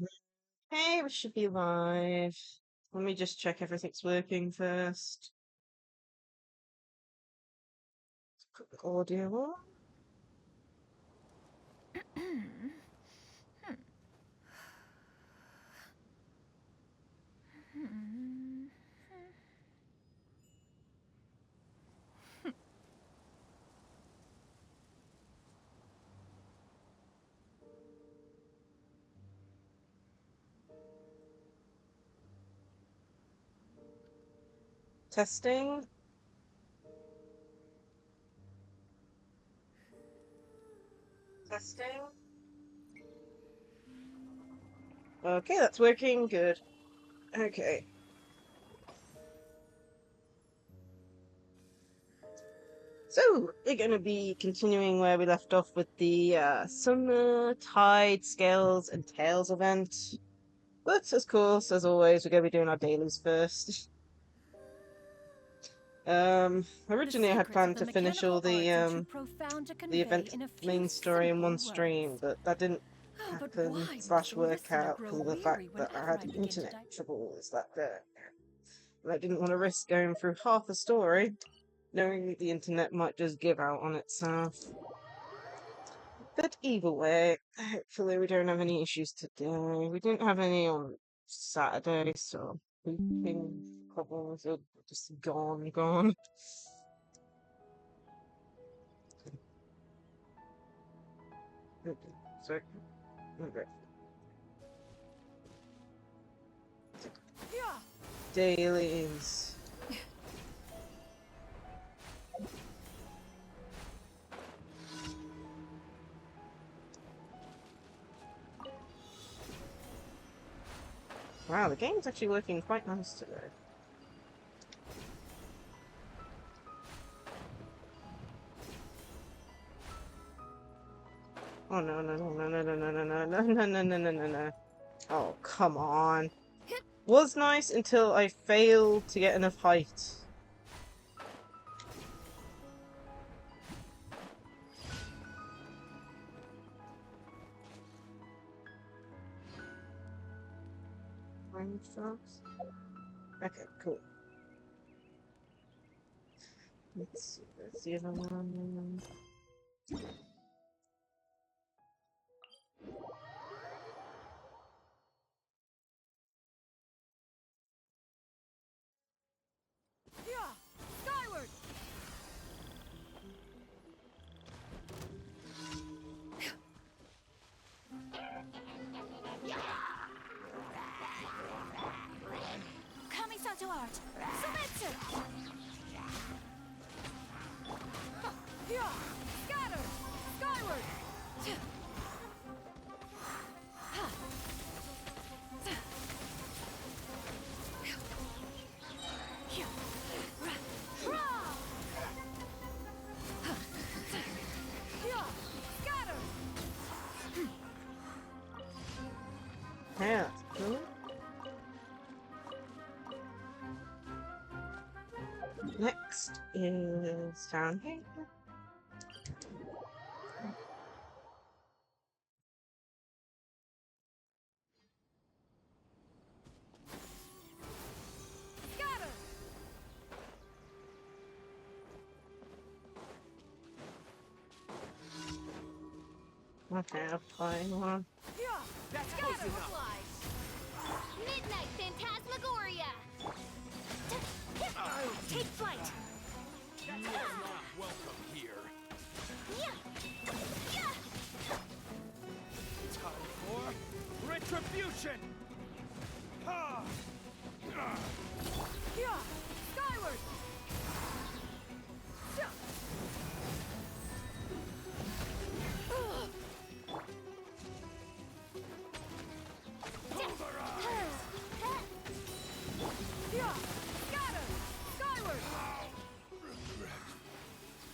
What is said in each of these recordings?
Okay, we should be live. Let me just check everything's working first. Put the audio on. Testing. Testing. Okay, that's working. Good. Okay. So, we're going to be continuing where we left off with the Summertide Scales and Tails event. But, of course, as always, we're going to be doing our dailies first. Originally I had planned to finish all the event main story in one stream, but that didn't happen / work out because of the fact that I had internet troubles that day. And I didn't want to risk going through half the story, knowing the internet might just give out on itself. But either way, hopefully we don't have any issues today. We didn't have any on Saturday, so problems are just gone. So, okay. Dailies. Wow, the game's actually working quite nice today. Oh no. Oh, come on. Was nice until I failed to get enough height. Okay, cool. Let's see, that's the other one. Skyward! Kamisato art! Sumetsu! Scatter! Skyward! Yeah, cool. Next is down here. Okay, I'll find one. That's close enough. Midnight Phantasmagoria! Take flight! That's not welcome here. Time for retribution! Skyward!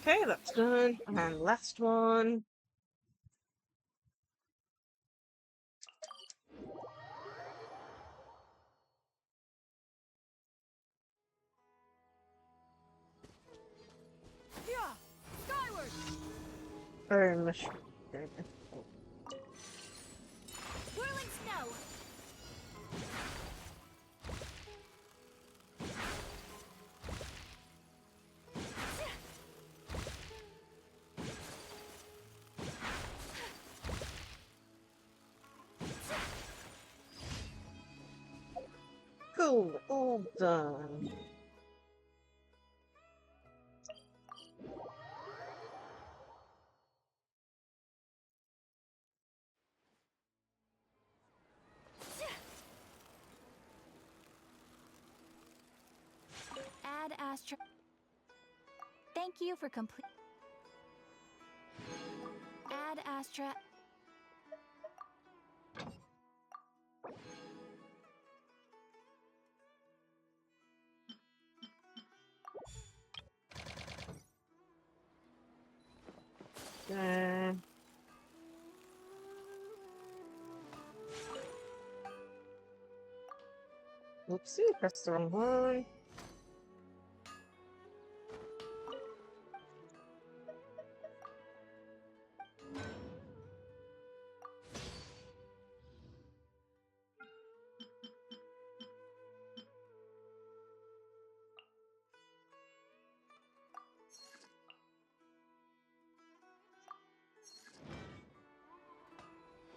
Okay, that's done. And last one. Skyward! Very much. Very difficult. Whirling snow! Cool, all done. Add Astra. Thank you for complete. Add Astra. Oopsie, pressed the wrong one.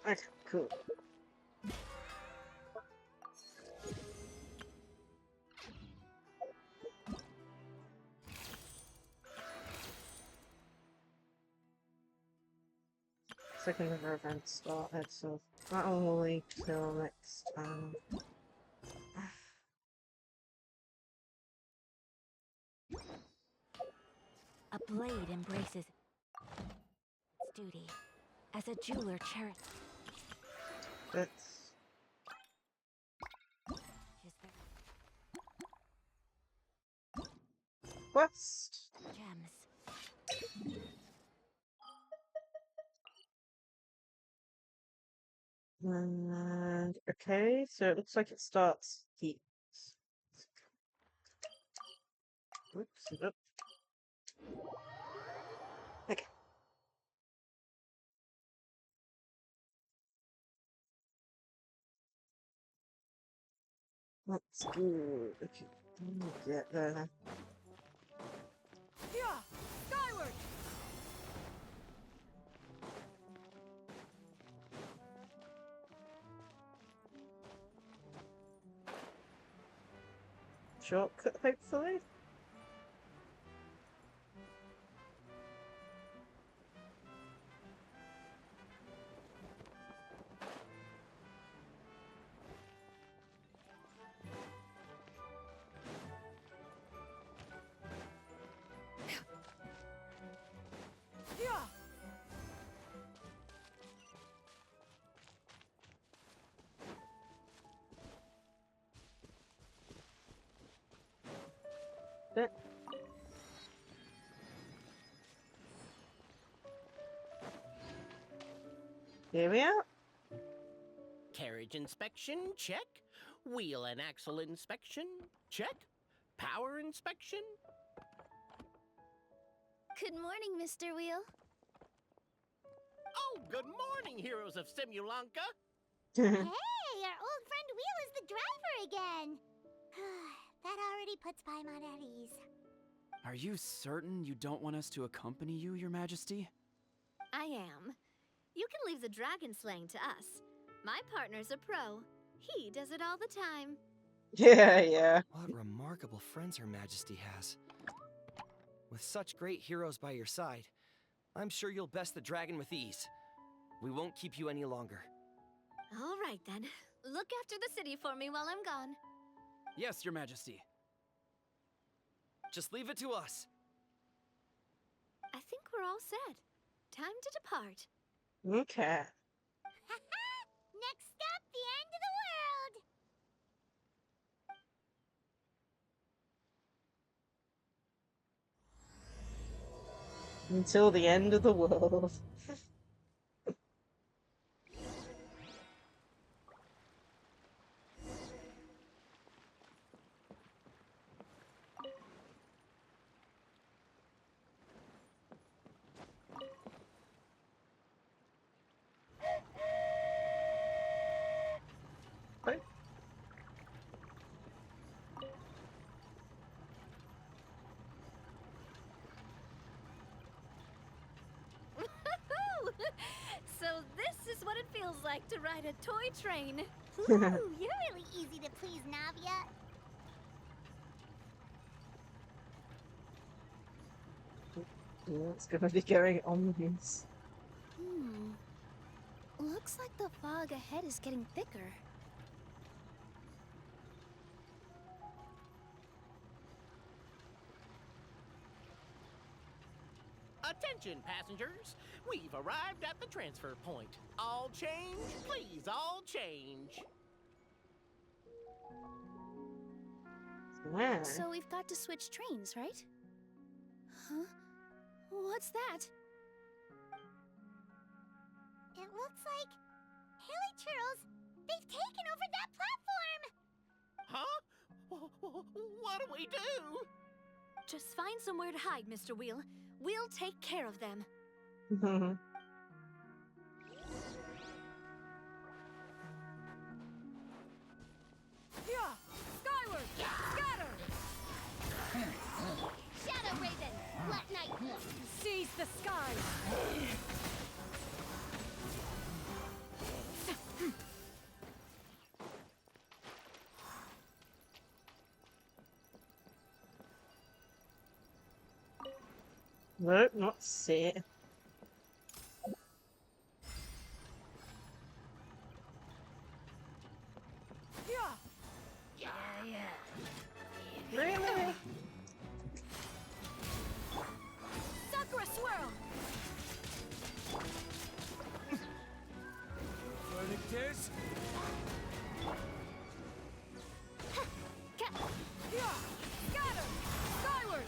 Okay, cool. Second ever event started, so that one will leave till next time. A blade embraces its duty as a jeweler cherishes That's their quest. gems. And okay, so it looks like it starts here. Oops, nope. Okay. That's good. Okay, we'll get there. Yeah, skyward. Shortcut, hopefully. Yeah. But here we are. Carriage inspection, check. Wheel and axle inspection, check. Power inspection. Good morning, Mr. Wheel. Oh, good morning, heroes of Simulanka. Hey, our old friend Wheel is the driver again. That already puts Paimon at ease. Are you certain you don't want us to accompany you, Your Majesty? I am. You can leave the dragon slaying to us. My partner's a pro. He does it all the time. Yeah. What remarkable friends Her Majesty has. With such great heroes by your side, I'm sure you'll best the dragon with ease. We won't keep you any longer. All right, then. Look after the city for me while I'm gone. Yes, Your Majesty. Just leave it to us. I think we're all set. Time to depart. Okay. Next stop, the end of the world. Until the end of the world. Okay. So this is what it feels like to ride a toy train. Ooh, you're really easy to please, Navia. What's gonna be going on this? Looks like the fog ahead is getting thicker. Attention, passengers! We've arrived at the transfer point. All change, please, all change. Where? So we've got to switch trains, right? Huh? What's that? It looks like Hilly Churls, they've taken over that platform! Huh? What do we do? Just find somewhere to hide, Mr. Wheel. We'll take care of them. Yeah! Skyward! Scatter! Shadow Raven, Black Knight, Seize the skies! Nope, not set. Really? Sakura swirl! Verdict is... Yeah! Scatter! Skyward!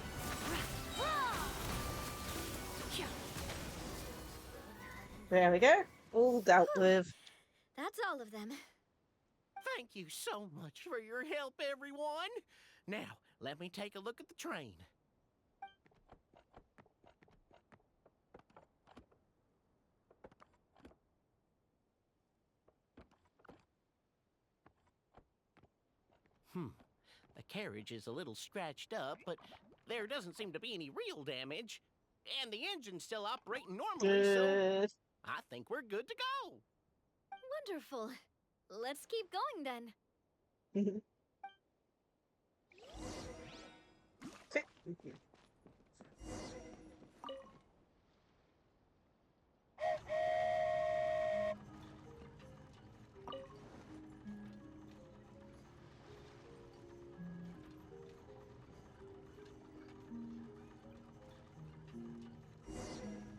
There we go. All dealt with. That's all of them. Thank you so much for your help, everyone. Now, let me take a look at the train. The carriage is a little scratched up, but there doesn't seem to be any real damage. And the engine's still operating normally, so Good. I think we're good to go. Wonderful. Let's keep going then.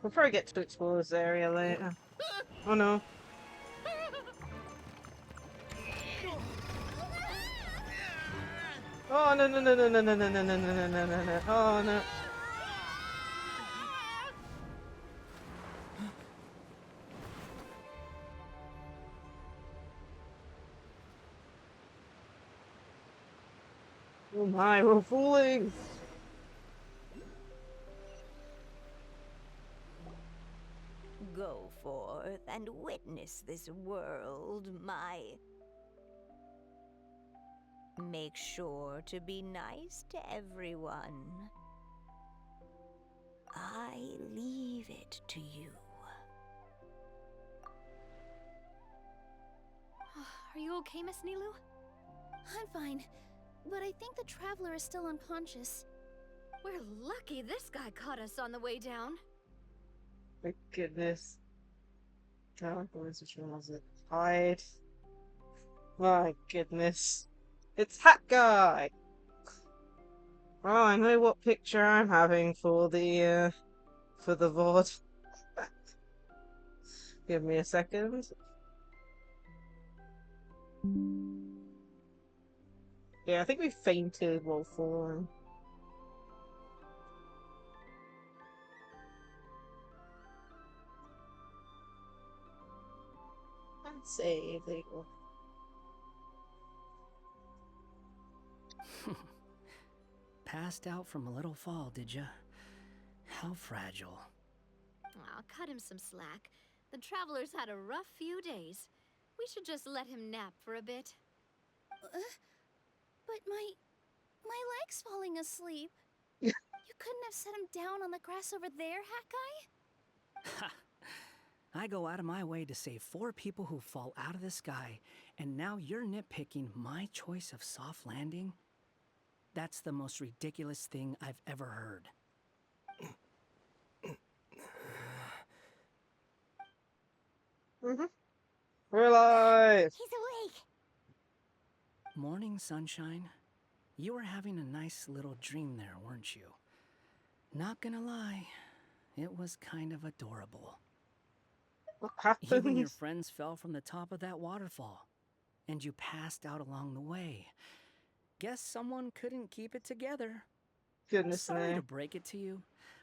We'll probably get to explore this area later. Oh no. Oh no no no no no no no no no no no no no. Oh no. Oh my, we're falling! Go forth and witness this world, my... Make sure to be nice to everyone. I leave it to you. Are you okay, Miss Nilu? I'm fine, but I think the traveler is still unconscious. We're lucky this guy caught us on the way down. My goodness. Oh, which one was it? Hide. My goodness. It's Hat Guy! Oh, I know what picture I'm having for the VOD. Give me a second. Yeah, I think we fainted while falling. And save, there you go. Passed out from a little fall, did ya? How fragile. Aw, cut him some slack. The traveler's had a rough few days. We should just let him nap for a bit. But my leg's falling asleep. You couldn't have set him down on the grass over there, Hat Guy? Ha! I go out of my way to save 4 people who fall out of the sky, And now you're nitpicking my choice of soft landing? That's the most ridiculous thing I've ever heard. We're alive! He's awake. Morning, sunshine. You were having a nice little dream there, weren't you? Not gonna lie, it was kind of adorable. What You and your happened? friends fell from the top of that waterfall, and you passed out along the way. Guess someone couldn't keep it together. Goodness Sorry me. to break it to you,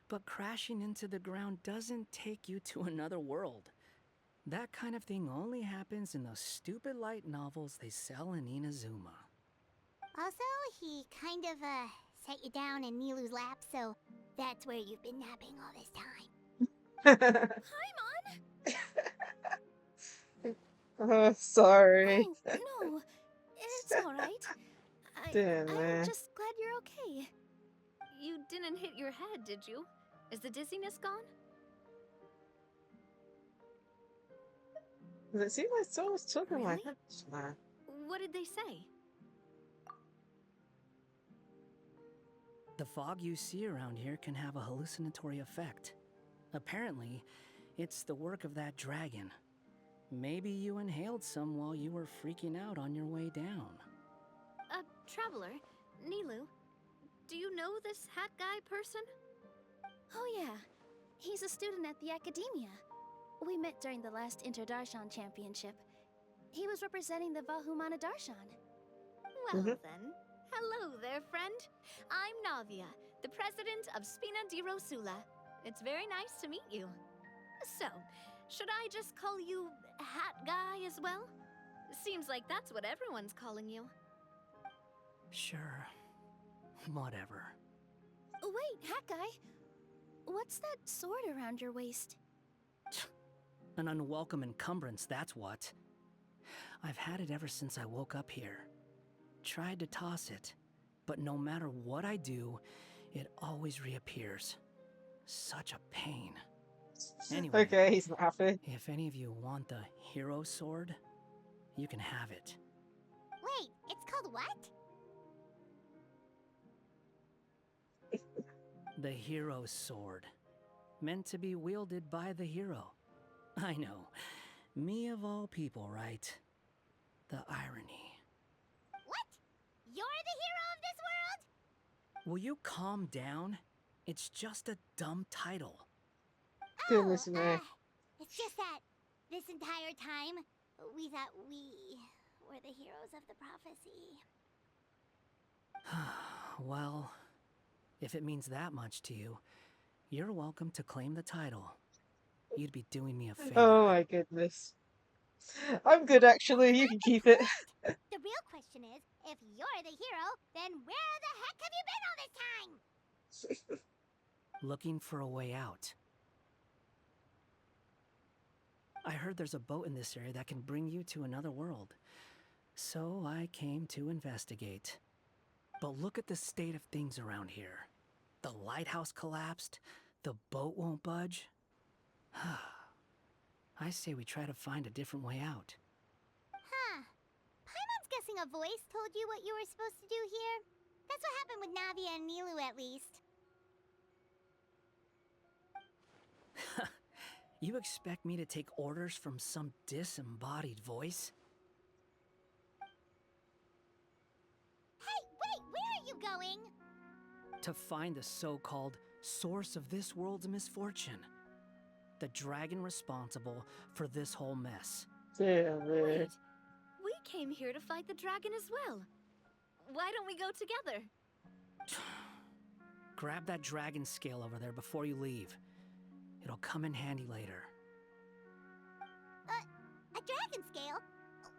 but crashing into the ground doesn't take you to another world. That kind of thing only happens in those stupid light novels they sell in Inazuma. Also, he kind of, set you down in Nilu's lap, so that's where you've been napping all this time. Oh, sorry. Oh, no. It's alright. Damn, I'm man. just glad you're okay. You didn't hit your head, did you? Is the dizziness gone? Does it seem like someone's talking my Really? head just now? What did they say? The fog you see around here can have a hallucinatory effect. Apparently, it's the work of that dragon. Maybe you inhaled some while you were freaking out on your way down. Traveler, Nilu, do you know this hat guy person? Oh yeah, he's a student at the academia. We met during the last Interdarshan Championship. He was representing the Vahumana Darshan. Well then, hello there, friend. I'm Navia, the president of Spina di Rosula. It's very nice to meet you. So, should I just call you Hat Guy as well? Seems like that's what everyone's calling you. Sure. Whatever. Oh, wait, Hat Guy. What's that sword around your waist? An unwelcome encumbrance, that's what. I've had it ever since I woke up here. Tried to toss it, but no matter what I do, it always reappears. Such a pain. Anyway, Okay, he's not happy. if any of you want the hero sword, you can have it. Wait, it's called what? The hero's sword. Meant to be wielded by the hero. I know. Me of all people, right? The irony. What? You're the hero of this world? Will you calm down? It's just a dumb title. Goodness me. It's just that this entire time, we thought we were the heroes of the prophecy. Well, if it means that much to you, you're welcome to claim the title. You'd be doing me a favor. Oh my goodness. I'm good actually, you can keep it. The real question is, if you're the hero, then where the heck have you been all this time? Looking for a way out. I heard there's a boat in this area that can bring you to another world. So I came to investigate. But look at the state of things around here. The lighthouse collapsed. The boat won't budge. I say we try to find a different way out. Huh. Paimon's guessing a voice told you what you were supposed to do here. That's what happened with Navia and Nilu, at least. You expect me to take orders from some disembodied voice? Hey, wait, where are you going? To find the so-called source of this world's misfortune. The dragon responsible for this whole mess. Damn, man. Wait, we came here to fight the dragon as well. Why don't we go together? Grab that dragon scale over there before you leave. It'll come in handy later. A dragon scale?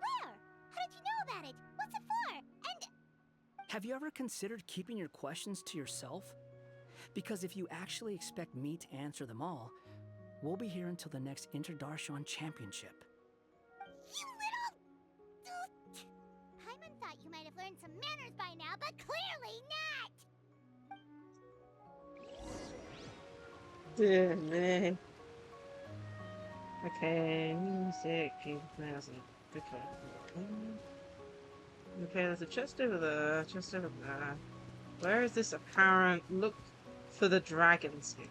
Where? How did you know about it? What's it for? And... Have you ever considered keeping your questions to yourself? Because if you actually expect me to answer them all, we'll be here until the next Interdarshan Championship. You little... Paimon thought you might have learned some manners by now, but clearly not! Damn, man. Okay, music 2000. Okay. Okay, there's a chest over there, chest over there. Where is this apparent look for the dragon scale?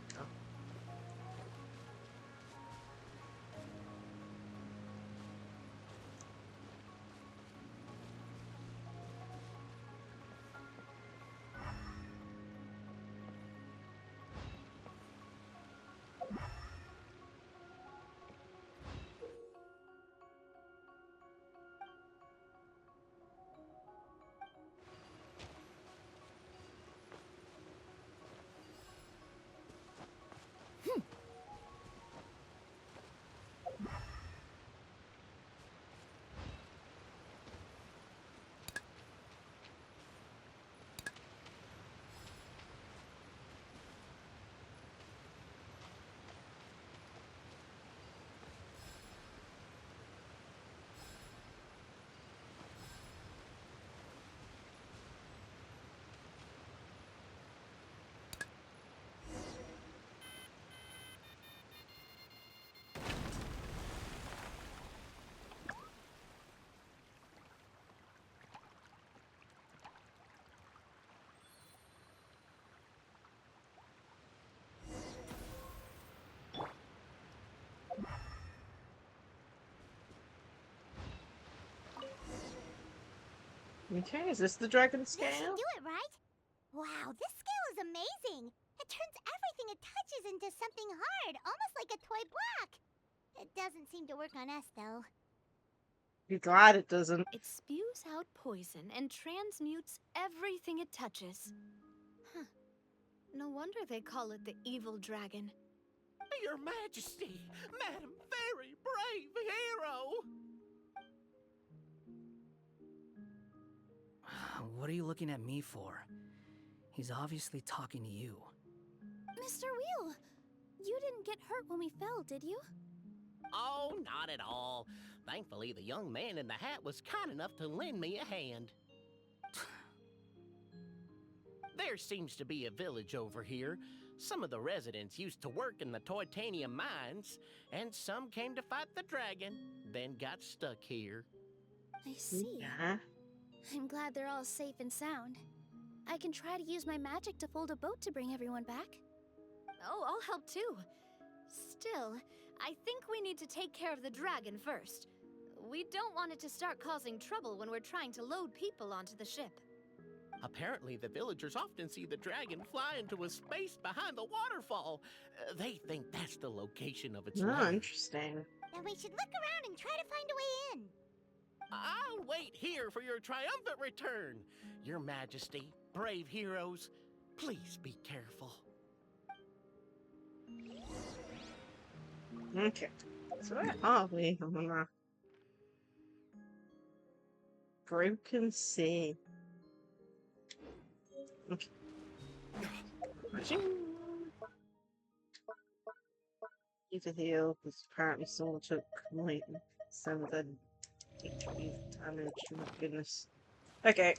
Okay, is this the dragon This should scale? do it, right? Wow, this scale is amazing! It turns everything it touches into something hard, almost like a toy block! It doesn't seem to work on us, though. Be glad it doesn't. It spews out poison and transmutes everything it touches. Huh. No wonder they call it the evil dragon. Your Majesty, Madam Very Brave Hero! What are you looking at me for? He's obviously talking to you. Mr. Wheel, you didn't get hurt when we fell, did you? Oh, not at all. Thankfully, the young man in the hat was kind enough to lend me a hand. There seems to be a village over here. Some of the residents used to work in the titanium mines, and some came to fight the dragon, then got stuck here. I see. Yeah. I'm glad they're all safe and sound. I can try to use my magic to fold a boat to bring everyone back. Oh, I'll help too. Still, I think we need to take care of the dragon first. We don't want it to start causing trouble when we're trying to load people onto the ship. Apparently, the villagers often see the dragon fly into a space behind the waterfall. They think that's the location of its Oh, lair. interesting. Then we should look around and try to find a way in. I'll wait here for your triumphant return. Your Majesty, brave heroes, please be careful. Okay. So where are we on the map? Broken Sea. Okay. Need to heal, because apparently someone took like some of the HP damage. Oh my goodness. Okay.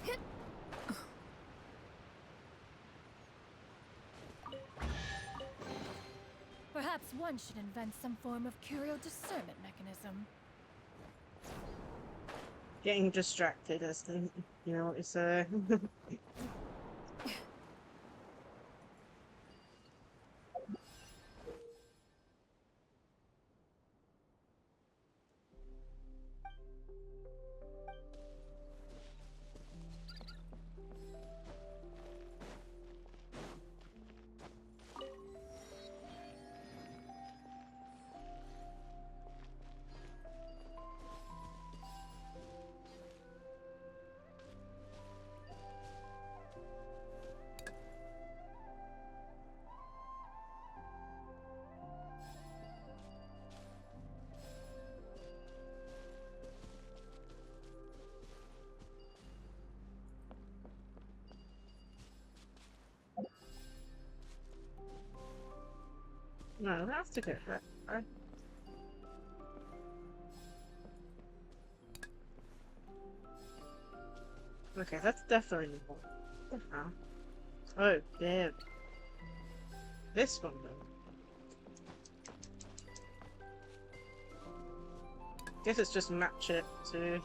Okay. Perhaps one should invent some form of curio discernment mechanism. Getting distracted as the, you know, it's No, I have to get that. Okay, that's definitely more. Oh, damn. This one, though. Guess it's just match it to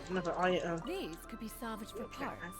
another item. These could be salvaged for Okay. parts.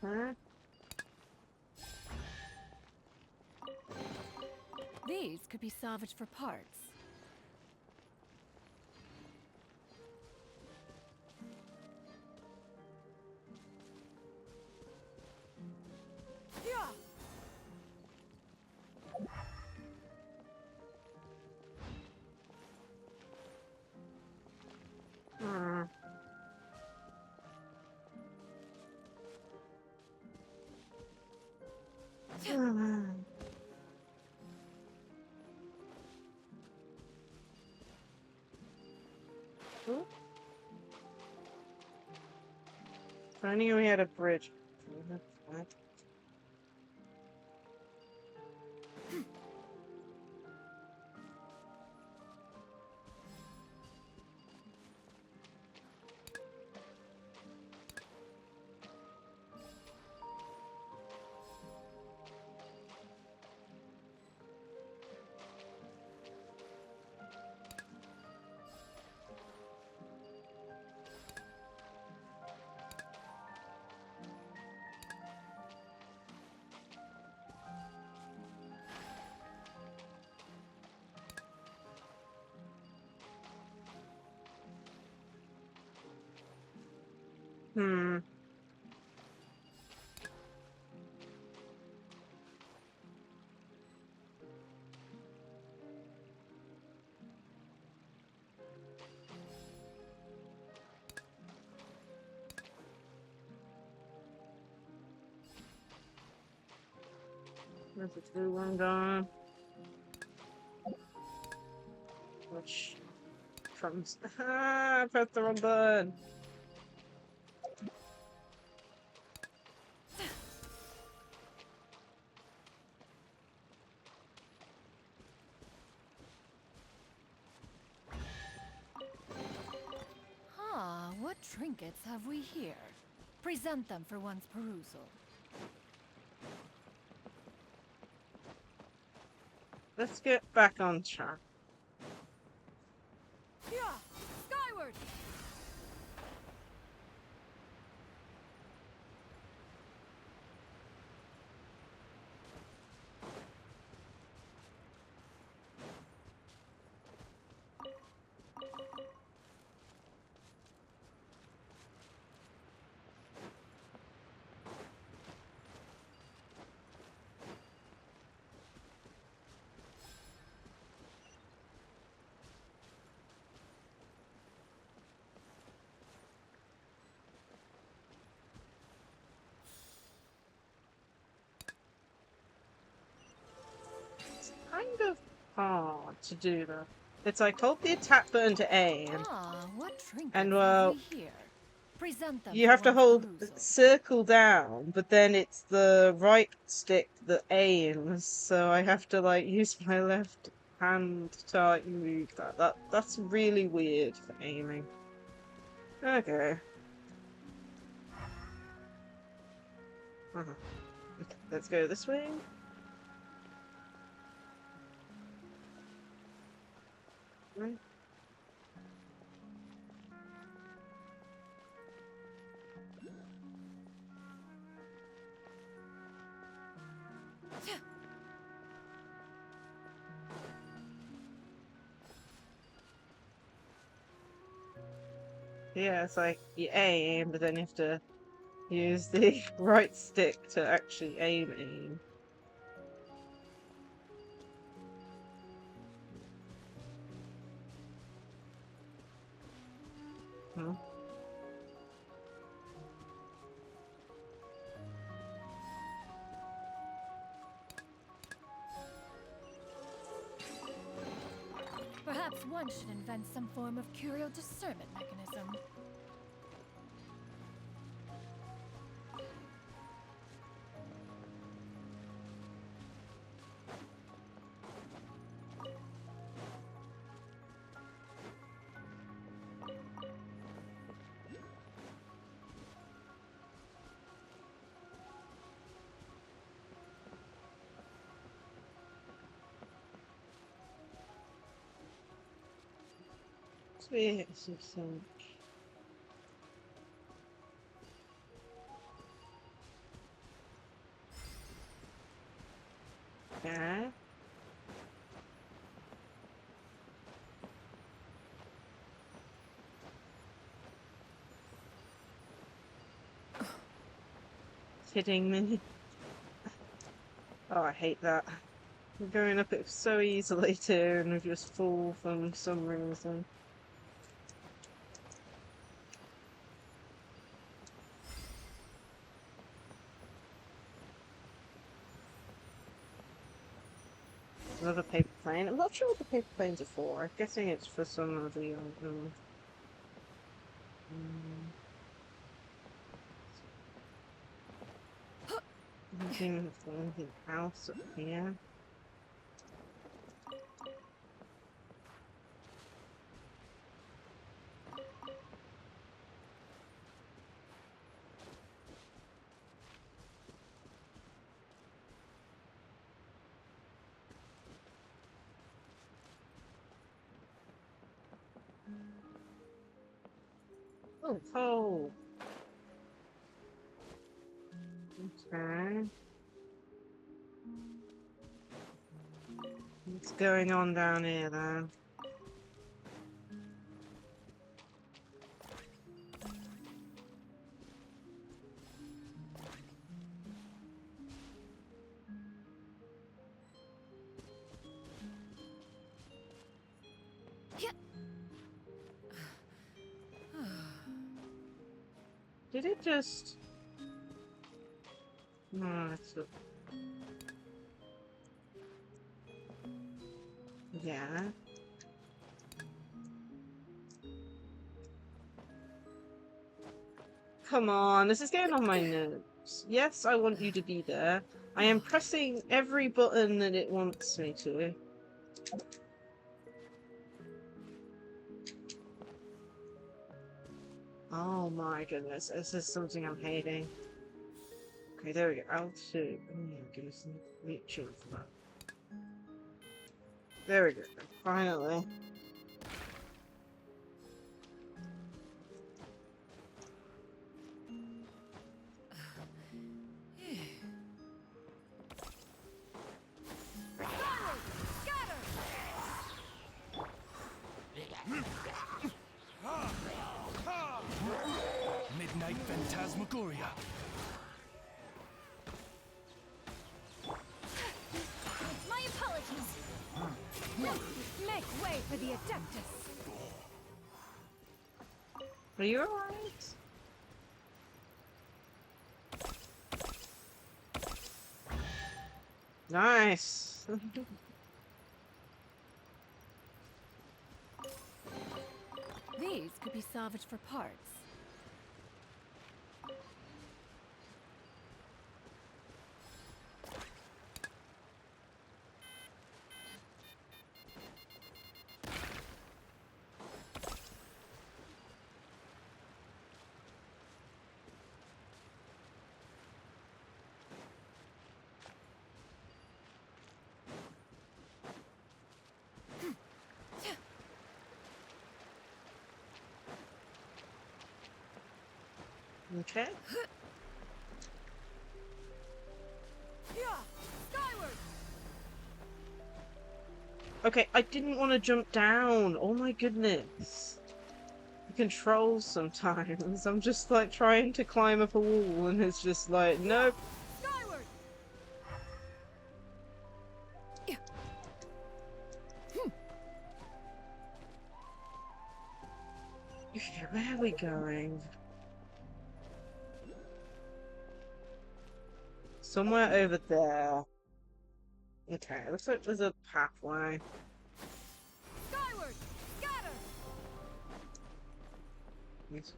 Huh? These could be salvaged for parts. Yeah. Hmm. If I knew we had a bridge. Hmm. Where's the blue one gone? Which comes. Ah, I pressed the wrong button. Ah, what trinkets have we here? Present them for one's perusal. Let's get back on track. Yeah, skyward! Kind of hard to do though. It's like hold the attack button to A Ah, what trinkets and have well, we here? Present them you for have to one's hold perusal. circle down, but then it's the right stick that aims, so I have to like use my left hand to move that's really weird for aiming. Okay. Okay, let's go this way. Right. Yeah, it's like you aim, but then you have to use the right stick to actually aim. Huh? Perhaps one should invent some form of curial discernment mechanism. Sweet. Yeah. Hitting me. Oh, I hate that. We're going up it so easily too, and we just fall from some reason. Another paper plane. I'm not sure what the paper planes are for. I'm guessing it's for some of the anything else up here. Oh, coal. Okay. What's going on down here, then? Did it just... No, it's... Yeah. Come on, this is getting on my nerves. Yes, I want you to be there. I am pressing every button that it wants me to. Oh my goodness, this is something I'm hating. Okay, there we go. Altitude. Give me some reaching for that. There we go. Finally. Midnight Phantasmagoria. My apologies! Make way for the Adeptus! Are you alright? Nice! These could be salvaged for parts. Okay. Okay, I didn't want to jump down. Oh my goodness. The controls sometimes. I'm just like trying to climb up a wall and it's just like, nope. Okay, where are we going? Somewhere over there. Okay, looks like there's a pathway. Skyward! Scatter! Yes.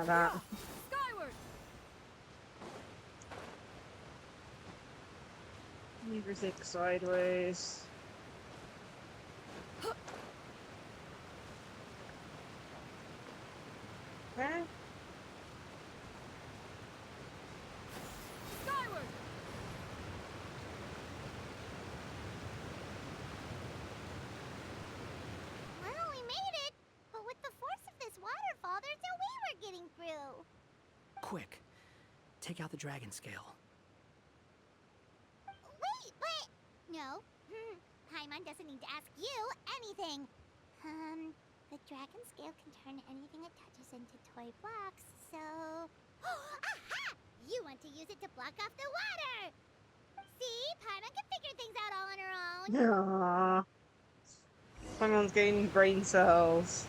That. Skyward! Music sideways. Okay. Skyward! Well, we made it! But with the force of this waterfall, there's no way we're getting through. Quick, take out the dragon scale. Wait, but... No. Paimon doesn't need to ask you anything. The dragon scale can turn anything it touches into toy blocks, so... Aha! You want to use it to block off the water! See? Paimon can figure things out all on her own. Aww. Someone's gaining brain cells.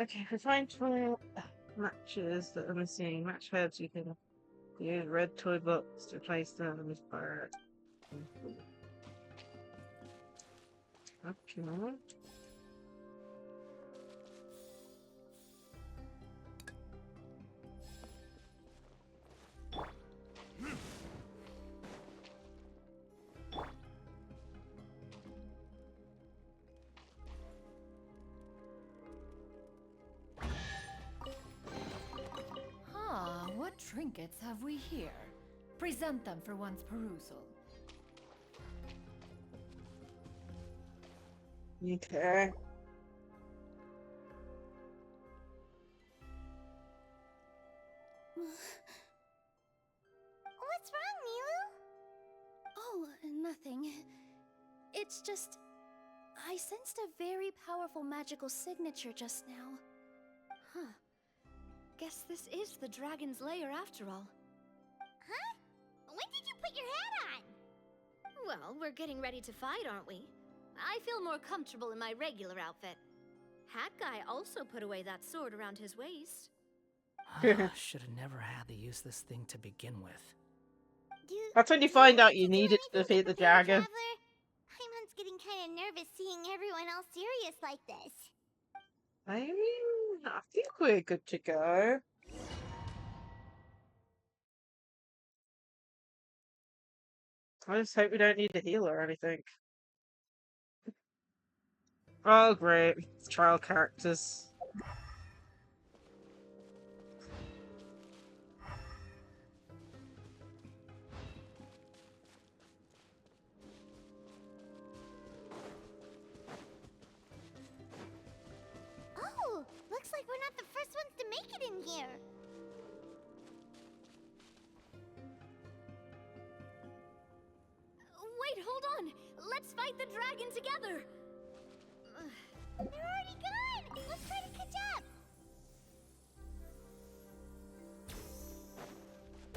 Okay, if we find 12 matches that are missing, match heads, you can use red toy blocks to place them in this part. Okay. What trinkets have we here? Present them for one's perusal. Okay. What's wrong, Nilu? Oh, nothing. It's just... I sensed a very powerful magical signature just now. Huh. Guess this is the dragon's lair after all. Huh? When did you put your hat on? Well, we're getting ready to fight, aren't we? I feel more comfortable in my regular outfit. Hat Guy also put away that sword around his waist. Should have never had to use this thing to begin with. That's when you find out you need it to defeat the dragon. Paimon's getting kind of nervous seeing everyone else serious like this. I mean, I think we're good to go. I just hope we don't need to heal or anything. Oh, great. It's trial characters. Oh, looks like we're not the first ones to make it in here. dragon together! They're already gone! Let's try to catch up!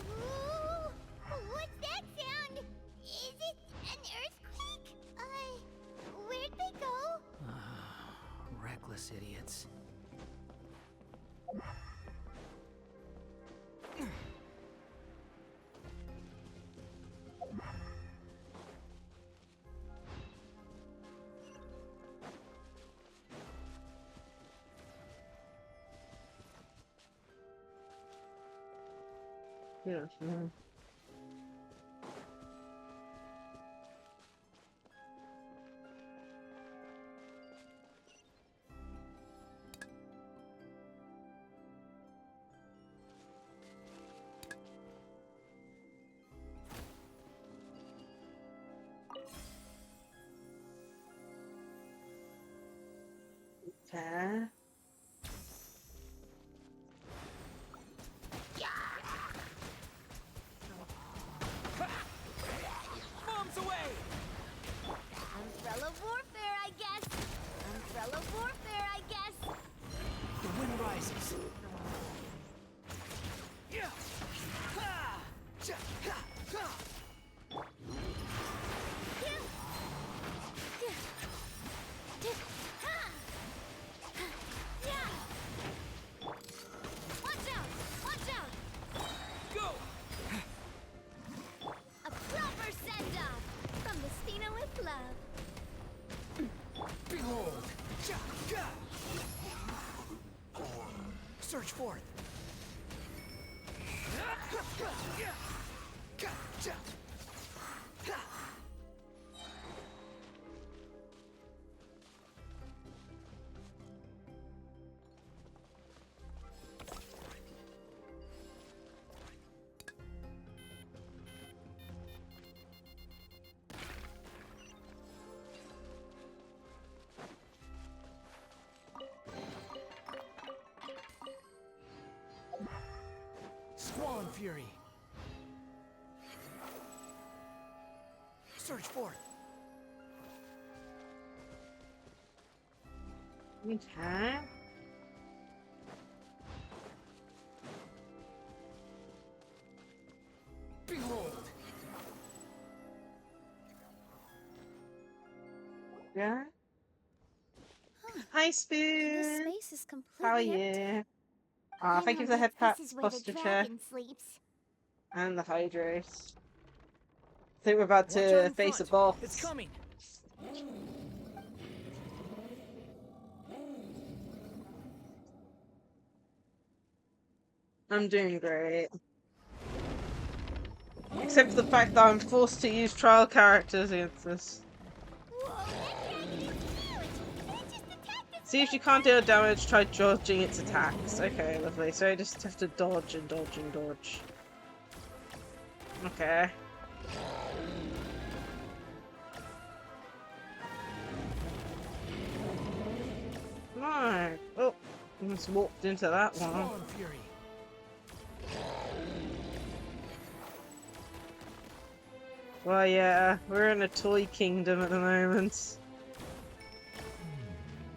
Ooh, what's that sound? Is it an earthquake? Where'd they go? Reckless idiots. Beautiful. Okay. Bombs away! Umbrella warfare, I guess. Umbrella warfare, I guess. The wind rises. Yeah! Ha! Cha! Ha! Ha! Watch out! Watch out! Go! A proper send-off from the Spina with love. Behold! Cha! Cha! Surge forth! Cha! Cha! Ha! Swan Fury! Surge forth! Okay. Behold! Yeah. Hi, The Spoon. space is completely How are empty. you? Ah, thank you for the head This pats, is where the posture chair, dragon sleeps. and the hydros. I think we're about Watch out to in face a front. boss. It's coming! I'm doing great. Except for the fact that I'm forced to use trial characters against this. Whoa, that dragon is huge! It just attacked us! See if you can't deal damage, try dodging its attacks. Okay, lovely. So I just have to dodge and dodge and dodge. Okay. No. Oh, almost walked into that one. Swan Fury! Well, yeah, we're in a toy kingdom at the moment.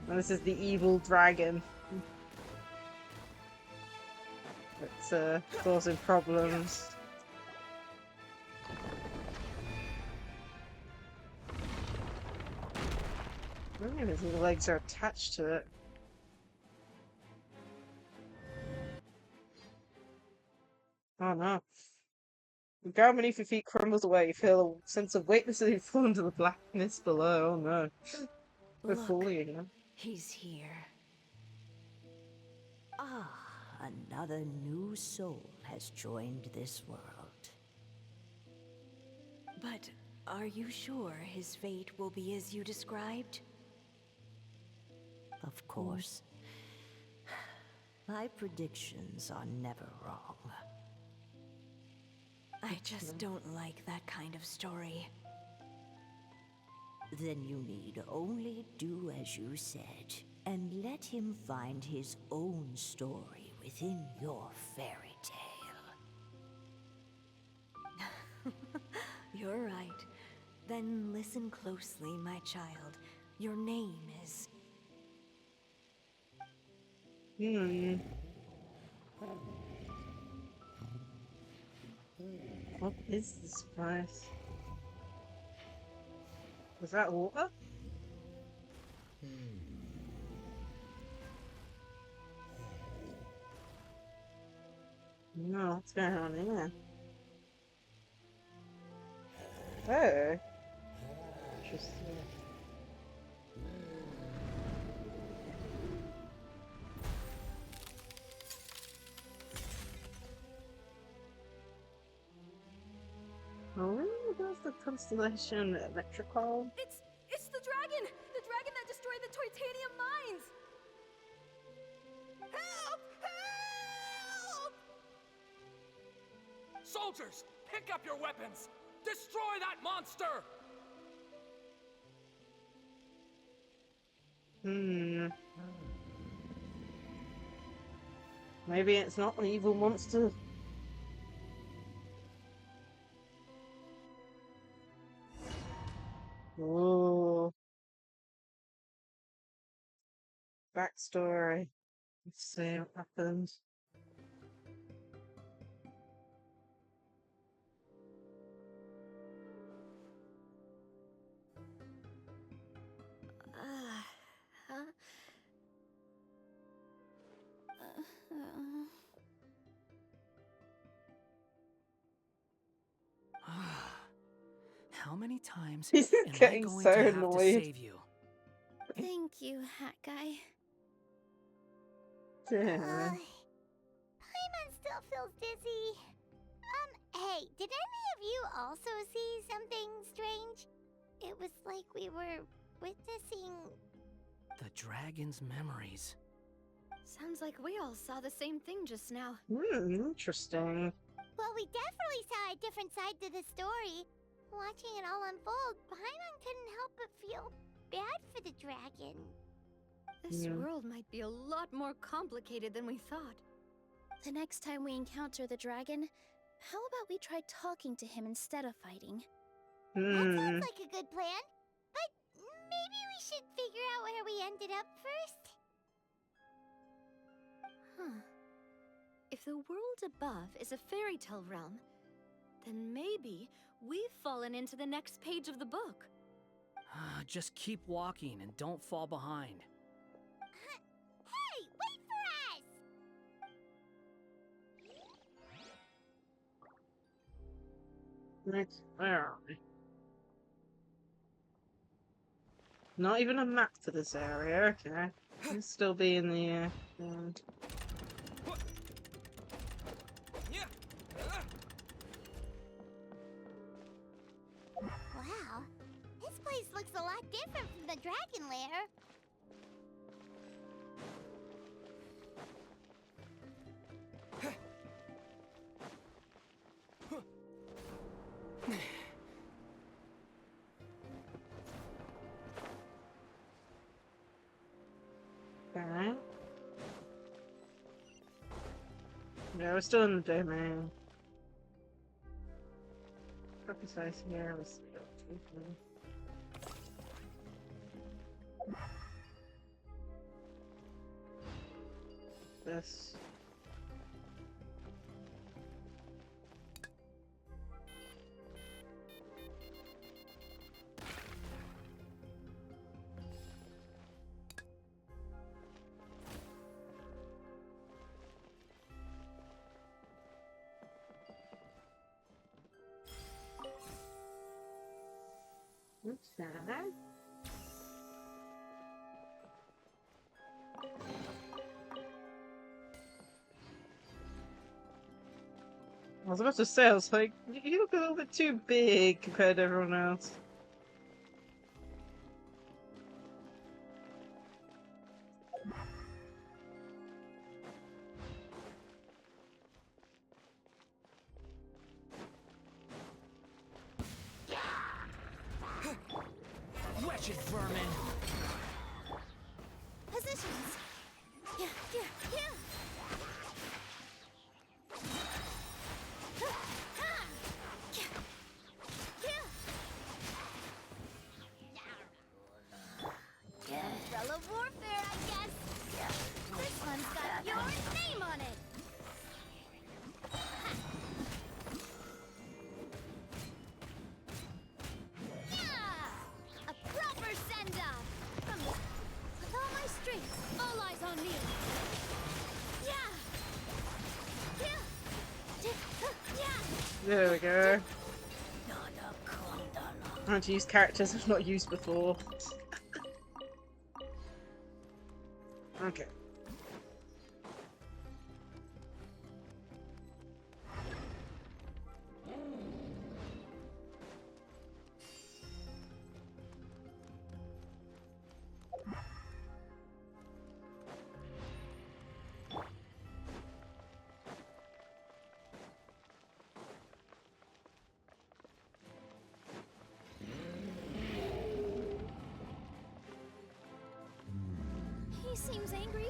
And this is the evil dragon. It's causing problems. I don't even think the legs are attached to it. Oh no. The ground beneath your feet crumbles away. You feel a sense of weightlessness as you fall into the blackness below. Oh no. We're Look. falling again. He's here. Ah, another new soul has joined this world. But are you sure his fate will be as you described? Of course. My predictions are never wrong. I just don't like that kind of story. Then you need only do as you said, and let him find his own story within your fairy tale. You're right. Then listen closely, my child. Your name is... What is this place? Was that water? No, what's going on here? Oh. Interesting. Oh, there's the constellation Electrical. It's the dragon! The dragon that destroyed the titanium mines! Help! Help! Soldiers, pick up your weapons! Destroy that monster! Maybe it's not an evil monster. Oh. Backstory. Let's see what happened. How many times He's am I getting going so to have to annoyed. save you? Thank you, Hat Guy. Yeah. Paimon still feels dizzy. Hey, did any of you also see something strange? It was like we were witnessing... The dragon's memories. Sounds like we all saw the same thing just now. Interesting. Well, we definitely saw a different side to the story. Watching it all unfold, Paimon couldn't help but feel bad for the dragon. This world might be a lot more complicated than we thought. The next time we encounter the dragon, how about we try talking to him instead of fighting? That sounds like a good plan. But maybe we should figure out where we ended up first. Huh. If the world above is a fairy tale realm, then maybe we've fallen into the next page of the book. Just keep walking and don't fall behind. Hey, wait for us! Where are we? Not even a map to this area, okay. It'll still be in the Wow, this place looks a lot different from the dragon lair. Okay. Yeah, we're still in the domain. Precise here was this. What's that? I was about to say, I was like, you look a little bit too big compared to everyone else. Wretched vermin! Positions! Yeah, yeah, yeah! of warfare, I guess. This one's got your name on it. Yeah! A proper send-off. From the... With all my strength, all eyes on me. Yeah! There we go. I want to use characters I've not used before. Okay. He seems angry.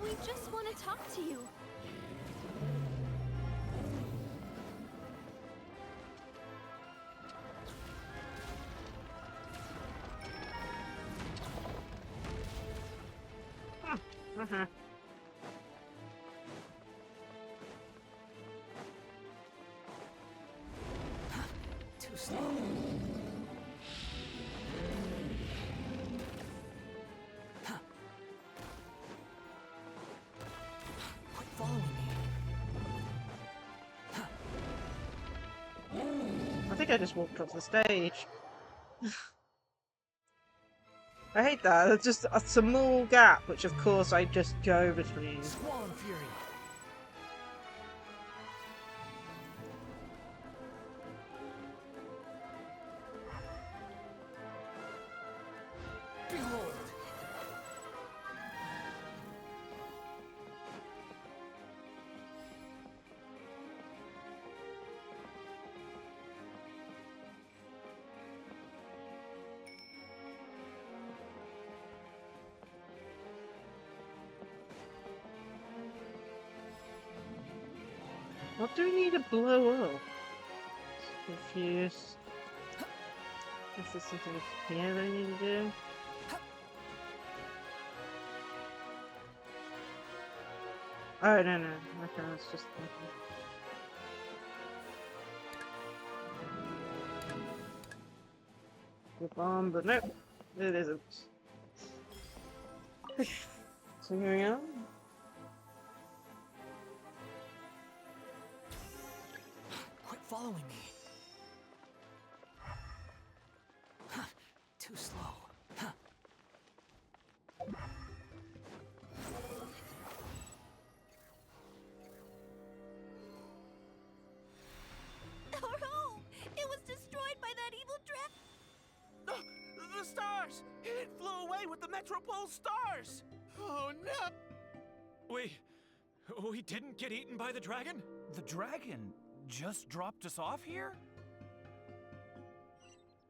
We just want to talk to you. Too slow. Quit following me. I think I just walked off the stage. I hate that. It's just a small gap, which of course I just go between. Squall and Fury. Behold. What do we need to blow up? Confused. Is there something here that I need to do? Oh, no. Okay, it's just thinking. The bomb, but nope, it isn't. So here we are. Quit following me. Huh. Too slow. Huh. Our home! It was destroyed by that evil dragon! The stars! It flew away with the Metropole stars! Oh no! We didn't get eaten by the dragon? The dragon just dropped us off here?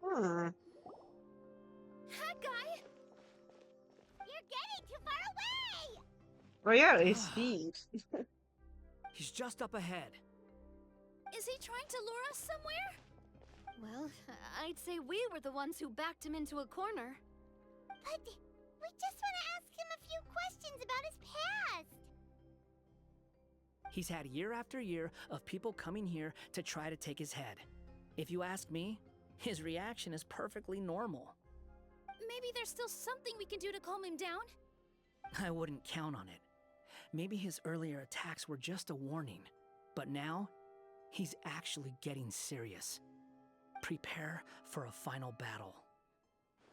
Hmm. That guy! You're getting too far away! Oh yeah, it's speed. He's just up ahead. Is he trying to lure us somewhere? Well, I'd say we were the ones who backed him into a corner. But we just want to ask him a few questions about his past. He's had year after year of people coming here to try to take his head. If you ask me, his reaction is perfectly normal. Maybe there's still something we can do to calm him down? I wouldn't count on it. Maybe his earlier attacks were just a warning, but now he's actually getting serious. Prepare for a final battle.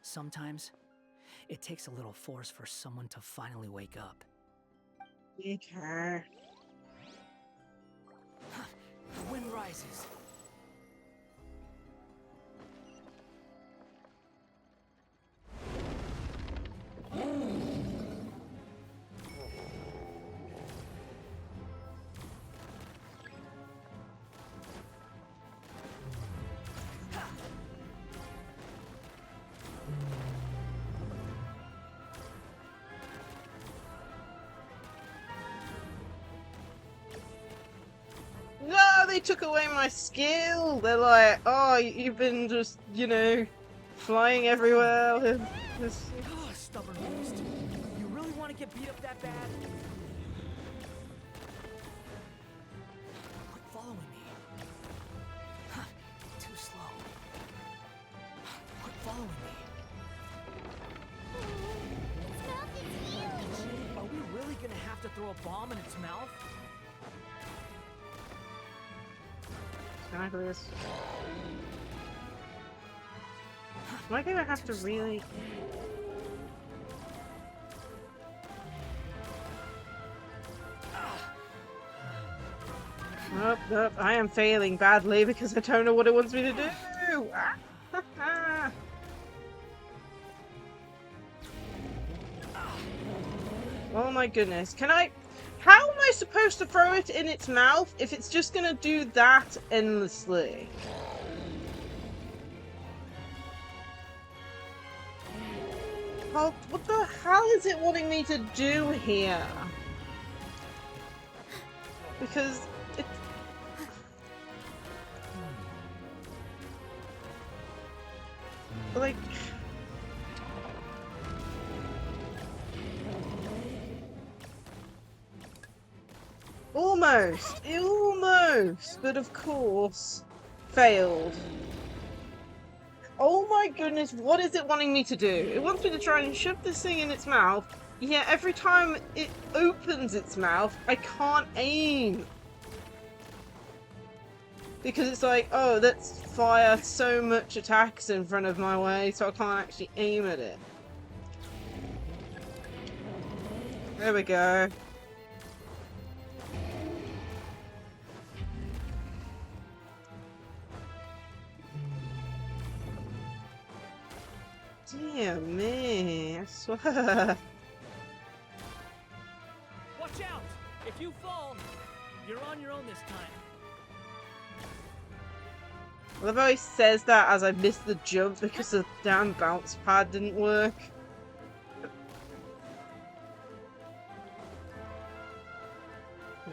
Sometimes it takes a little force for someone to finally wake up. Okay. The wind rises. No, they took away my skill! They're like, oh, you've been just, you know, flying everywhere. Stubborn beast. get beat up that bad? Quit following me. Too slow. Quit following me. Its mouth is huge! Are we really gonna have to throw a bomb in its mouth? Can I do this? Why do I have to really... Nope, nope, I am failing badly because I don't know what it wants me to do! Ah. Oh my goodness, can I... How am I supposed to throw it in its mouth if it's just gonna do that endlessly? What the hell is it wanting me to do here? Because it... Like... Almost! Almost! But of course, failed. Oh my goodness, what is it wanting me to do? It wants me to try and shove this thing in its mouth, yet every time it opens its mouth, I can't aim. Because it's like, oh, let's fire so much attacks in front of my way, so I can't actually aim at it. There we go. Dear me, I swear. Watch out! If you fall, you're on your own this time. I love how he says that as I missed the jump because the damn bounce pad didn't work.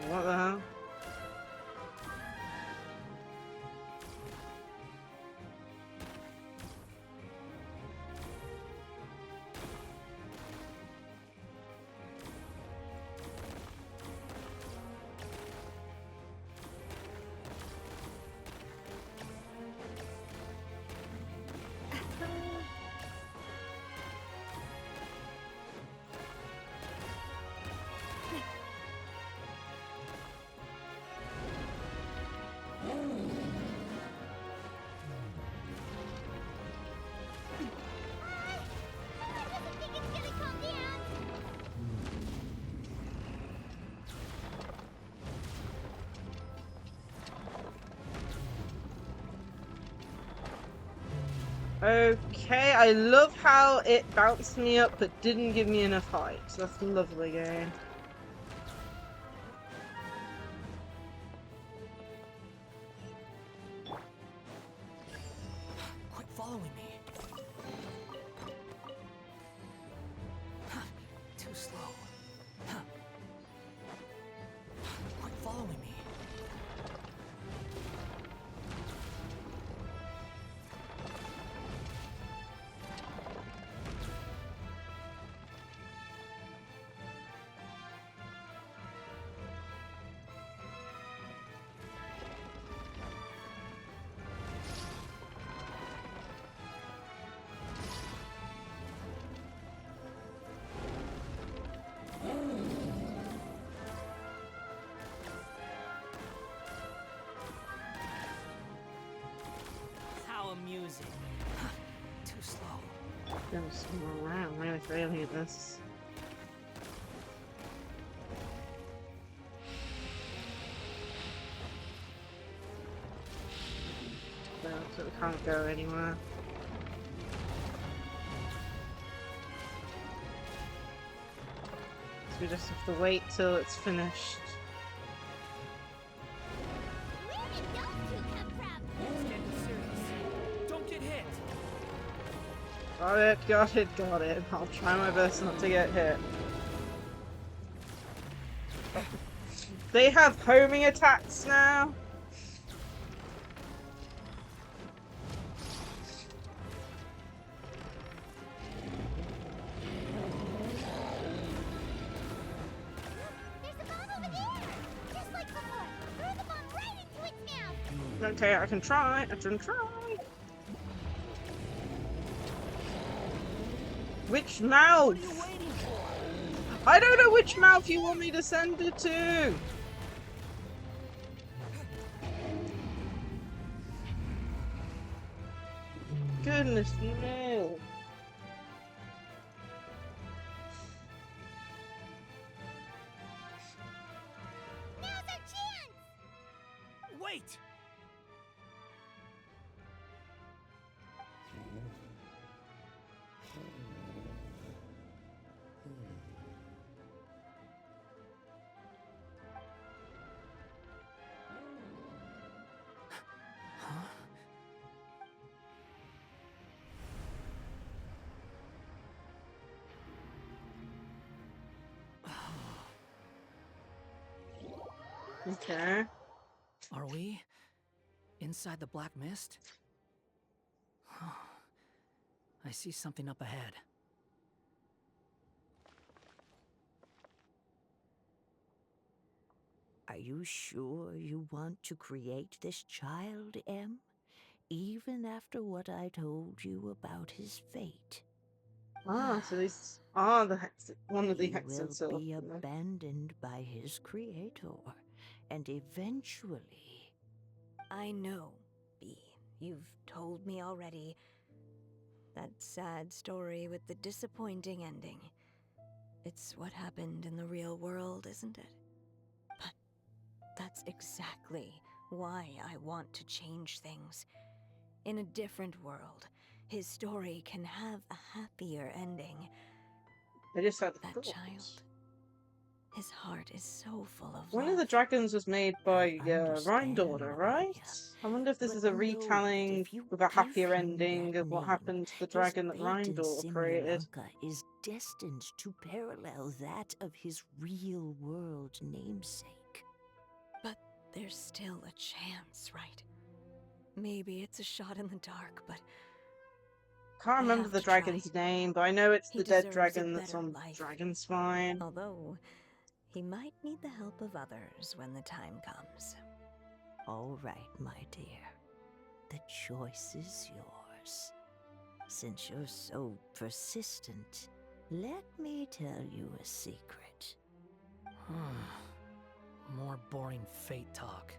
What the hell? Okay, I love how it bounced me up but didn't give me enough height. That's a lovely game. Quit following me. Too slow. Quit following me. Amusing. Too slow. Go somewhere around. I'm really failing at this. So it can't go anywhere. So we just have to wait till it's finished. Where did those two come from? It's getting serious. Don't get hit. Got it, got it, got it. I'll try my best not to get hit. They have homing attacks now. Okay, I can try. I can try. Which mouth? I don't know which mouth you want me to send it to. Goodness me. Now's our chance! Wait! Okay. Are we inside the black mist? I see something up ahead. Are you sure you want to create this child, Em? Even after what I told you about his fate? Ah, so these are the one of the He hexes. will be abandoned by his creator, and eventually... I know, B. You've told me already. That sad story with the disappointing ending. It's what happened in the real world, isn't it? But that's exactly why I want to change things. In a different world, his story can have a happier ending. I just had that child. His heart is so full of one love. of the dragons was made by Rhine-Daughter, right? I wonder if this But is a know retelling if you with a give happier him ending that of what name, happened to the his dragon that fate in Rhine-Daughter created. Simulanka is destined to parallel that of his real-world namesake. But there's still a chance, right? Maybe it's a shot in the dark, but Can't remember have the to try. dragon's name, but I know it's He the dead deserves a dragon that's better on life. Dragon Spine. Although, he might need the help of others when the time comes. All right, my dear. The choice is yours. Since you're so persistent, let me tell you a secret. More boring fate talk.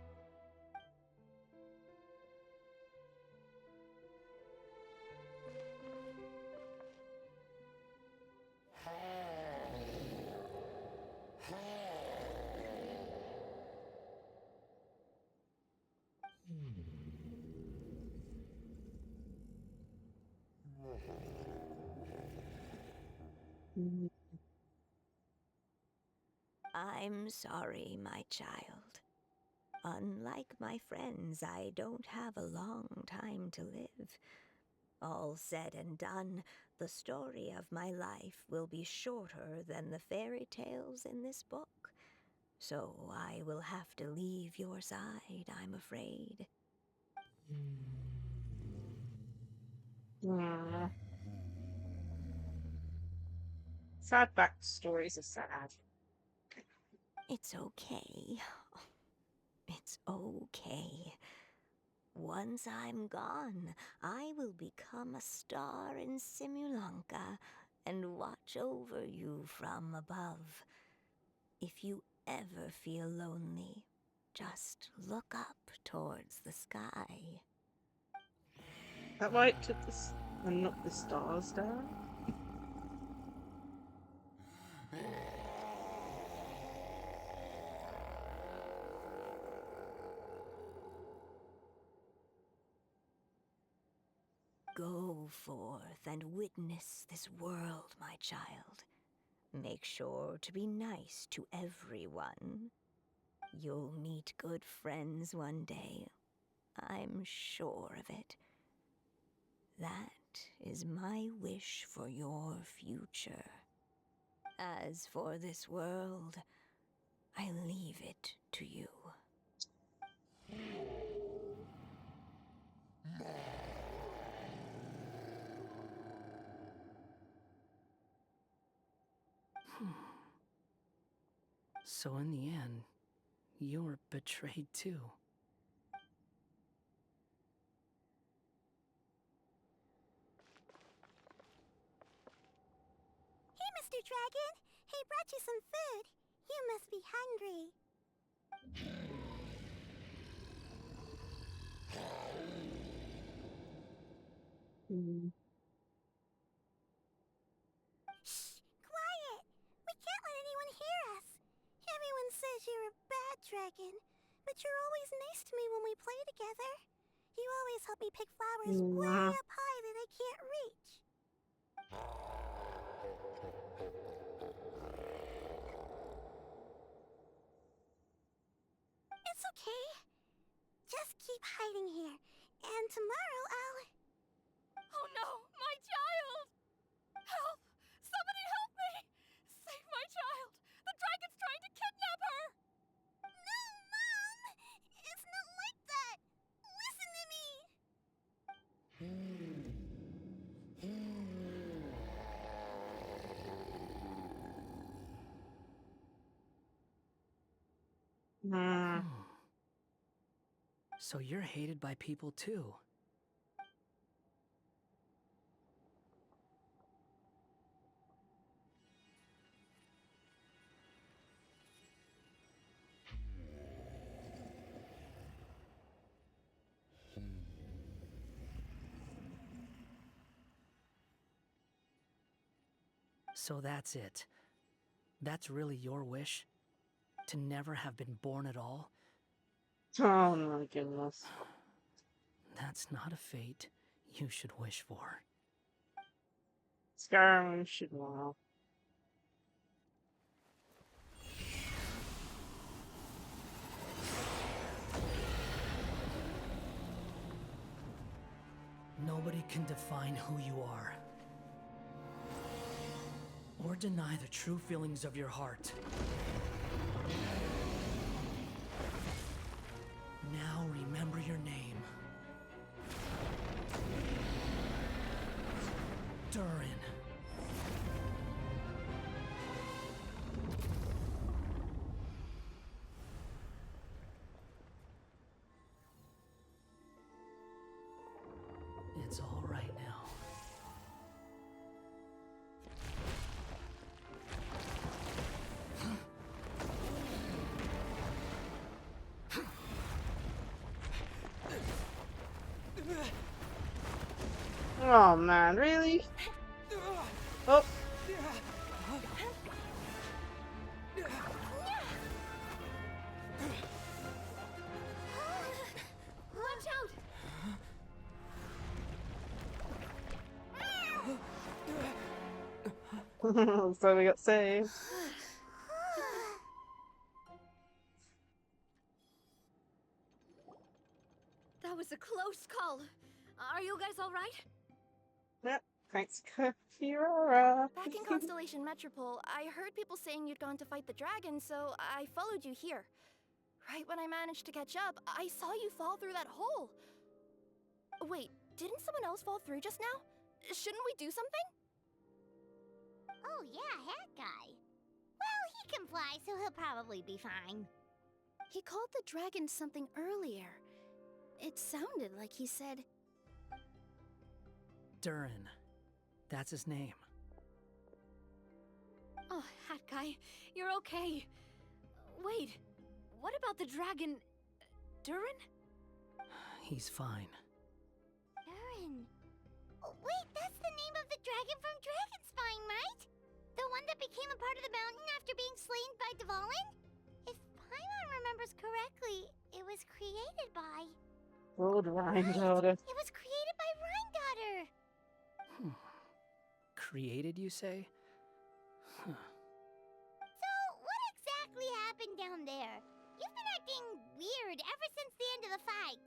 I'm sorry, my child. Unlike my friends, I don't have a long time to live. All said and done, the story of my life will be shorter than the fairy tales in this book. So I will have to leave your side, I'm afraid. Sad backstories are sad. It's okay. It's okay. Once I'm gone, I will become a star in Simulanka and watch over you from above. If you ever feel lonely, just look up towards the sky. That why it took this and knocked the stars down? Go forth and witness this world, my child. Make sure to be nice to everyone. You'll meet good friends one day. I'm sure of it. That is my wish for your future. As for this world, I leave it to you. So in the end, you were betrayed too. Mr. Dragon. He brought you some food. You must be hungry. Shh! Quiet! We can't let anyone hear us. Everyone says you're a bad dragon, but you're always nice to me when we play together. You always help me pick flowers way up high that I can't reach. It's okay. Just keep hiding here, and tomorrow I'll... Oh no, my child! Help! Somebody help me! Save my child! The dragon's trying to kidnap her! No, Mom! It's not like that! Listen to me! So you're hated by people too. So that's it. That's really your wish? To never have been born at all? Oh my goodness. That's not a fate you should wish for. Skyrim should wow. Nobody can define who you are. Or deny the true feelings of your heart. Now remember your name. Durin. It's all right now. Oh man, really? Oh. Watch out! So we got saved. That was a close call. Are you guys all right? Yep. Thanks, Kira. Back in Constellation Metropole, I heard people saying you'd gone to fight the dragon, so I followed you here. Right when I managed to catch up, I saw you fall through that hole. Wait, didn't someone else fall through just now? Shouldn't we do something? Oh yeah, that guy. Well, he can fly, so he'll probably be fine. He called the dragon something earlier. It sounded like he said... Durin. That's his name. Oh, hat guy, you're okay. Wait, what about the dragon... Durin? He's fine. Durin. Oh, wait, that's the name of the dragon from Dragonspine, right? The one that became a part of the mountain after being slain by Dvalin? If Paimon remembers correctly, it was created by... Old Rhine-Daughter. It was created by Rhine-Daughter! Created, you say? Huh. So, what exactly happened down there? You've been acting weird ever since the end of the fight.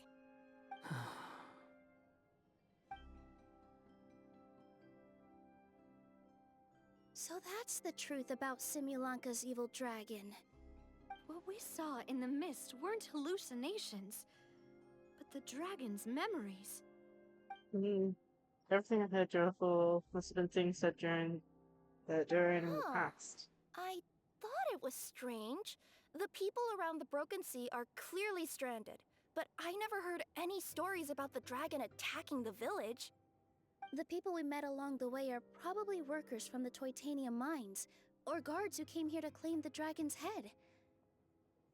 So that's the truth about Simulanka's evil dragon. What we saw in the mist weren't hallucinations, but the dragon's memories. Everything I heard before must have been things said during the past. I thought it was strange. The people around the Broken Sea are clearly stranded, but I never heard any stories about the dragon attacking the village. The people we met along the way are probably workers from the Titanium mines, or guards who came here to claim the dragon's head.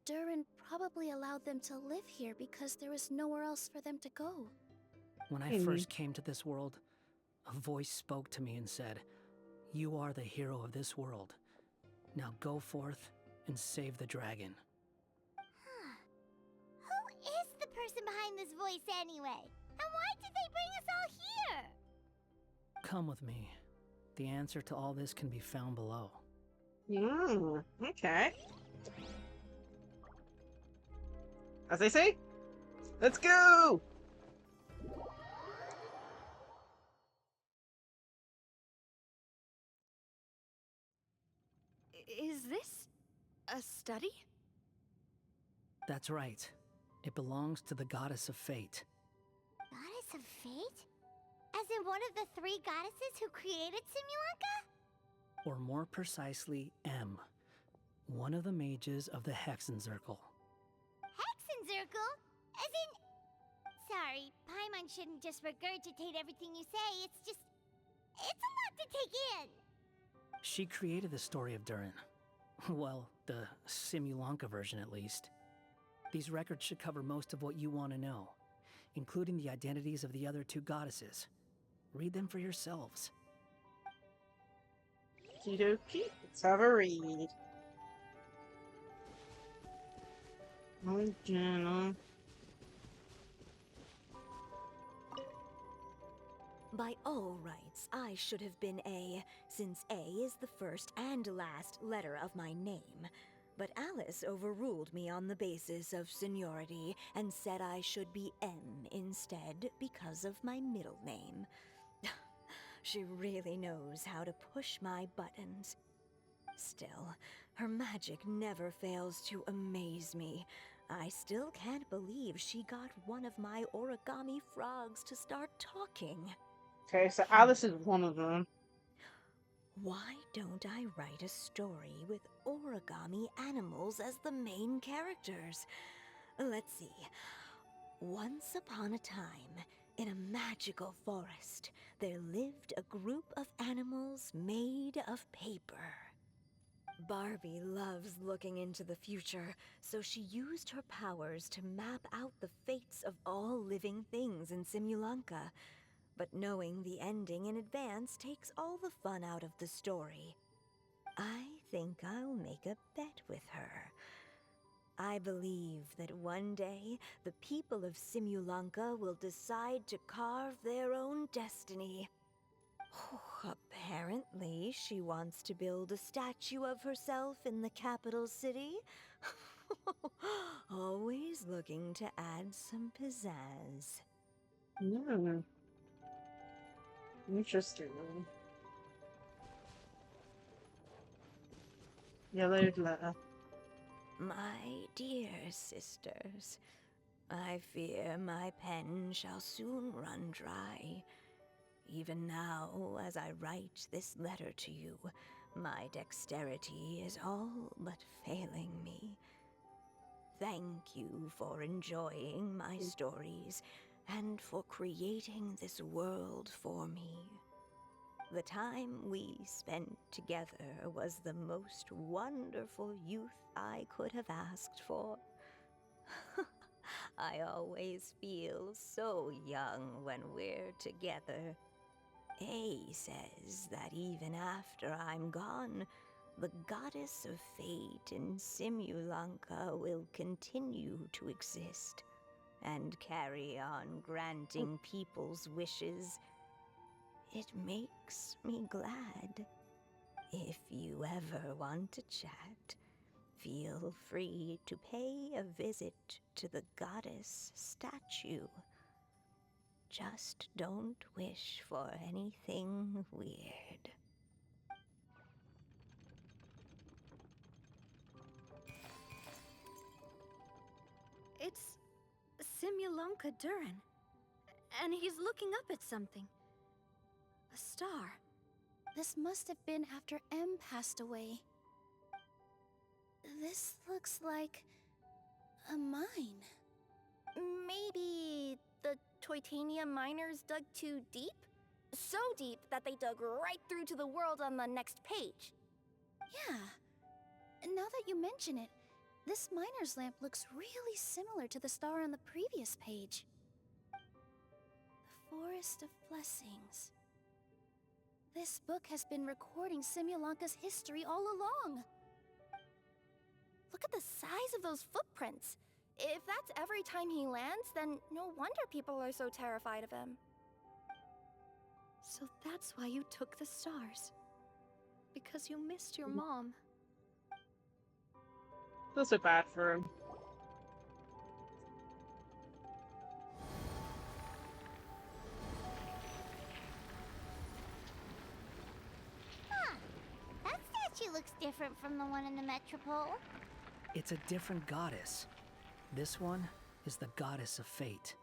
Durin probably allowed them to live here because there was nowhere else for them to go. When I first came to this world, a voice spoke to me and said, "You are the hero of this world. Now go forth and save the dragon." Who is the person behind this voice anyway? And why did they bring us all here? Come with me. The answer to all this can be found below. Okay. As they say, let's go! Is this a study? That's right. It belongs to the goddess of fate. Goddess of fate? As in one of the 3 goddesses who created Simulanka? Or more precisely, M. One of the mages of the Hexenzirkel. Hexenzirkel? As in... Sorry, Paimon shouldn't just regurgitate everything you say. It's just... It's a lot to take in. She created the story of Durin. Well, the Simulanka version at least. These records should cover most of what you want to know, including the identities of the other 2 goddesses. Read them for yourselves. Okie dokie, let's have a read. My journal. By all rights, I should have been A, since A is the first and last letter of my name. But Alice overruled me on the basis of seniority and said I should be M instead because of my middle name. She really knows how to push my buttons. Still, her magic never fails to amaze me. I still can't believe she got one of my origami frogs to start talking. Okay, so Alice is one of them. Why don't I write a story with origami animals as the main characters? Let's see. Once upon a time, in a magical forest, there lived a group of animals made of paper. Barbie loves looking into the future, so she used her powers to map out the fates of all living things in Simulanka. But knowing the ending in advance takes all the fun out of the story. I think I'll make a bet with her. I believe that one day, the people of Simulanka will decide to carve their own destiny. Apparently, she wants to build a statue of herself in the capital city. Always looking to add some pizzazz. Interesting. Yellowed letter. My dear sisters, I fear my pen shall soon run dry. Even now, as I write this letter to you, my dexterity is all but failing me. Thank you for enjoying my stories and for creating this world for me. The time we spent together was the most wonderful youth I could have asked for. I always feel so young when we're together. A says that even after I'm gone, the goddess of fate in Simulanka will continue to exist and carry on granting people's wishes. It makes me glad. If you ever want to chat, feel free to pay a visit to the goddess statue. Just don't wish for anything weird. It's Simulanka Durin. And he's looking up at something. A star. This must have been after M passed away. This looks like a mine. Maybe the Titanium miners dug too deep? So deep that they dug right through to the world on the next page. Yeah. Now that you mention it, this miner's lamp looks really similar to the star on the previous page. The Forest of Blessings. This book has been recording Simulanka's history all along. Look at the size of those footprints. If that's every time he lands, then no wonder people are so terrified of him. So that's why you took the stars. Because you missed your mom. Feels so bad for him. Huh. That statue looks different from the one in the Metropole. It's a different goddess. This one is the goddess of fate.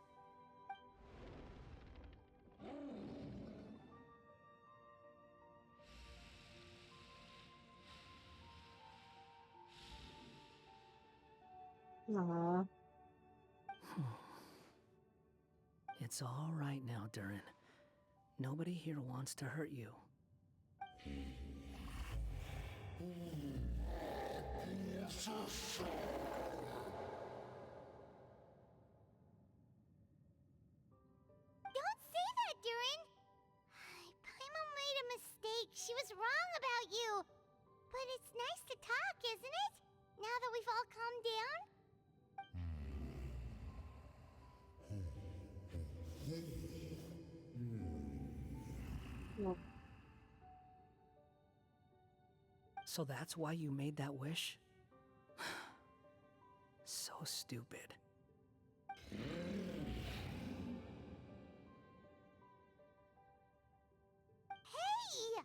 Aww. It's all right now, Durin. Nobody here wants to hurt you. Don't say that, Durin! Paimon made a mistake. She was wrong about you. But it's nice to talk, isn't it? Now that we've all calmed down? So that's why you made that wish? So stupid. Hey!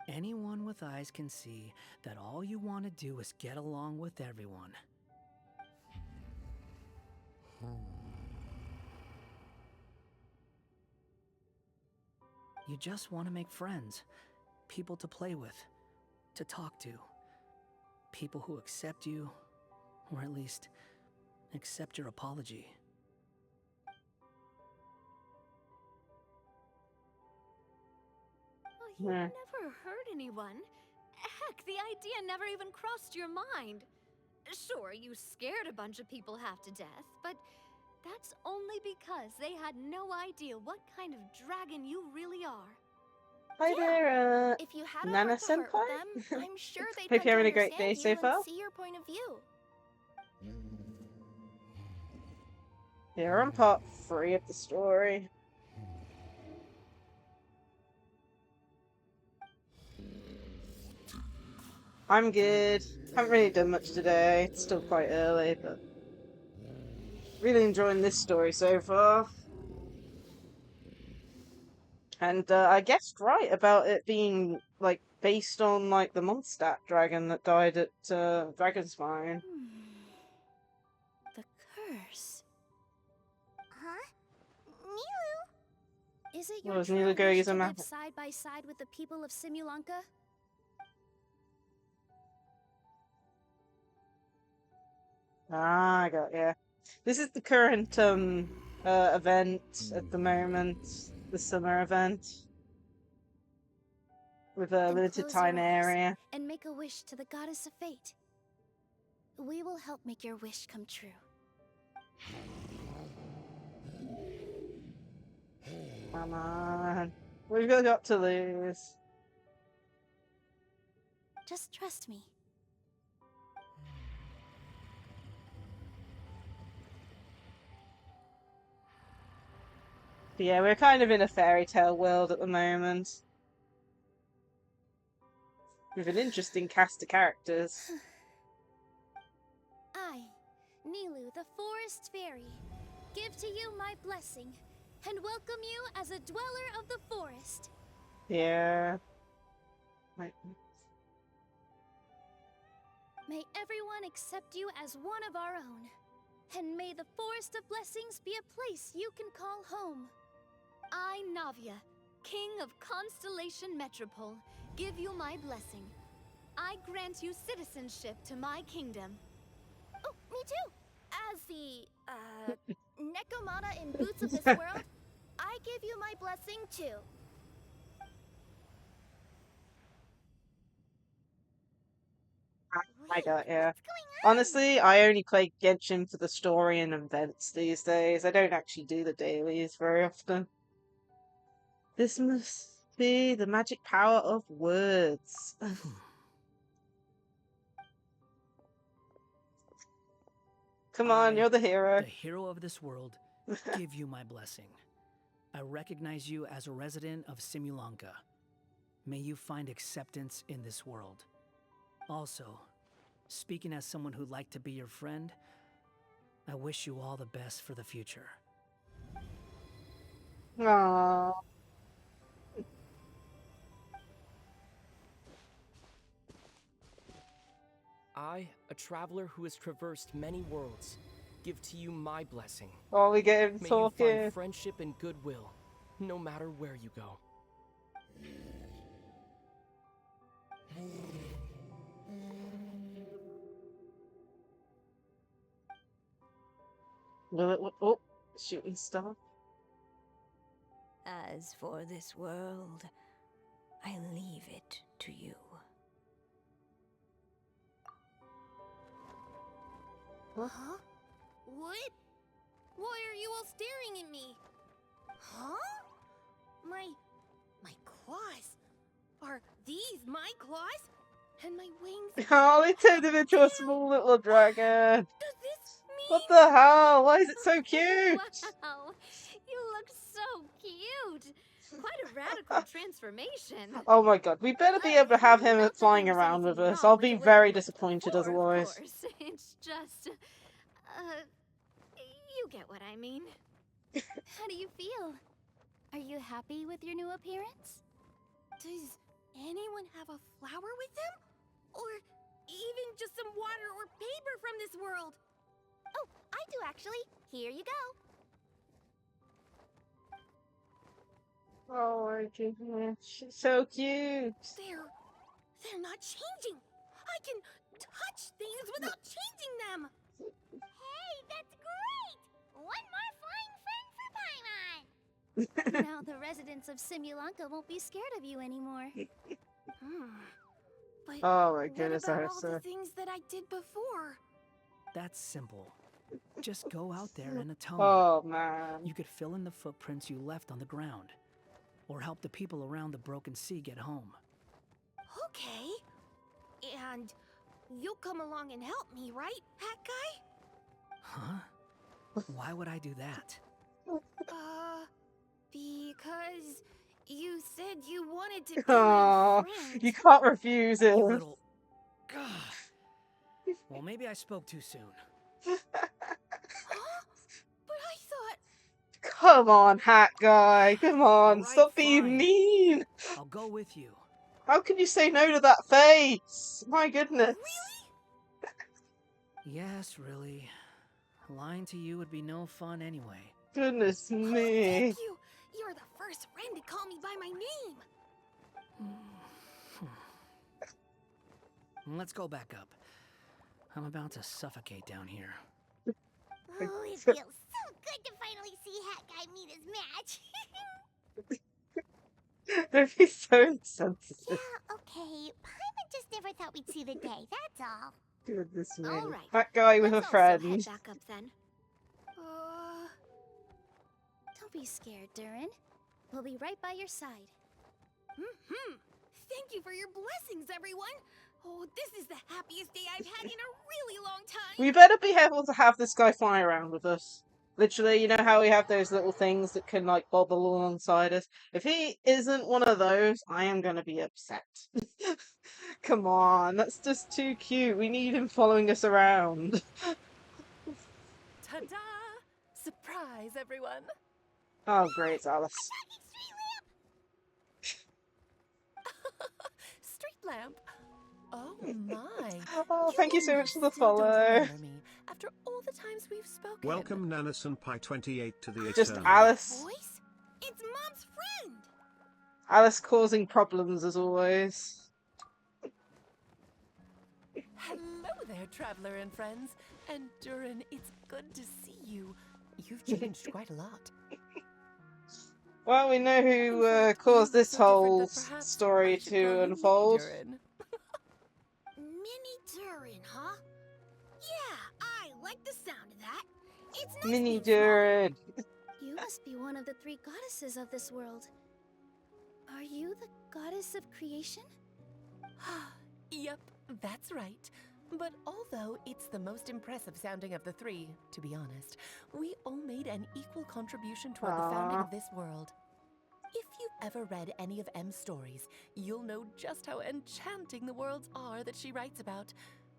Anyone with eyes can see that all you want to do is get along with everyone. You just want to make friends, people to play with, to talk to, people who accept you, or at least accept your apology. Oh, you never hurt anyone. Heck, the idea never even crossed your mind. Sure, you scared a bunch of people half to death, but that's only because they had no idea what kind of dragon you really are. Hi there, If you had a Nana heart to hurt Senpai? with them, I'm sure they'd Hope come you're to having a great understand day so you far. and see your point of view. Here on part 3 of the story. I'm good. Haven't really done much today. It's still quite early, but really enjoying this story so far. And I guessed right about it being like based on like the Mondstadt dragon that died at Dragonspine. The curse. Huh? Nilu? Is it Well, your is Nilu true going wish as a to map? live side by side with the people of Simulanka? Ah, I got yeah. This is the current event at the moment, the summer event with a Then limited close time your eyes area. and make a wish to the goddess of fate. We will help make your wish come true. Come on, we've got to lose. Just trust me. But yeah, we're kind of in a fairy tale world at the moment. With an interesting cast of characters. I, Nilu, the Forest Fairy, give to you my blessing and welcome you as a dweller of the forest. Yeah. Right. May everyone accept you as one of our own, and may the Forest of Blessings be a place you can call home. I, Navia, King of Constellation Metropole, give you my blessing. I grant you citizenship to my kingdom. Oh, me too! As the, Nekomata in boots of this world, I I give you my blessing too. I got yeah. What's going on? Honestly, I only play Genshin for the story and events these days. I don't actually do the dailies very often. This must be the magic power of words. Come on, you're the hero. The hero of this world, give you my blessing. I recognize you as a resident of Simulanka. May you find acceptance in this world. Also, speaking as someone who'd like to be your friend, I wish you all the best for the future. Aww. I, a traveler who has traversed many worlds, give to you my blessing. Oh, we get him May talking. you find friendship and goodwill, no matter where you go. Oh, shooting star. As for this world, I leave it to you. Huh? What? Why are you all staring at me? Huh? My claws? Are these my claws? And my wings? Oh, they turned him into a small little dragon. Does this mean? What the hell? Why is it so cute? Wow, you look so cute. Quite a radical transformation. Oh my god, we better be able to have him Not that flying there was around with anything us. wrong I'll with be the way very you looked disappointed before, otherwise. Of course. It's just, you get what I mean. How do you feel? Are you happy with your new appearance? Does anyone have a flower with them? Or even just some water or paper from this world? Oh, I do actually. Here you go. Oh my goodness, she's so cute. They're not changing. I can touch things without changing them. Hey, that's great! One more flying friend for Paimon! Now the residents of Simulanka won't be scared of you anymore. But Oh my what goodness, I about have all the so. things that I did before? That's simple. Just go out there and atone. Oh man. You could fill in the footprints you left on the ground, or help the people around the broken sea get home. Okay. And you'll come along and help me, right, Hat Guy? Huh? Why would I do that? Because you said you wanted to be Oh, my friend. you can't refuse it. You little... Well, maybe I spoke too soon. Huh? But I thought... Come on, Hat Guy. Come on, Alright, stop being fine. mean. I'll go with you. How can you say no to that face? My goodness. Yes, really. Lying to you would be no fun anyway. Goodness Oh, me. thank you. You're the first friend to call me by my name. Let's go back up. I'm about to suffocate down here. Oh, it feels so good to finally see Hat Guy meet his match. Don't be so insensitive. Yeah, okay. Paimon just never thought we'd see the day, that's all. Goodness me. All right. Hat Guy with a Let's also head friend. back up then. Don't be scared, Durin. We'll be right by your side. Thank you for your blessings, everyone. Oh, this is the happiest day I've had in a really long time. We better be able to have this guy fly around with us. Literally, you know how we have those little things that can, like, bobble alongside us? If he isn't one of those, I am gonna be upset. Come on, that's just too cute. We need him following us around. Ta-da! Surprise, everyone! Oh, great, it's Alice. Street lamp! Oh my! Oh, thank you so much for the Still don't follow. remember me, after all the times we've spoken. Welcome Nanasenpai28 to the Just Eternal. Alice. Voice? It's Mom's friend. Alice causing problems as always. Hello there, traveler and friends. And Durin, it's good to see you. You've changed quite a lot. Well, we know who caused this whole story to unfold. Mini Durin, huh? Yeah, I like the sound of that. It's nice Mini being small. Durin. You must be one of the 3 goddesses of this world. Are you the goddess of creation? Yep, that's right. But although it's the most impressive sounding of the 3, to be honest, we all made an equal contribution toward the founding of this world. If you've ever read any of M's stories, you'll know just how enchanting the worlds are that she writes about.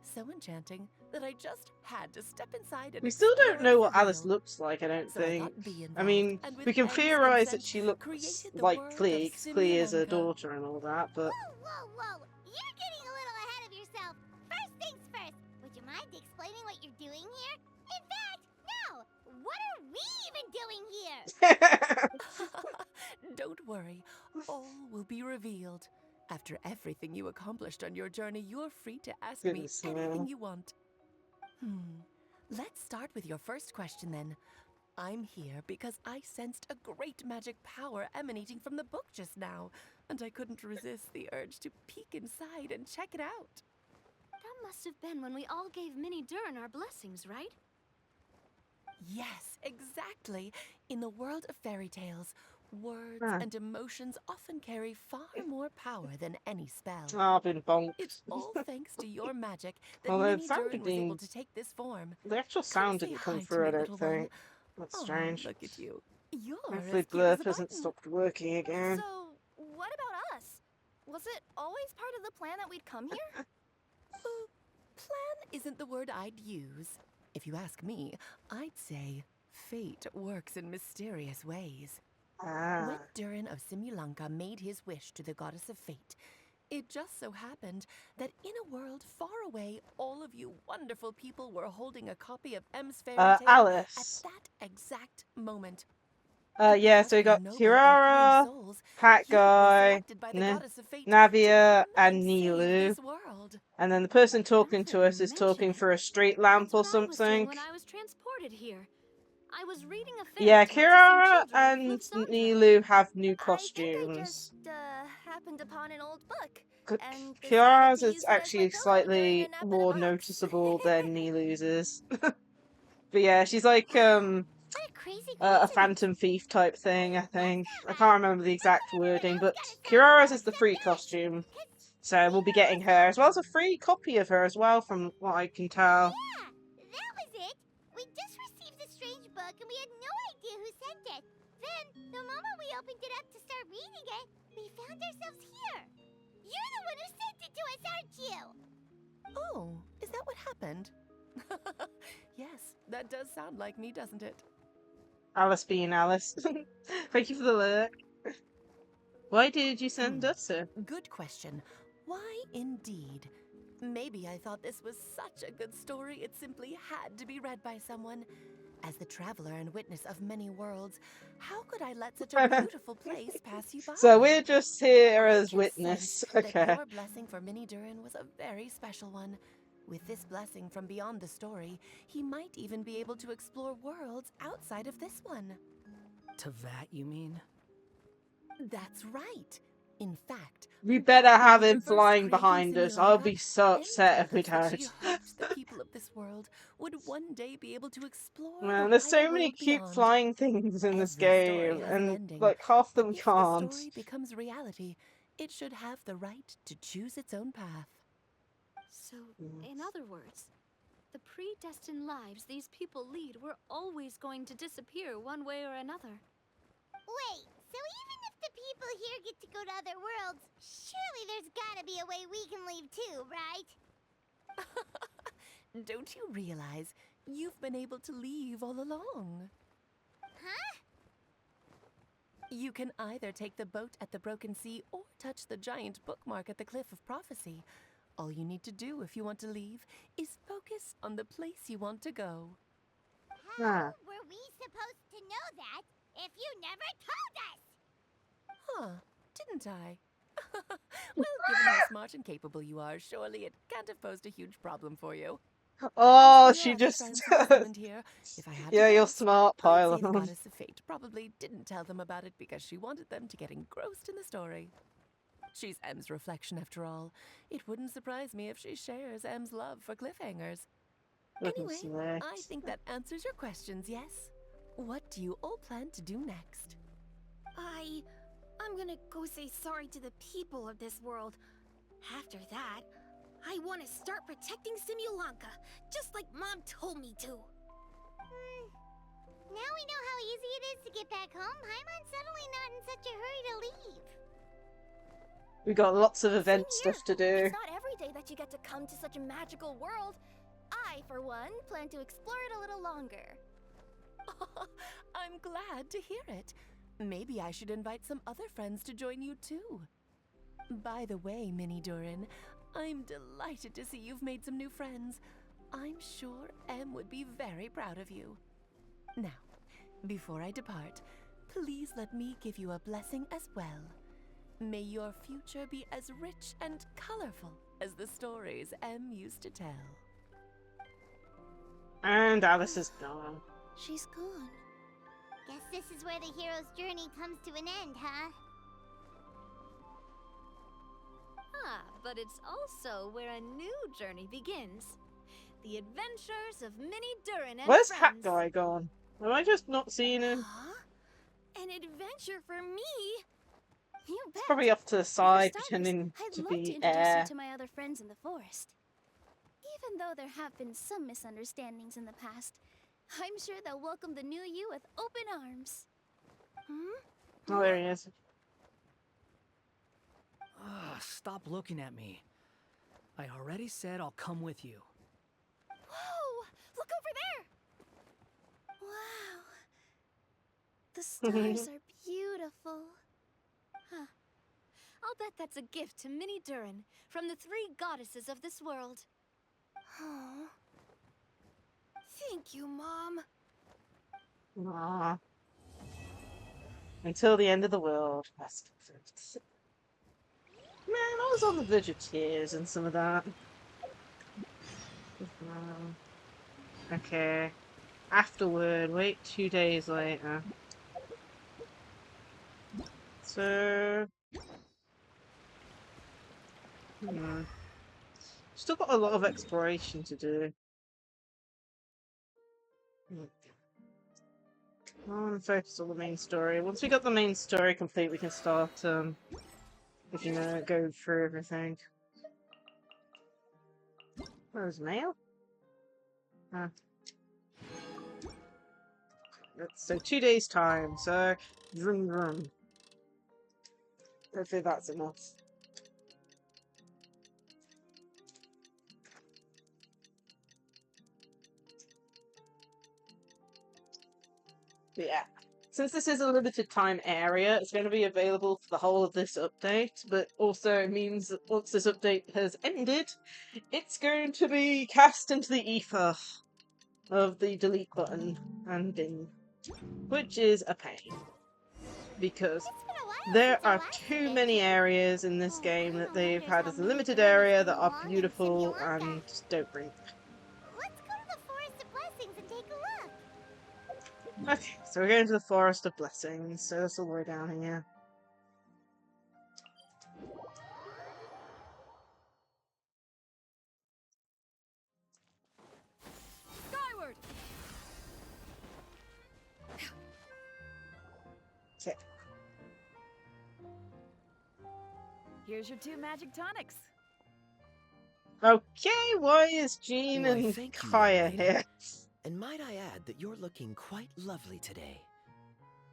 So enchanting that I just had to step inside and We still don't know what for Alice real. looks like, I don't So I think. got B I mean, involved, and with we can M's theorize that consent, she looks created the like world Clea, of 'cause Clea is her Simulunka. daughter and all that, but... Whoa! You're getting a little ahead of yourself. First things first, would you mind explaining what you're doing here? In fact, no! What are we even doing here? Don't worry, all will be revealed. After everything you accomplished on your journey, you're free to ask me anything you want. Let's start with your first question then. I'm here because I sensed a great magic power emanating from the book just now, and I couldn't resist the urge to peek inside and check it out. That must have been when we all gave Mini Durin our blessings, right? Yes, exactly. In the world of fairy tales, words and emotions often carry far more power than any spell. Oh, I've been bonked. It's all thanks to your magic that Although Mini Durin was able to take this form. the actual sound didn't come through, I don't think. That's strange. Look at you. You're Hopefully as cute as Blurp a hasn't button. stopped working again. So, what about us? Was it always part of the plan that we'd come here? Plan isn't the word I'd use. If you ask me, I'd say fate works in mysterious ways. When Durin of Simulunka made his wish to the goddess of fate, it just so happened that in a world far away, all of you wonderful people were holding a copy of M's fairy tale Alice. at that exact moment. Yeah, so we got Kirara, Hat Guy, Navia, and Nilu. And then the person talking to us is talking for a street lamp or something. When I was transported here, I was reading a Yeah, fairy tale to some Kirara children and with Sandra. Nilu have new I costumes. just happened upon an old book. And Kiara's decided to is use it as my actually pillow slightly during a nap in a more box. noticeable than Nilu's is. But yeah, she's like a phantom thief type thing, I think. I can't remember the exact wording, but Kirara's is the free costume. So we'll be getting her, as well as a free copy of her as well, from what I can tell. Yeah, that was it. We just received a strange book and we had no idea who sent it. Then, the moment we opened it up to start reading it, we found ourselves here. You're the one who sent it to us, aren't you? Oh, is that what happened? Yes, that does sound like me, doesn't it? Alice being Alice. Thank you for the lurk. Why did you send us her? Good question. Why indeed? Maybe I thought this was such a good story it simply had to be read by someone. As the traveler and witness of many worlds, how could I let such a beautiful place pass you by? So we're just here as I witness. sense that Okay. your blessing for Mini Durin was a very special one. With this blessing from beyond the story, he might even be able to explore worlds outside of this one. To that, you mean? That's right. In fact, We better have him flying behind us. I'll be so upset if we don't. she hoped the people of this world would one day be able to explore Man, the there's so wider many world cute beyond. flying things in this Every story game, has an and ending, like half them but if can't. the story becomes reality, it should have the right to choose its own path. So, in other words, the predestined lives these people lead were always going to disappear one way or another. Wait, so even if the people here get to go to other worlds, surely there's gotta be a way we can leave too, right? Don't you realize you've been able to leave all along? Huh? You can either take the boat at the Broken Sea or touch the giant bookmark at the Cliff of Prophecy. All you need to do if you want to leave is focus on the place you want to go. How were we supposed to know that if you never told us? Huh, didn't I? Well, given how smart and capable you are, surely it can't have posed a huge problem for you. Oh, As for she your other just. friends who are summoned here, if I had to Yeah, you're guess, smart, I'd say the Pylon. goddess of fate probably didn't tell them about it because she wanted them to get engrossed in the story. She's M's reflection after all. It wouldn't surprise me if she shares M's love for cliffhangers. Anyway, I think that answers your questions, yes? What do you all plan to do next? I'm gonna go say sorry to the people of this world. After that, I want to start protecting Simulanka, just like Mom told me to. Now we know how easy it is to get back home. Paimon's suddenly not in such a hurry to leave. We got lots of event Same stuff to here. do. It's not every day that you get to come to such a magical world. I, for one, plan to explore it a little longer. I'm glad to hear it. Maybe I should invite some other friends to join you too. By the way, Mini Durin, I'm delighted to see you've made some new friends. I'm sure M would be very proud of you. Now, before I depart, please let me give you a blessing as well. May your future be as rich and colorful as the stories M used to tell. And Alice is gone. She's gone. Guess this is where the hero's journey comes to an end, huh? Ah, but it's also where a new journey begins. The adventures of Mini Durin and Where's Hat friends. Guy gone? Have I just not seen him? Huh? An adventure for me? You bet. He's probably off to the For side, starters, pretending I'd to love be to introduce Air. you to my other friends in the forest. Even though there have been some misunderstandings in the past, I'm sure they'll welcome the new you with open arms. Oh, there he is. Ugh, stop looking at me. I already said I'll come with you. Whoa! Look over there! Wow. The stars are beautiful. Huh. I'll bet that's a gift to Mini Durin from the three goddesses of this world. Oh. Thank you, Mom. Aww. Until the end of the world. Man, I was on the verge of tears and some of that. Okay. Afterward, wait 2 days later. So... Still got a lot of exploration to do. I want to focus on the main story. Once we got the main story complete, we can start, we can go through everything. Where's mail? Huh. So 2 days time, so vroom vroom. Hopefully that's enough. But yeah, since this is a limited time area, it's going to be available for the whole of this update, but also means that once this update has ended, it's going to be cast into the ether of the delete button and bin, which is a pain. Because there are too many areas in this game that they've had as a limited area that are beautiful and just don't bring back. Let's go to the Forest of Blessings and take a look. Okay, so we're going to the Forest of Blessings, so that's all the way down here. Skyward! Okay. Here's your 2 magic tonics. Okay, why is Jean Why, and thank you, Kaya young lady. here? And might I add that you're looking quite lovely today.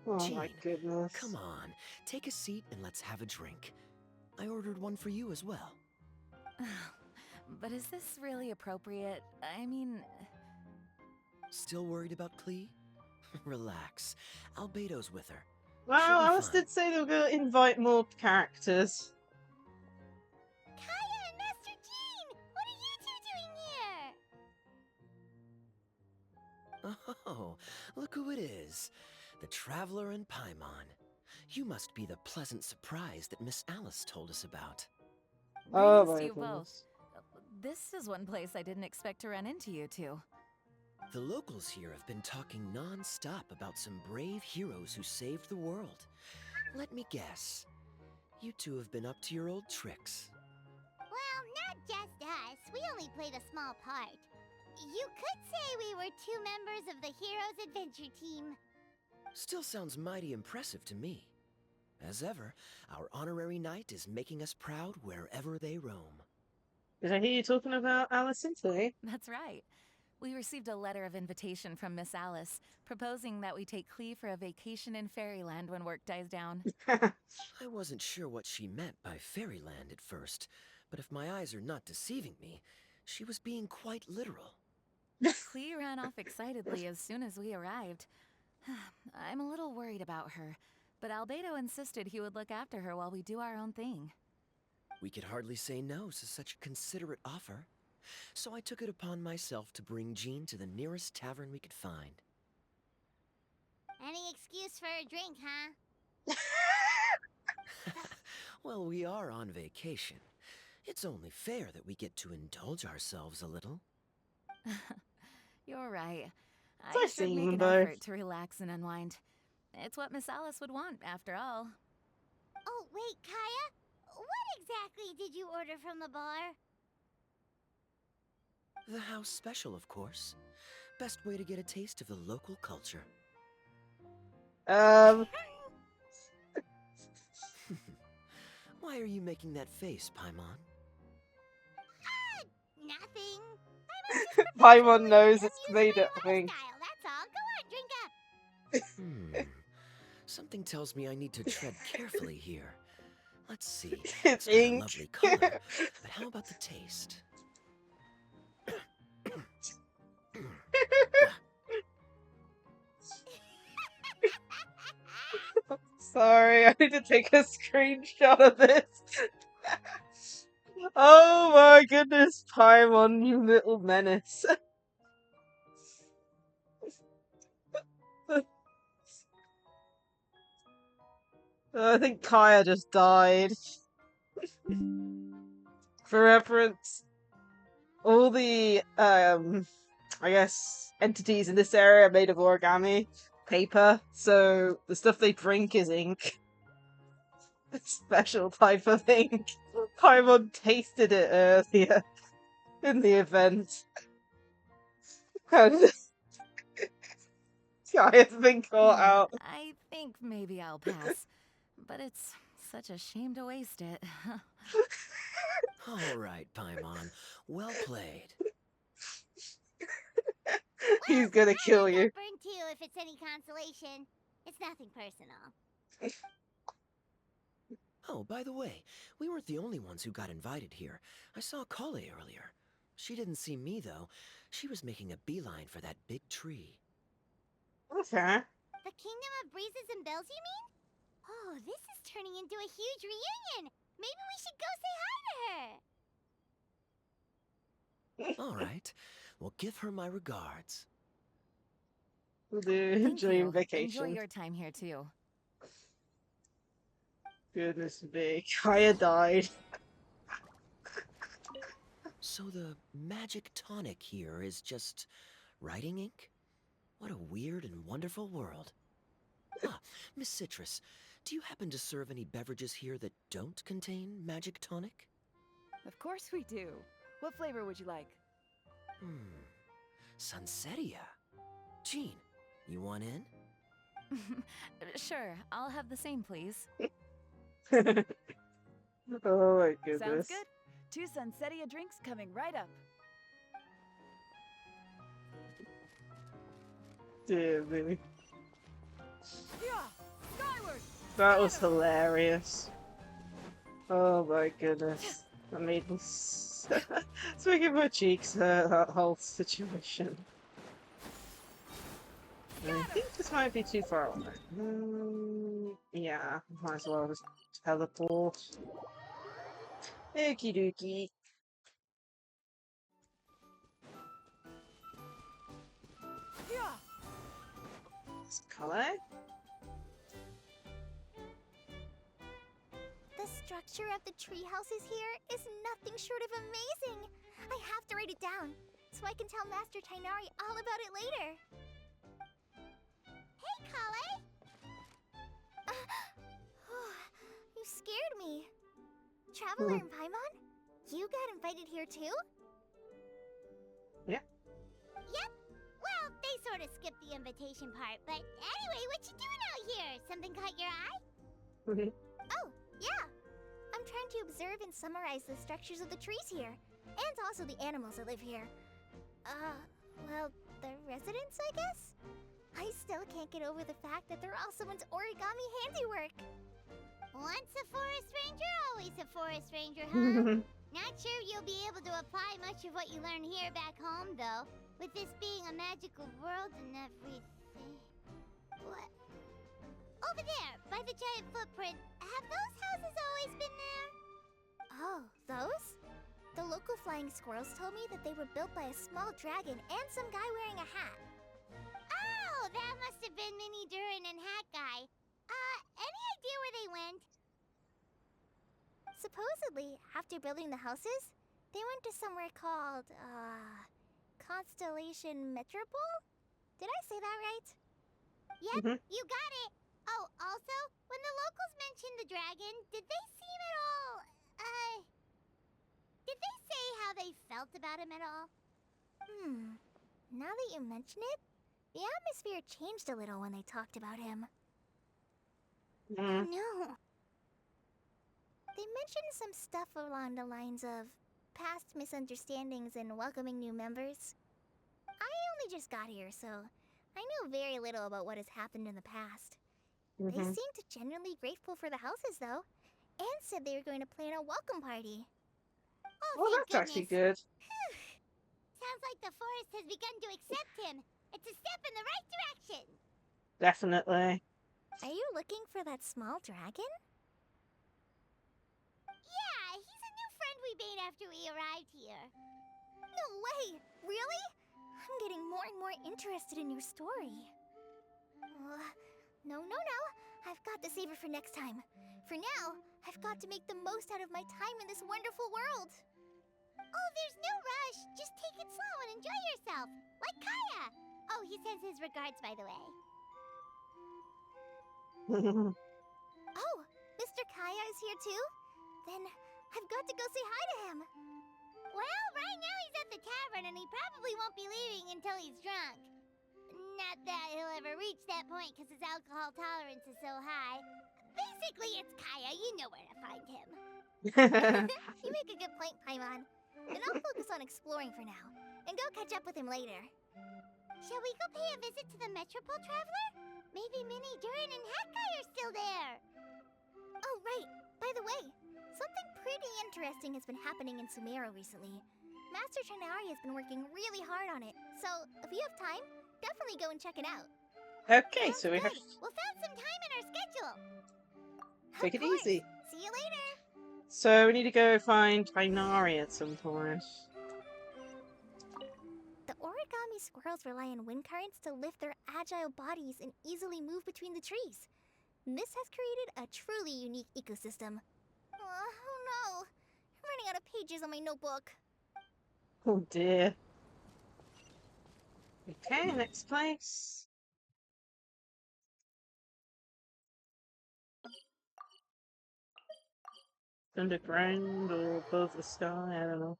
Oh Jean, my goodness. come on, take a seat and let's have a drink. I ordered one for you as well. But is this really appropriate? I mean... Still worried about Klee? Relax. Albedo's with her. Well, She'll be Alice fine. did say they were going to invite more characters. Kaya and Master Jean! What are you two doing here? Oh, look who it is. The Traveler and Paimon. You must be the pleasant surprise that Miss Alice told us about. Oh Greetings my to you goodness. both. this is one place I didn't expect to run into you two. The locals here have been talking non-stop about some brave heroes who saved the world. Let me guess. You two have been up to your old tricks. Well, not just us. We only played a small part. You could say we were 2 members of the Heroes Adventure Team. Still sounds mighty impressive to me. As ever, our honorary knight is making us proud wherever they roam. Did I hear you talking about Alice today? That's right. We received a letter of invitation from Miss Alice, proposing that we take Clee for a vacation in Fairyland when work dies down. I wasn't sure what she meant by Fairyland at first, but if my eyes are not deceiving me, she was being quite literal. Clee ran off excitedly as soon as we arrived. I'm a little worried about her, but Albedo insisted he would look after her while we do our own thing. We could hardly say no to such a considerate offer, so I took it upon myself to bring Jean to the nearest tavern we could find. Any excuse for a drink, huh? Well, we are on vacation. It's only fair that we get to indulge ourselves a little. You're right. I've I should seen make them an both. effort to relax and unwind. It's what Miss Alice would want, after all. Oh, wait, Kaya? What exactly did you order from the bar? The house special, of course. Best way to get a taste of the local culture. Why are you making that face, Paimon? Nothing. Paimon knows it's made up thing. That's all. Go on, drink up. Something tells me I need to tread carefully here. Let's see. It's got a ink. lovely color, but how about the taste? Sorry, I need to take a screenshot of this. Oh my goodness, Paimon, you little menace. I think Kaya just died. For reference, all the, I guess, entities in this area are made of origami paper, so the stuff they drink is ink. A special type of ink. Paimon tasted it earlier in the event. And Kaya's been caught out. I think maybe I'll pass, but it's such a shame to waste it. All right, Paimon. Well played. He's gonna kill you. Burned too, if it's any consolation. It's nothing personal. Oh, by the way, we weren't the only ones who got invited here. I saw Kale earlier. She didn't see me, though. She was making a beeline for that big tree. Okay. The Kingdom of Breezes and Bells, you mean? Oh, this is turning into a huge reunion. Maybe we should go say hi to her. All right. Well, give her my regards. We'll do Thank dream you. vacation. Enjoy your time here, too. Goodness me, Kaya died. So the magic tonic here is just writing ink? What a weird and wonderful world. Ah, Miss Citrus, do you happen to serve any beverages here that don't contain magic tonic? Of course we do. What flavor would you like? Sunsettia. Jean, you want in? Sure, I'll have the same, please. Oh my Sounds goodness. good. 2 Sunsettia drinks coming right up. Dear me. Yeah, skyward. That was hilarious. Oh my goodness. I made this. It's making my cheeks hurt, that whole situation. I think this might be too far away. Yeah, might as well just teleport. Okie dokie. Yeah. This color? The structure of the tree houses here is nothing short of amazing. I have to write it down, so I can tell Master Tighnari all about it later. Hey, Kale! You scared me. Traveler and Paimon? You got invited here too? Yeah. Yep. Well, they sort of skipped the invitation part, but anyway, what you doing out here? Something caught your eye? Oh, yeah. I'm trying to observe and summarize the structures of the trees here, and also the animals that live here. Well, the residents, I guess? I still can't get over the fact that they're all someone's origami handiwork. Once a forest ranger, always a forest ranger, huh? Not sure you'll be able to apply much of what you learn here back home, though. With this being a magical world and everything. What? Over there, by the giant footprint. Have those houses always been there? Oh, those? The local flying squirrels told me that they were built by a small dragon and some guy wearing a hat. Oh, that must have been Mini Durin and Hat Guy. Any idea where they went? Supposedly, after building the houses, they went to somewhere called, Constellation Metropole? Did I say that right? Yep, you got it! Oh, also, when the locals mentioned the dragon, did they seem at all, did they say how they felt about him at all? Now that you mention it, the atmosphere changed a little when they talked about him. No. They mentioned some stuff along the lines of past misunderstandings and welcoming new members. I only just got here, so I know very little about what has happened in the past. They seemed genuinely grateful for the houses, though, and said they were going to plan a welcome party. Oh, Well, that's actually good. Sounds like the forest has begun to accept him. It's a step in the right direction. Definitely. Are you looking for that small dragon? Yeah, he's a new friend we made after we arrived here. No way! Really? I'm getting more and more interested in your story. No. I've got to save it for next time. For now, I've got to make the most out of my time in this wonderful world. Oh, there's no rush. Just take it slow and enjoy yourself. Like Kaya. Oh, he sends his regards, by the way. Oh, Mr. Kaya is here too? Then I've got to go say hi to him. Well, right now he's at the tavern and he probably won't be leaving until he's drunk. Not that he'll ever reach that point because his alcohol tolerance is so high. Basically, it's Kaya. You know where to find him. You make a good point, Paimon. Then I'll focus on exploring for now, and go catch up with him later. Shall we go pay a visit to the Metropole Traveler? Maybe Mini Durin and Hat Guy are still there. Oh, right. By the way, something pretty interesting has been happening in Sumeru recently. Master Tighnari has been working really hard on it, so if you have time, definitely go and check it out. Okay, so we have to We'll find some time in our schedule. take it easy. See you later. So we need to go find Tighnari at some point. The origami squirrels rely on wind currents to lift their agile bodies and easily move between the trees. This has created a truly unique ecosystem. Oh no! I'm running out of pages on my notebook. Oh dear. Okay, next place. Underground or above the sky, I don't know.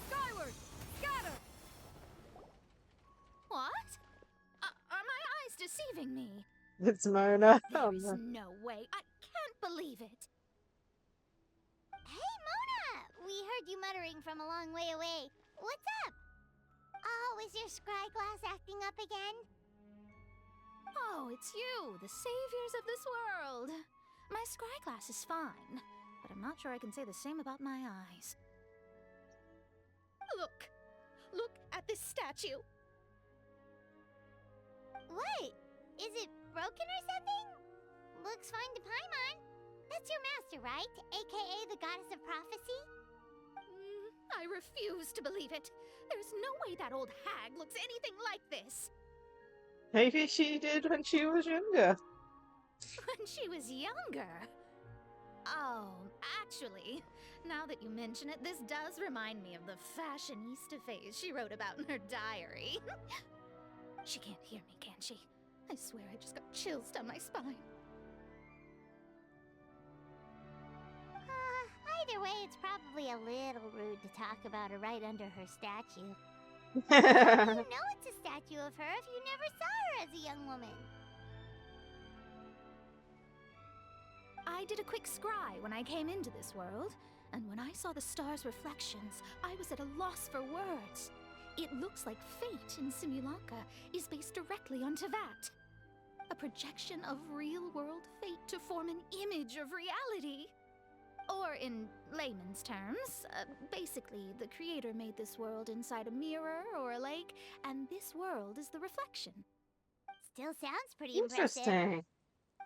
Skyward! Scatter! What? Are my eyes deceiving me? It's Mona. There is no way. I can't believe it. Hey, Mona! We heard you muttering from a long way away. What's up? Oh, is your scry glass acting up again? Oh, it's you, the saviors of this world. My scry glass is fine, but I'm not sure I can say the same about my eyes. Look at this statue. What? Is it broken or something? Looks fine to Paimon. That's your master, right? AKA the goddess of prophecy? I refuse to believe it. There's no way that old hag looks anything like this. Maybe she did when she was younger. When she was younger? Oh, actually, now that you mention it, this does remind me of the fashionista phase she wrote about in her diary. She can't hear me, can she? I swear I just got chills down my spine. Either way, it's probably a little rude to talk about her right under her statue. You know it's a statue of her if you never saw her as a young woman. I did a quick scry when I came into this world, and when I saw the stars' reflections, I was at a loss for words. It looks like fate in Simulanka is based directly on Tevat. A projection of real-world fate to form an image of reality. Or in layman's terms, basically the creator made this world inside a mirror or a lake, and this world is the reflection. Still sounds pretty impressive. Interesting.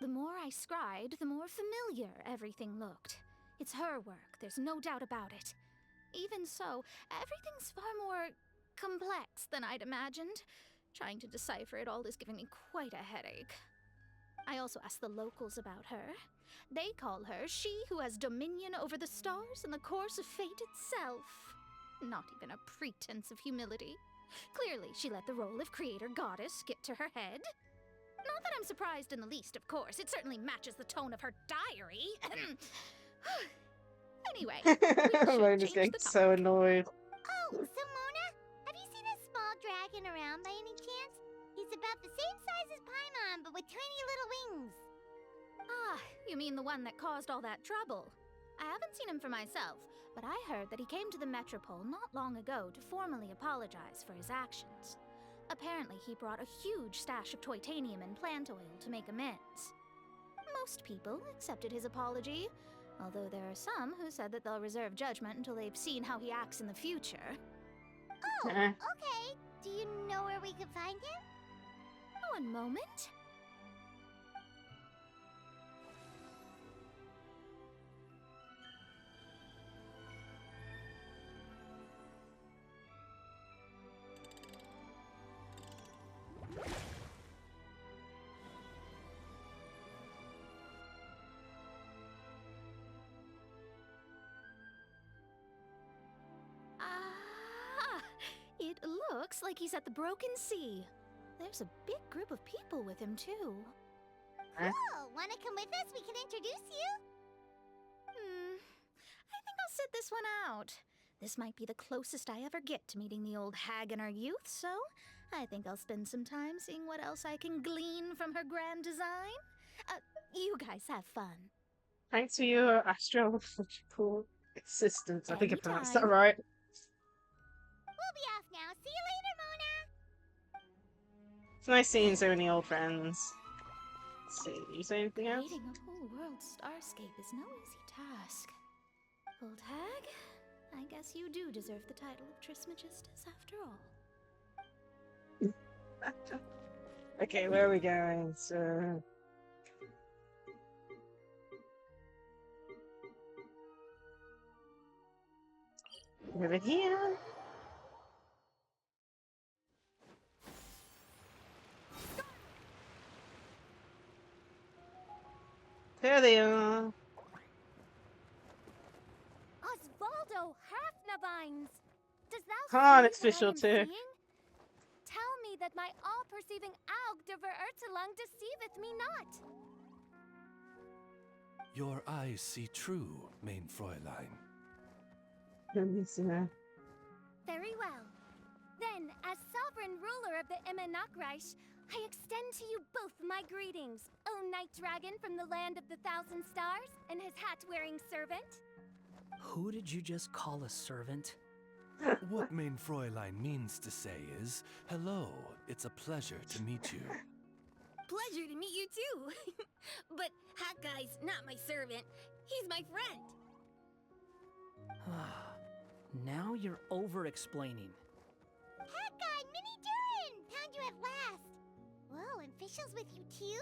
The more I scried, the more familiar everything looked. It's her work, there's no doubt about it. Even so, everything's far more complex than I'd imagined. Trying to decipher it all is giving me quite a headache. I also asked the locals about her. They call her she who has dominion over the stars and the course of fate itself. Not even a pretense of humility. Clearly, she let the role of creator goddess get to her head. Not that I'm surprised in the least, of course. It certainly matches the tone of her diary. Anyway, Mona's getting so annoyed. Oh, so Mona, have you seen a small dragon around by any chance? He's about the same size as Paimon, but with tiny little wings. Ah, you mean the one that caused all that trouble? I haven't seen him for myself, but I heard that he came to the Metropole not long ago to formally apologize for his actions. Apparently, he brought a huge stash of Toitanium and plant oil to make amends. Most people accepted his apology, although there are some who said that they'll reserve judgment until they've seen how he acts in the future. Oh, okay. Do you know where we could find him? One moment. It looks like he's at the Broken Sea. There's a big group of people with him, too. Cool! Wanna come with us? We can introduce you? I think I'll sit this one out. This might be the closest I ever get to meeting the old hag in her youth, so I think I'll spend some time seeing what else I can glean from her grand design. You guys have fun. Thanks for your astrological assistance. I think I pronounced that right. We'll be off now. See you later, Mona! It's nice seeing so many old friends. Let's see, did you say anything else? Creating a whole world starscape is no easy task. Old hag, I guess you do deserve the title of Trismegistus after all. Okay, where are we going? So... over here. There they are. Osvaldo Hafnavines! Does thou Khan, see it's what I official am too. seeing? Tell me that my all-perceiving Aug de Verurtelung deceiveth me not. Your eyes see true, mein Fräulein. Very well. Then, as sovereign ruler of the Immenachreich, I extend to you both my greetings, O Night Dragon from the land of the Thousand Stars and his hat-wearing servant. Who did you just call a servant? What mein Fräulein means to say is, hello, it's a pleasure to meet you. Pleasure to meet you too. But Hat Guy's not my servant. He's my friend. Now you're over-explaining. Hat Guy, Mini Durin! Found you at last. Whoa, and Fischl's with you too?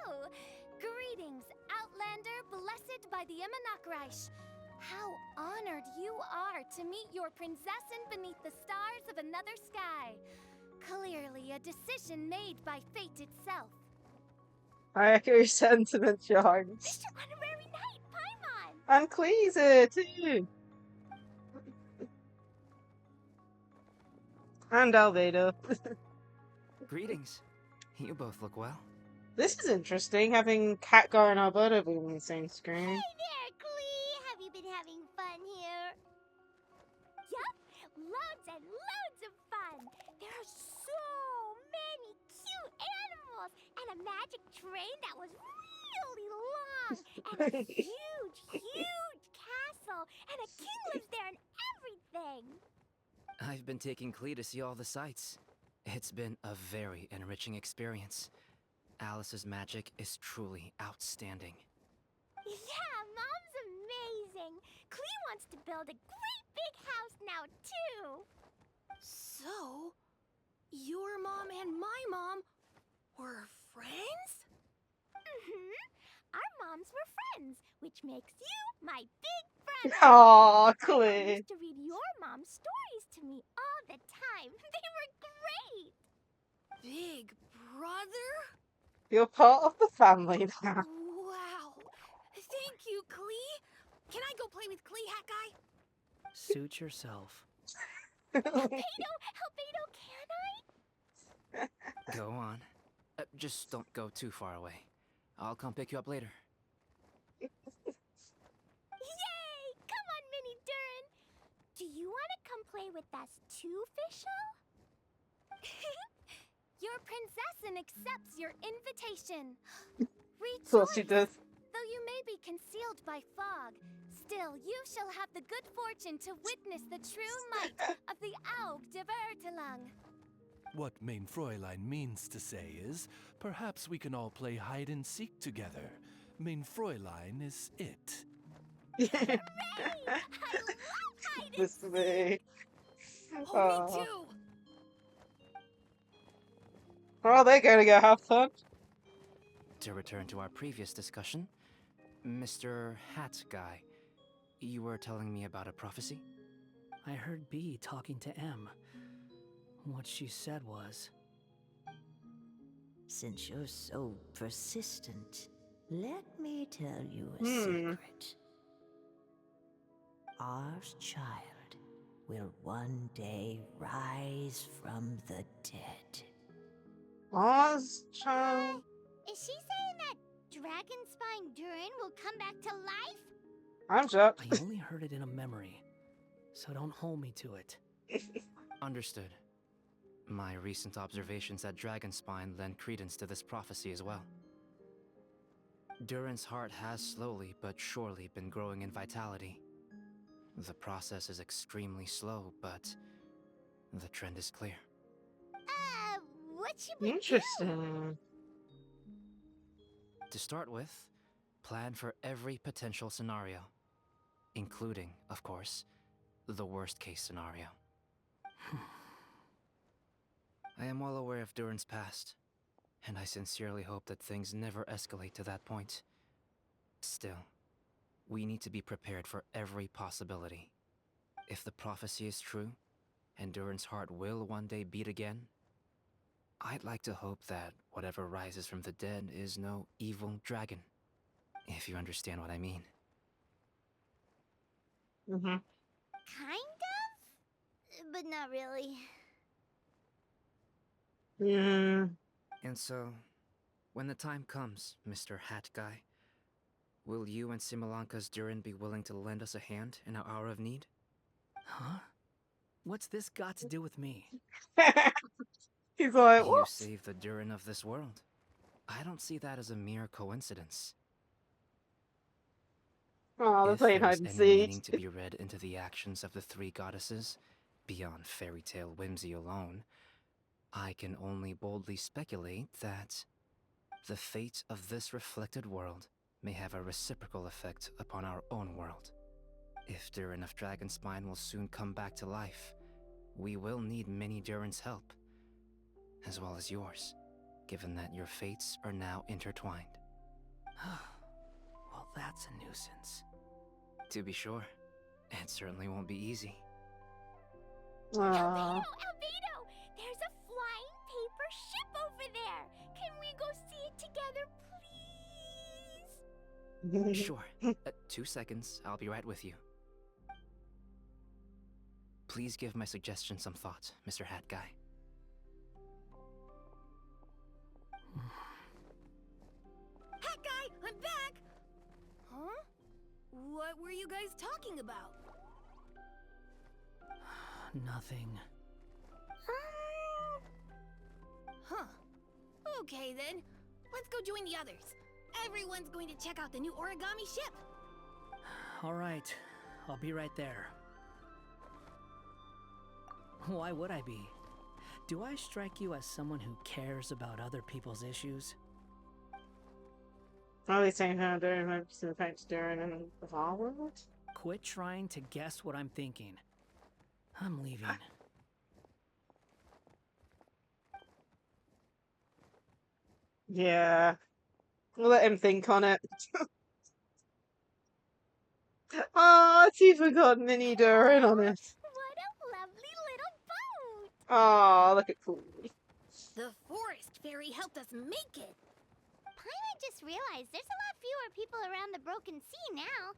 Oh, greetings, Outlander blessed by the Immenachreich. How honored you are to meet your princessin beneath the stars of another sky. Clearly a decision made by fate itself. I echo your sentiments, Your Highness. Mr. Honorary Knight, Paimon! And Clee's here too. And Albedo. Greetings. You both look well. This is interesting, having Katgar and Alberto being on the same screen. Hey there, Clee! Have you been having fun here? Yup, loads and loads of fun! There are so many cute animals, and a magic train that was really long, and a huge, huge castle, and a king lives there and everything! I've been taking Clee to see all the sights. It's been a very enriching experience. Alice's magic is truly outstanding. Yeah, Mom's amazing! Clee wants to build a great big house now, too! So, your mom and my mom were friends? Mm-hmm. Our moms were friends, which makes you my big brother. Aww, My mom Clee. used to read your mom's stories to me all the time. They were great. Big brother? You're part of the family now. Wow. Thank you, Clee. Can I go play with Clee, Hat Guy? Suit yourself. Albedo, can I? Go on. Just don't go too far away. I'll come pick you up later. Yay! Come on, Mini Durin. Do you want to come play with us too, Fischl? Your princessin accepts your invitation. Of course she does. Though you may be concealed by fog, still you shall have the good fortune to witness the true might of the Aug de Vertelang. What Mein Fräulein means to say is, perhaps we can all play hide and seek together. Mein Fräulein is it. Hooray! I love hide and This way. Oh, me too. Oh, they're gonna go have fun. To return to our previous discussion, Mr. Hat Guy, you were telling me about a prophecy? I heard B talking to M. What she said was... Since you're so persistent, let me tell you a secret. Our child will one day rise from the dead. Lacie-Chan. Is she saying that Dragon Spine Durin will come back to life? I'm shocked. I only heard it in a memory, so don't hold me to it. Understood. My recent observations at Dragonspine lend credence to this prophecy as well. Durin's heart has slowly but surely been growing in vitality. The process is extremely slow, but the trend is clear. What should we do? Interesting. To start with, plan for every potential scenario, including, of course, the worst-case scenario. I am well aware of Durin's past, and I sincerely hope that things never escalate to that point. Still, we need to be prepared for every possibility. If the prophecy is true, and Durin's heart will one day beat again, I'd like to hope that whatever rises from the dead is no evil dragon. If you understand what I mean. Kind of? But not really. And so, when the time comes, Mr. Hat Guy, will you and Simolanka's Durin be willing to lend us a hand in our hour of need? Huh? What's this got to do with me? He's like, You what? saved the Durin of this world. I don't see that as a mere coincidence. Oh, they're If playing there's hide and any seek. meaning to be read into the actions of the three goddesses, beyond fairy tale whimsy alone, I can only boldly speculate that the fate of this reflected world may have a reciprocal effect upon our own world. If Durin of Dragonspine will soon come back to life, we will need many Durin's help, as well as yours, given that your fates are now intertwined. Well, that's a nuisance. To be sure, it certainly won't be easy. Albedo! There's a flying paper ship over there! Can we go see it together, please? Sure. 2 seconds. I'll be right with you. Please give my suggestion some thought, Mr. Hat Guy. Hat guy, I'm back! Huh? What were you guys talking about? Nothing. Huh. Okay then. Let's go join the others. Everyone's going to check out the new origami ship. All right. I'll be right there. Why would I be? Do I strike you as someone who cares about other people's issues? Probably saying how doing most of the facts during and the our world. Quit trying to guess what I'm thinking. I'm leaving. Yeah. We'll let him think on it. Oh, Tifa got mini Durin on it. What a lovely little boat! Oh, look at Cooley. The forest fairy helped us make it. Paimon just realized there's a lot fewer people around the Broken Sea now.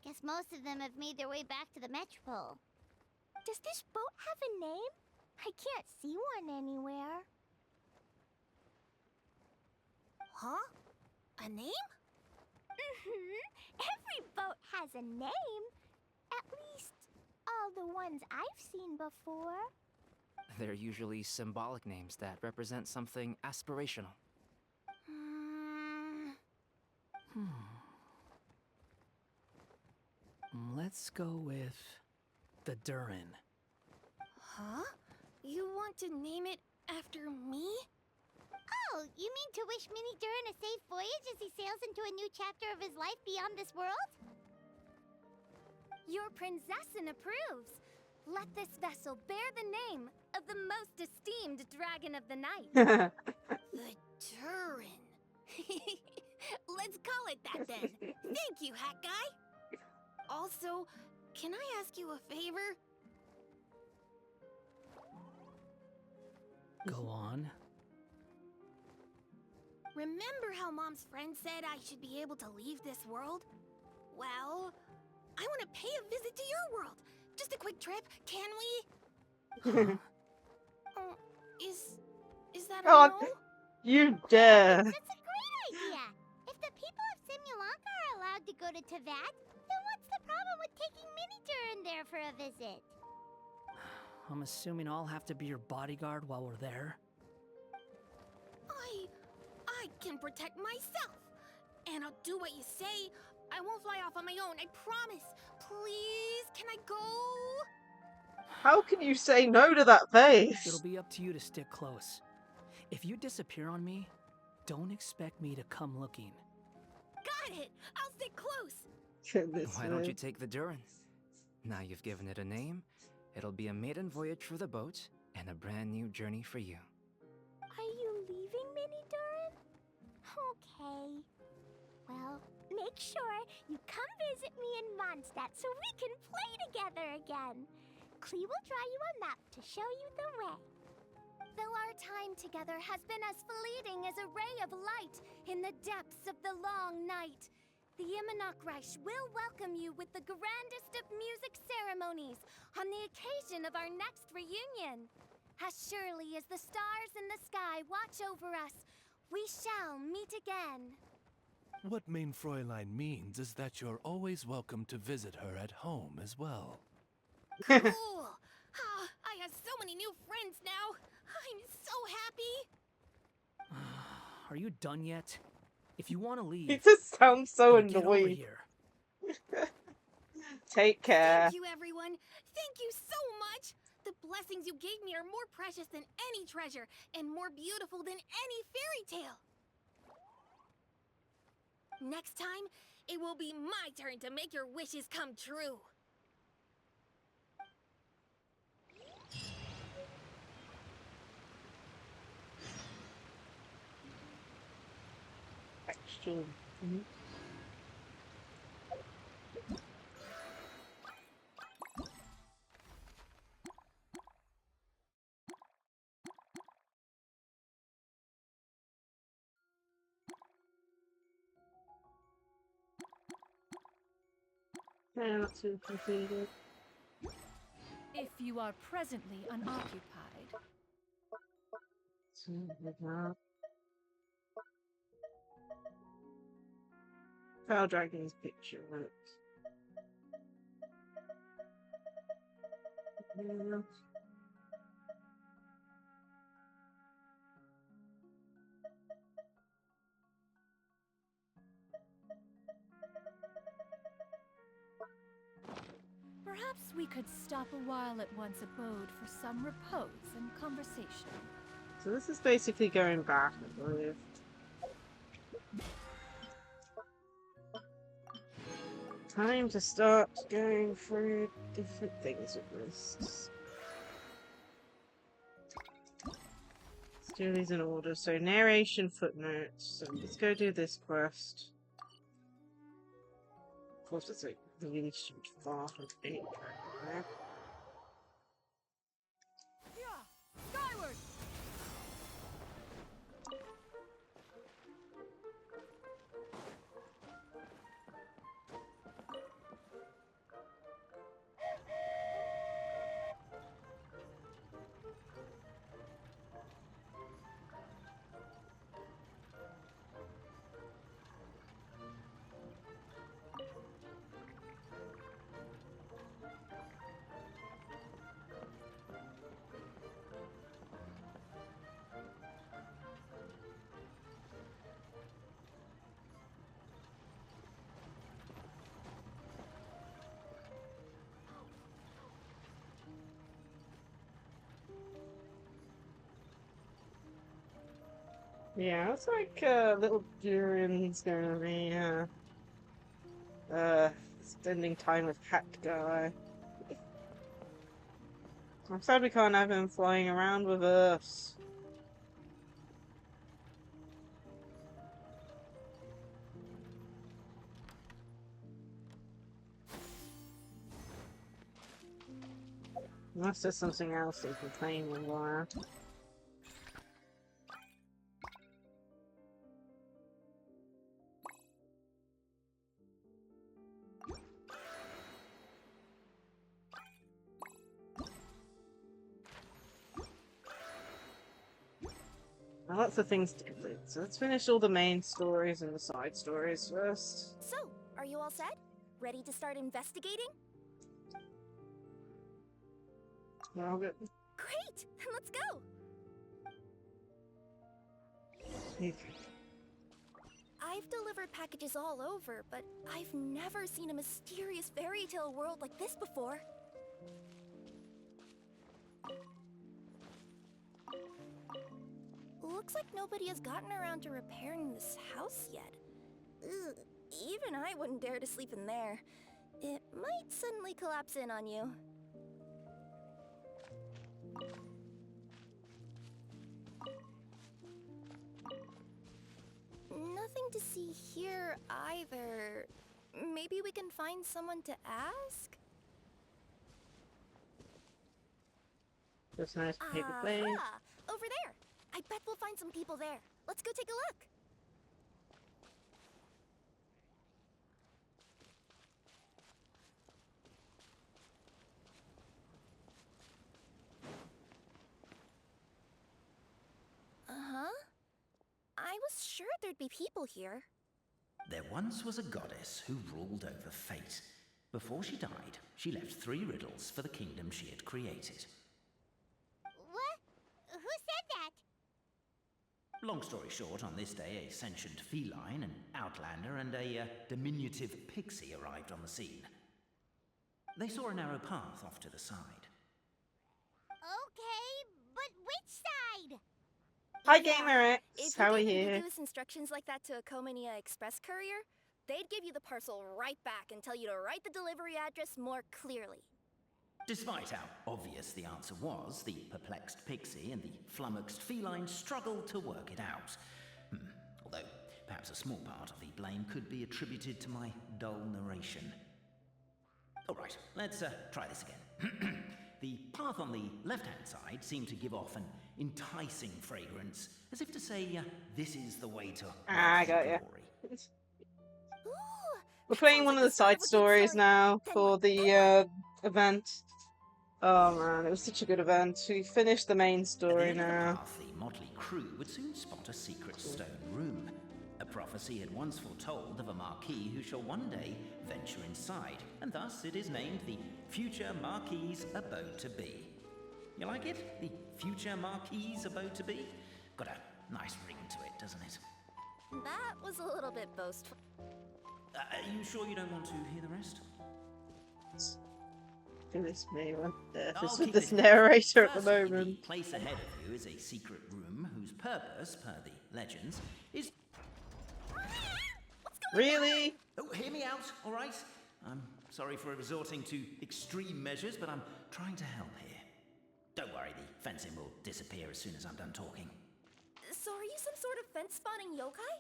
Guess most of them have made their way back to the Metropole. Does this boat have a name? I can't see one anywhere. Huh? A name? Every boat has a name. At least, all the ones I've seen before. They're usually symbolic names that represent something aspirational. Let's go with the Durin. Huh? You want to name it after me? Oh, you mean to wish Mini Durin a safe voyage as he sails into a new chapter of his life beyond this world? Your princessin approves. Let this vessel bear the name of the most esteemed dragon of the night. The Durin. Let's call it that then. Thank you, Hat Guy. Also, can I ask you a favor? Go on. Remember how Mom's friend said I should be able to leave this world? Well, I want to pay a visit to your world. Just a quick trip, can we? Is that a no? You dare. That's a great idea. If the people of Simulanka are allowed to go to Tavad, then what's the problem with taking Mini Durin there for a visit? I'm assuming I'll have to be your bodyguard while we're there. I can protect myself. And I'll do what you say. I won't fly off on my own, I promise. Please, can I go? How can you say no to that face? It'll be up to you to stick close. If you disappear on me, don't expect me to come looking. Got it! I'll stick close! Why don't you take the Durin? Now you've given it a name, it'll be a maiden voyage for the boat and a brand new journey for you. Are you leaving, Mini Durin? Okay. Well, make sure you come visit me in Mondstadt so we can play together again. Klee will draw you a map to show you the way. Though our time together has been as fleeting as a ray of light in the depths of the long night, the Immonokreich will welcome you with the grandest of music ceremonies on the occasion of our next reunion. As surely as the stars in the sky watch over us, we shall meet again. What Main Fräulein means is that you're always welcome to visit her at home as well. Cool! I have so many new friends now! I'm so happy! Are you done yet? If you want to leave, It just sounds so then get over annoying. here. Take care. Thank you, everyone! Thank you so much! The blessings you gave me are more precious than any treasure, and more beautiful than any fairy tale! Next time, it will be my turn to make your wishes come true! Action. Okay, that's all completed. If you are presently unoccupied. Pearl Dragon's picture, right? Yeah. Perhaps we could stop a while at one's abode for some repose and conversation. So this is basically going back, I believe. Time to start going through different things with this. Let's do these in order. So narration footnotes. So let's go do this quest. Of course, it's like really far from any track. Skyward! Yeah, it's like little Durin's gonna be spending time with Hat Guy. I'm sad we can't have him flying around with us. Unless there's something else that you can claim with Laura. Now lots of things to complete, so let's finish all the main stories and the side stories first. So, are you all set? Ready to start investigating? Well, good. Great! Let's go! I've delivered packages all over, but I've never seen a mysterious fairy tale world like this before. Looks like nobody has gotten around to repairing this house yet. Ugh, even I wouldn't dare to sleep in there. It might suddenly collapse in on you. Nothing to see here either. Maybe we can find someone to ask? That's nice paper plane. Over there! I bet we'll find some people there. Let's go take a look. Uh-huh. I was sure there'd be people here. There once was a goddess who ruled over fate. Before she died, she left 3 riddles for the kingdom she had created. What? Who said that? Long story short, on this day, a sentient feline, an outlander, and a diminutive pixie arrived on the scene. They saw a narrow path off to the side. Okay, but which side? Hi, Gamer X. If How are you gave you? ambiguous instructions like that to a Comania Express courier, they'd give you the parcel right back and tell you to write the delivery address more clearly. Despite how obvious the answer was, the perplexed pixie and the flummoxed feline struggled to work it out. Although, perhaps a small part of the blame could be attributed to my dull narration. Alright, let's try this again. The path on the left-hand side seemed to give off an enticing fragrance, as if to say, this is the way to I got ya. glory. Ooh, We're playing one of the side stories now for the event. Oh man, it was such a good event. We finished the main story At the end of the now. path, the motley crew would soon spot a secret stone room. A prophecy had once foretold of a Marquis who shall one day venture inside, and thus it is named the future Marquis's abode to be. You like it? The future Marquis's abode to be? Got a nice ring to it, doesn't it? That was a little bit boastful. Are you sure you don't want to hear the rest? Goodness me, what on earth I'll is with keep this it narrator at the Firstly, moment? The place ahead of you is a secret room whose purpose, per the legends, is... Really? Oh, hear me out, all right? I'm sorry for resorting to extreme measures, but I'm trying to help here. Don't worry, the fencing will disappear as soon as I'm done talking. So are you some sort of fence-spawning yokai?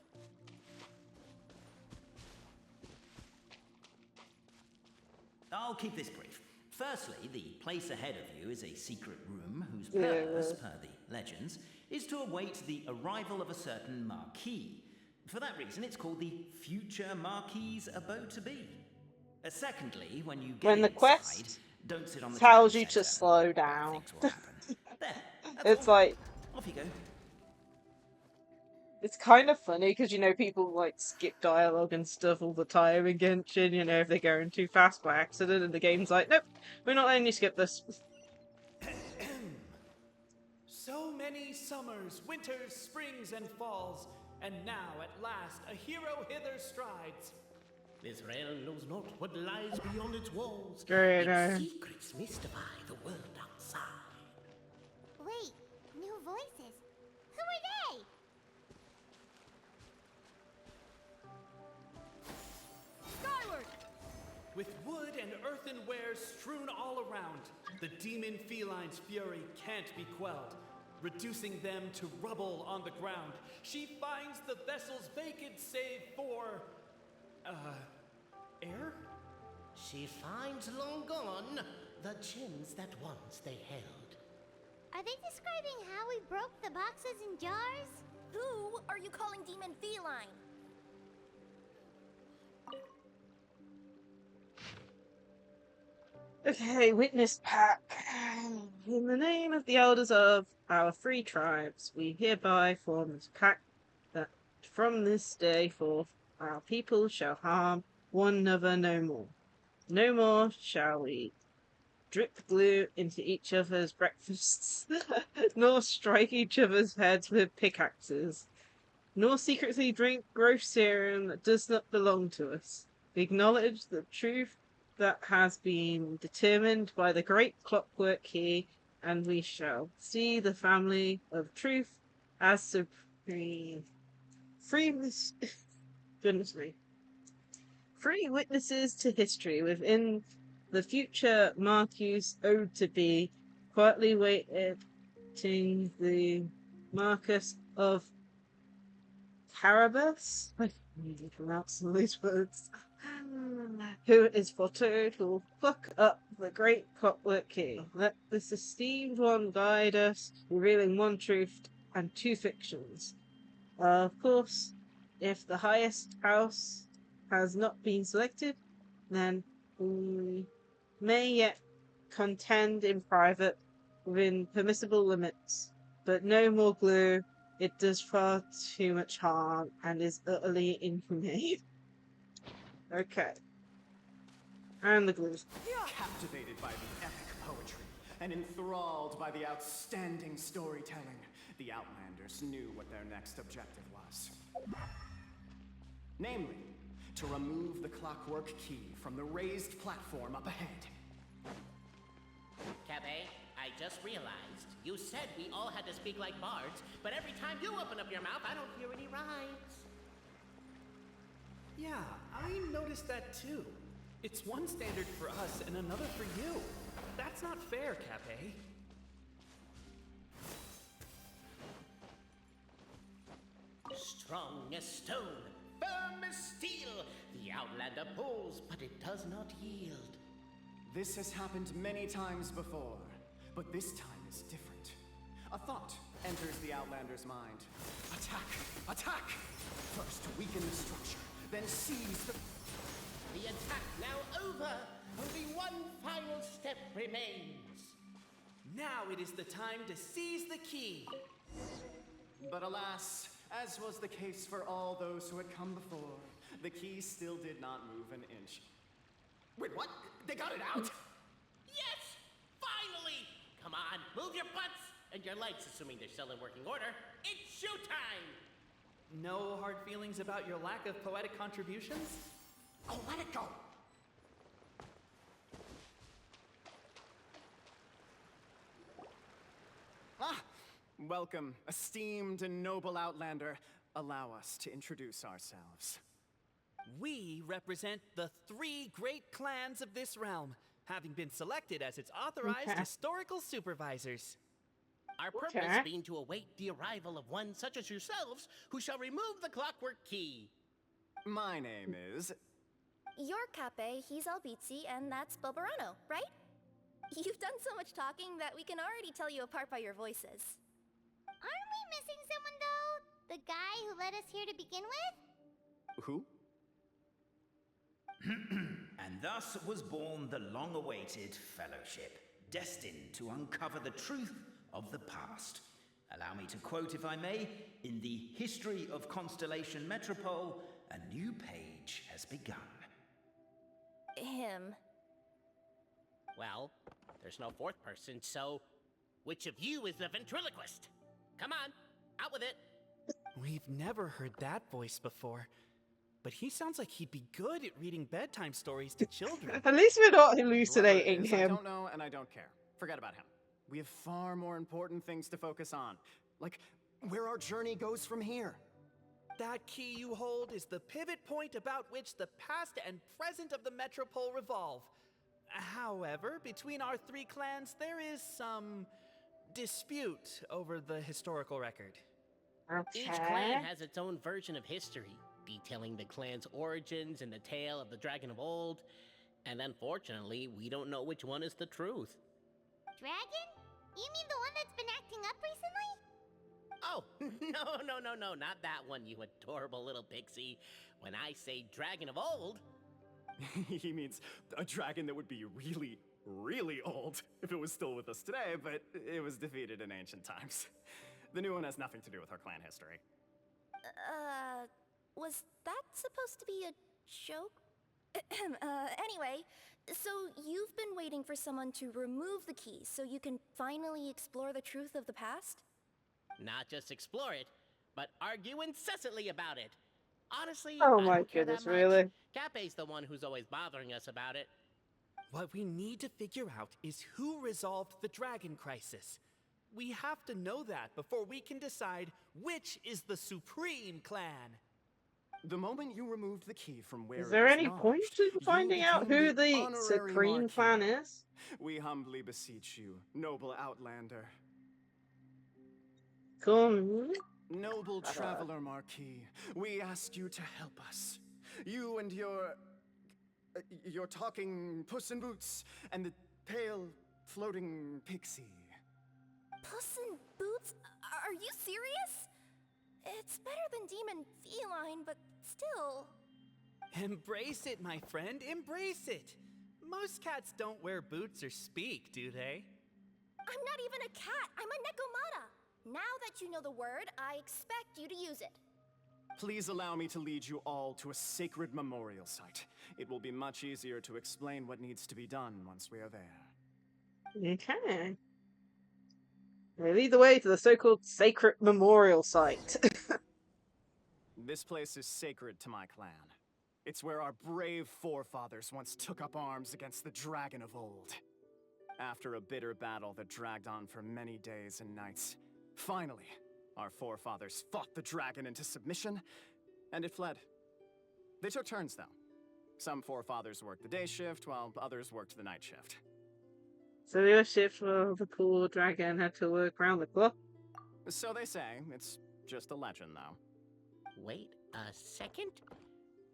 I'll keep this brief. Firstly, the place ahead of you is a secret room whose purpose, per the legends, is to await the arrival of a certain Marquis. For that reason, it's called the future Marquis's abode to be. Secondly, when you get When the inside, quest don't sit on the tells train you to sector. slow down. There, It's like, off you go. it's kind of funny because, you know, people like skip dialogue and stuff all the time in Genshin, you know, if they're going too fast by accident, and the game's like, nope, we're not letting you skip this. So many summers, winters, springs, and falls, and now at last a hero hither strides. This realm knows not what lies beyond its walls. Great, Its secrets mystify the world outside. Wait, new voices. Who are they? Skyward! With wood and earthenware strewn all around, the demon feline's fury can't be quelled. Reducing them to rubble on the ground, she finds the vessel's vacant save for... air? She finds long gone the gems that once they held. Are they describing how we broke the boxes and jars? Who are you calling demon feline? Okay, witness pack. In the name of the elders of our three tribes, we hereby form this pact that from this day forth our people shall harm one another no more. No more shall we drip glue into each other's breakfasts, nor strike each other's heads with pickaxes, nor secretly drink gross serum that does not belong to us. We acknowledge the truth that has been determined by the great clockwork key, and we shall see the family of truth as supreme. Goodness me. Free witnesses to history within the future Marquis owed to be, quietly waiting the Marcus of Carabas? I can't pronounce all these words. Who is foretold will pluck up the great clockwork key. Let this esteemed one guide us, revealing one truth and two fictions. Of course, if the highest house has not been selected, then we may yet contend in private within permissible limits. But no more glue. It does far too much harm and is utterly inhumane. Okay. And the glues. Captivated by the epic poetry and enthralled by the outstanding storytelling, the Outlanders knew what their next objective was. Namely, to remove the clockwork key from the raised platform up ahead. Cabe, I just realized you said we all had to speak like bards, but every time you open up your mouth, I don't hear any rhymes. Yeah, I noticed that too. It's one standard for us and another for you. That's not fair, Cape. Strong as stone, firm as steel, the Outlander pulls, but it does not yield. This has happened many times before, but this time is different. A thought enters the Outlander's mind. Attack! Attack! First weaken the structure, then seize the... The attack now over. Only one final step remains. Now it is the time to seize the key. But alas, as was the case for all those who had come before, the key still did not move an inch. Wait, what? They got it out? Yes! Finally! Come on, move your butts and your legs, assuming they're still in working order. It's showtime! No hard feelings about your lack of poetic contributions? Oh, let it go! Ah! Welcome, esteemed and noble Outlander. Allow us to introduce ourselves. We represent the 3 great clans of this realm, having been selected as its authorized historical supervisors. Our purpose being to await the arrival of one such as yourselves, who shall remove the clockwork key. My name is... You're Cape, he's Albizzi, and that's Bobarano, right? You've done so much talking that we can already tell you apart by your voices. Aren't we missing someone, though? The guy who led us here to begin with? Who? And thus was born the long-awaited fellowship, destined to uncover the truth of the past. Allow me to quote, if I may, in the history of Constellation Metropole, a new page has begun. Him. Well, there's no 4th person, so which of you is the ventriloquist? Come on, out with it. We've never heard that voice before, but he sounds like he'd be good at reading bedtime stories to children. At least we're not hallucinating Whoever it is, I him. don't know, and I don't care. Forget about him. We have far more important things to focus on, like where our journey goes from here. That key you hold is the pivot point about which the past and present of the Metropole revolve. However, between our 3 clans, there is some dispute over the historical record. Each clan has its own version of history, detailing the clan's origins and the tale of the Dragon of Old, and unfortunately, we don't know which one is the truth. Dragon? You mean the one that's been acting up recently? Oh, no, not that one, you adorable little pixie. When I say Dragon of Old... He means a dragon that would be really, really old if it was still with us today, but it was defeated in ancient times. The new one has nothing to do with our clan history. Was that supposed to be a joke? Anyway, so you've been waiting for someone to remove the key so you can finally explore the truth of the past? Not just explore it, but argue incessantly about it. Honestly, Oh I my don't care goodness, that much. really? Cape's the one who's always bothering us about it. What we need to figure out is who resolved the dragon crisis. We have to know that before we can decide which is the supreme clan. The moment you removed the key from where Is there it was any lodged, point in you finding out became who the honorary Supreme Marquis. Clan is? We humbly beseech you, noble Outlander. Come. Noble Traveler Marquis, we ask you to help us. You and your talking Puss in Boots and the pale floating pixie. Puss in Boots? Are you serious? It's better than Demon Feline, but still... Embrace it, my friend, embrace it. Most cats don't wear boots or speak, do they? I'm not even a cat, I'm a Nekomata. Now that you know the word, I expect you to use it. Please allow me to lead you all to a sacred memorial site. It will be much easier to explain what needs to be done once we are there. Okay. We lead the way to the so-called sacred memorial site. This place is sacred to my clan. It's where our brave forefathers once took up arms against the Dragon of Old. After a bitter battle that dragged on for many days and nights, finally, our forefathers fought the dragon into submission, and it fled. They took turns, though. Some forefathers worked the day shift, while others worked the night shift. So your shift for the poor dragon had to work around the clock? So they say. It's just a legend, though. Wait a second?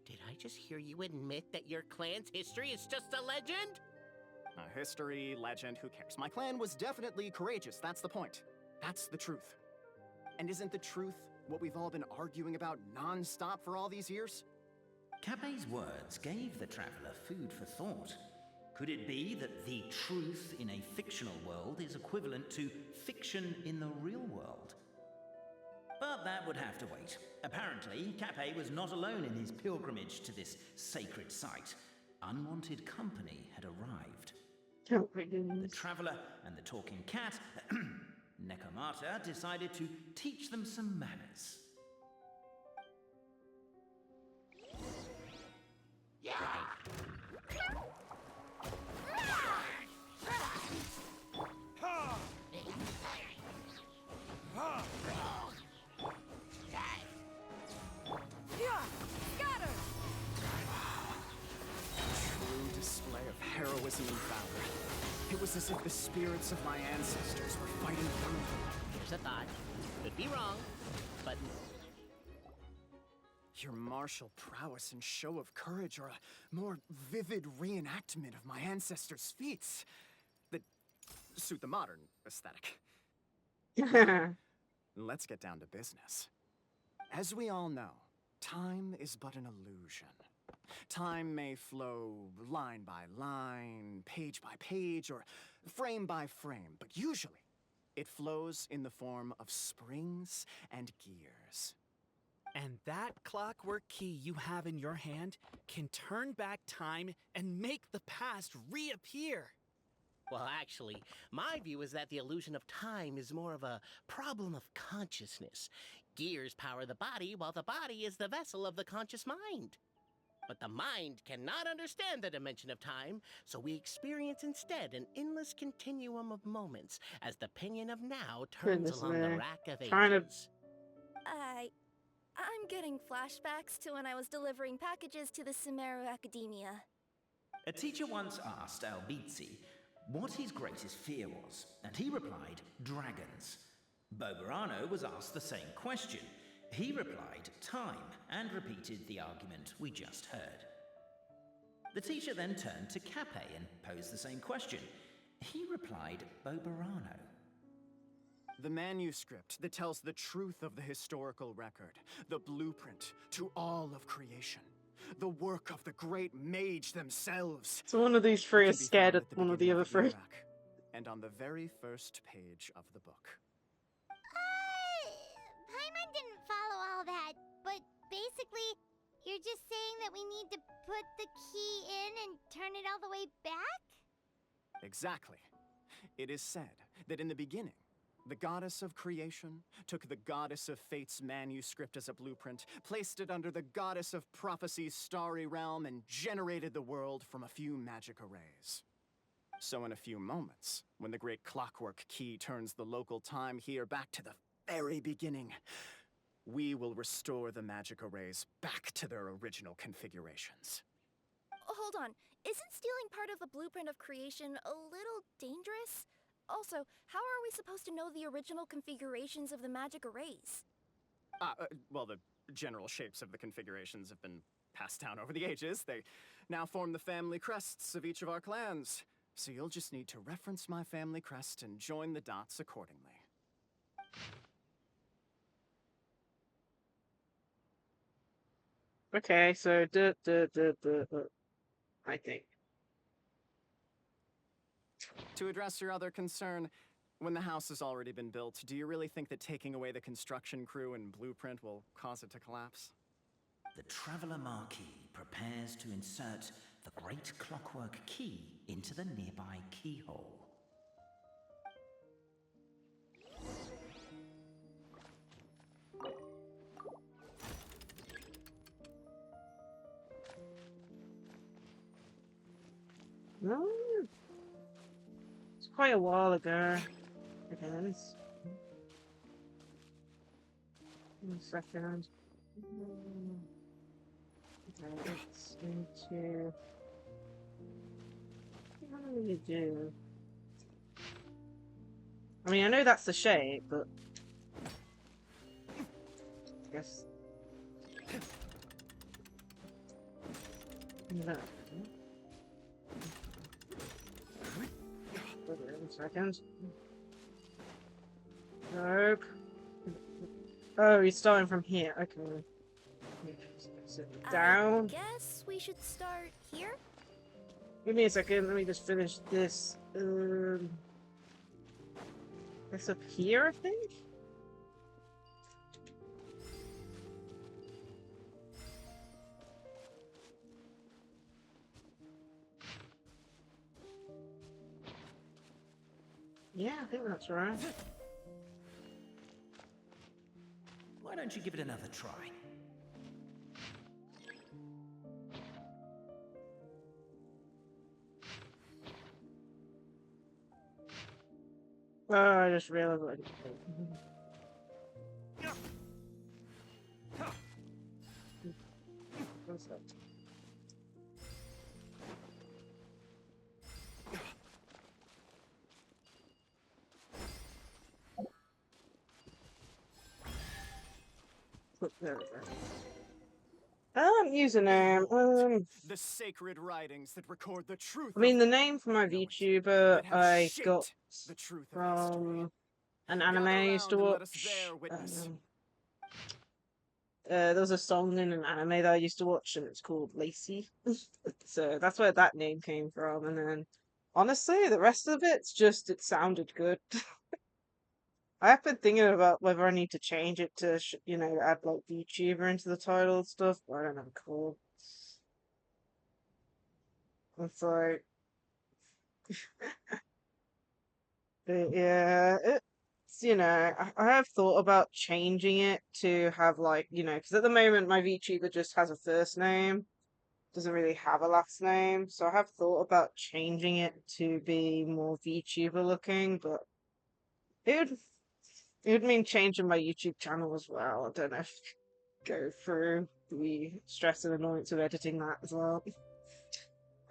Did I just hear you admit that your clan's history is just a legend? History, legend, who cares? My clan was definitely courageous, that's the point. That's the truth. And isn't the truth what we've all been arguing about non-stop for all these years? Capet's words gave the traveler food for thought. Could it be that the truth in a fictional world is equivalent to fiction in the real world? But that would have to wait. Apparently, Capet was not alone in his pilgrimage to this sacred site. Unwanted company had arrived. Oh my goodness. The traveler and the talking cat, Nekomata, decided to teach them some manners. True display of heroism and valor. It was as if the spirits of my ancestors were fighting through them. Here's a thought. Could be wrong, but Your martial prowess and show of courage are a more vivid reenactment of my ancestors' feats that suit the modern aesthetic. Let's get down to business. As we all know, time is but an illusion. Time may flow line by line, page by page, or frame by frame, but usually it flows in the form of springs and gears. And that clockwork key you have in your hand can turn back time and make the past reappear. well, actually, my view is that the illusion of time is more of a problem of consciousness. Gears power the body, while the body is the vessel of the conscious mind. But the mind cannot understand the dimension of time, so we experience instead an endless continuum of moments as the pinion of now turns along the rack of ages. I'm getting flashbacks to when I was delivering packages to the Sumeru Academia. A teacher once asked Albizzi what his greatest fear was, and he replied, dragons. Boberano was asked the same question. He replied, time, and repeated the argument we just heard. The teacher then turned to Capet and posed the same question. He replied, Boberano. The manuscript that tells the truth of the historical record, the blueprint to all of creation, the work of the great mage themselves. So one of these three is scared of one of the other three. And on the very first page of the book. Paimon didn't follow all that, but basically, you're just saying that we need to put the key in and turn it all the way back? Exactly. It is said that in the beginning, the goddess of creation took the goddess of fate's manuscript as a blueprint, placed it under the goddess of prophecy's starry realm, and generated the world from a few magic arrays. So in a few moments, when the great clockwork key turns the local time here back to the very beginning, we will restore the magic arrays back to their original configurations. Hold on, isn't stealing part of the blueprint of creation a little dangerous? Also, how are we supposed to know the original configurations of the magic arrays? Well, the general shapes of the configurations have been passed down over the ages. They now form the family crests of each of our clans. So you'll just need to reference my family crest and join the dots accordingly. Okay, so I think. To address your other concern, when the house has already been built, do you really think that taking away the construction crew and blueprint will cause it to collapse? The Traveler Marquis prepares to insert the great clockwork key into the nearby keyhole. No. It's quite a while ago. Again. 1 second. Okay, it's into. What do you do? I mean, I know that's the shape, but I guess. No. 1 second. Nope. Oh, he's starting from here. Okay. Sit down. I guess we should start here? Give me a second, let me just finish this. It's up here, I think? Yeah, I think that's right. Why don't you give it another try? Oh, I just realized what I did. What's that? There we go. Username. The sacred writings that record the truth. I mean, the name for my VTuber I got the truth from an anime I used to watch. There was a song in an anime that I used to watch, and it's called Lacie. So that's where that name came from. And then, honestly, the rest of it's just it sounded good. I have been thinking about whether I need to change it to, add like VTuber into the title and stuff, but I don't have a call. It's like, but yeah, I have thought about changing it to have like, because at the moment my VTuber just has a first name, doesn't really have a last name, so I have thought about changing it to be more VTuber looking, but it would mean changing my YouTube channel as well. I don't know if I go through the stress and annoyance of editing that as well.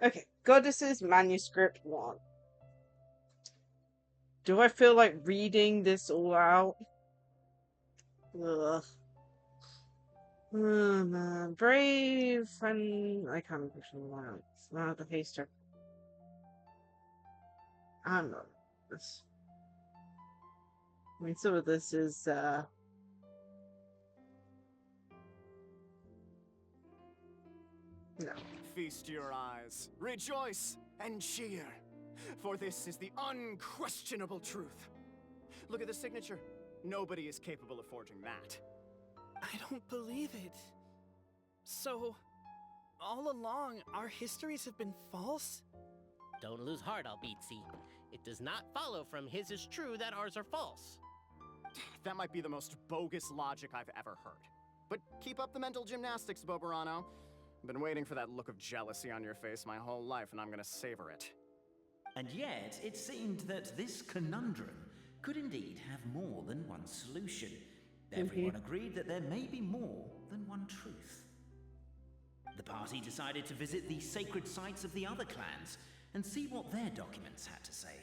Okay, Goddesses Manuscript 1. Do I feel like reading this all out? Ugh. Oh man. Brave and I can't push them out. Not the haster. I don't know. This. I mean, some of this is no. Feast your eyes, rejoice and cheer, for this is the unquestionable truth. Look at the signature. Nobody is capable of forging that. I don't believe it. So, all along, our histories have been false? Don't lose heart, Albitsi. It does not follow from his is true that ours are false. That might be the most bogus logic I've ever heard. But keep up the mental gymnastics, Boberano. I've been waiting for that look of jealousy on your face my whole life, and I'm gonna savor it. And yet, it seemed that this conundrum could indeed have more than one solution. Everyone agreed that there may be more than one truth. The party decided to visit the sacred sites of the other clans and see what their documents had to say.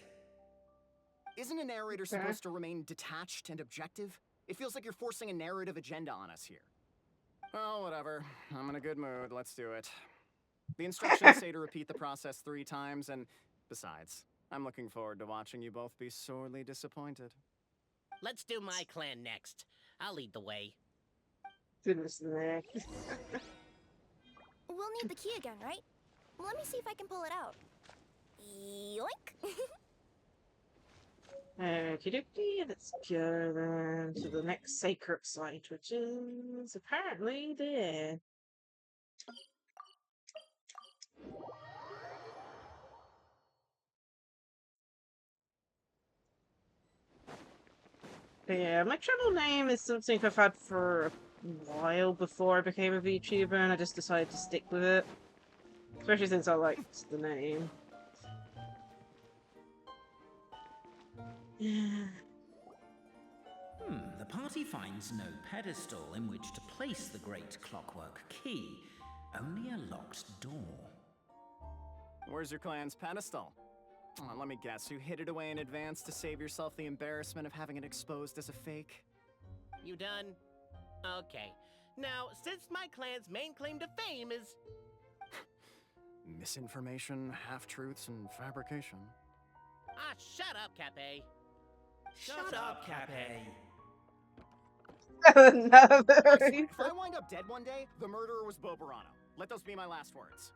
Isn't a narrator supposed to remain detached and objective? It feels like you're forcing a narrative agenda on us here. Well, whatever. I'm in a good mood. Let's do it. The instructions say to repeat the process 3 times, and besides, I'm looking forward to watching you both be sorely disappointed. Let's do my clan next. I'll lead the way. Goodness me. We'll need the key again, right? Let me see if I can pull it out. Yoink! Okie dokie, let's go then to the next sacred site, which is apparently there. But yeah, my channel name is something I've had for a while before I became a VTuber, and I just decided to stick with it. Especially since I liked the name. Yeah. The party finds no pedestal in which to place the great clockwork key, only a locked door. Where's your clan's pedestal? Oh, let me guess, you hid it away in advance to save yourself the embarrassment of having it exposed as a fake? You done? Okay. Now, since my clan's main claim to fame is... Misinformation, half-truths, and fabrication. Ah, shut up, Cape. Shut up, Cape. No, If I wind up dead one day, the murderer was Boberano. Let those be my last words.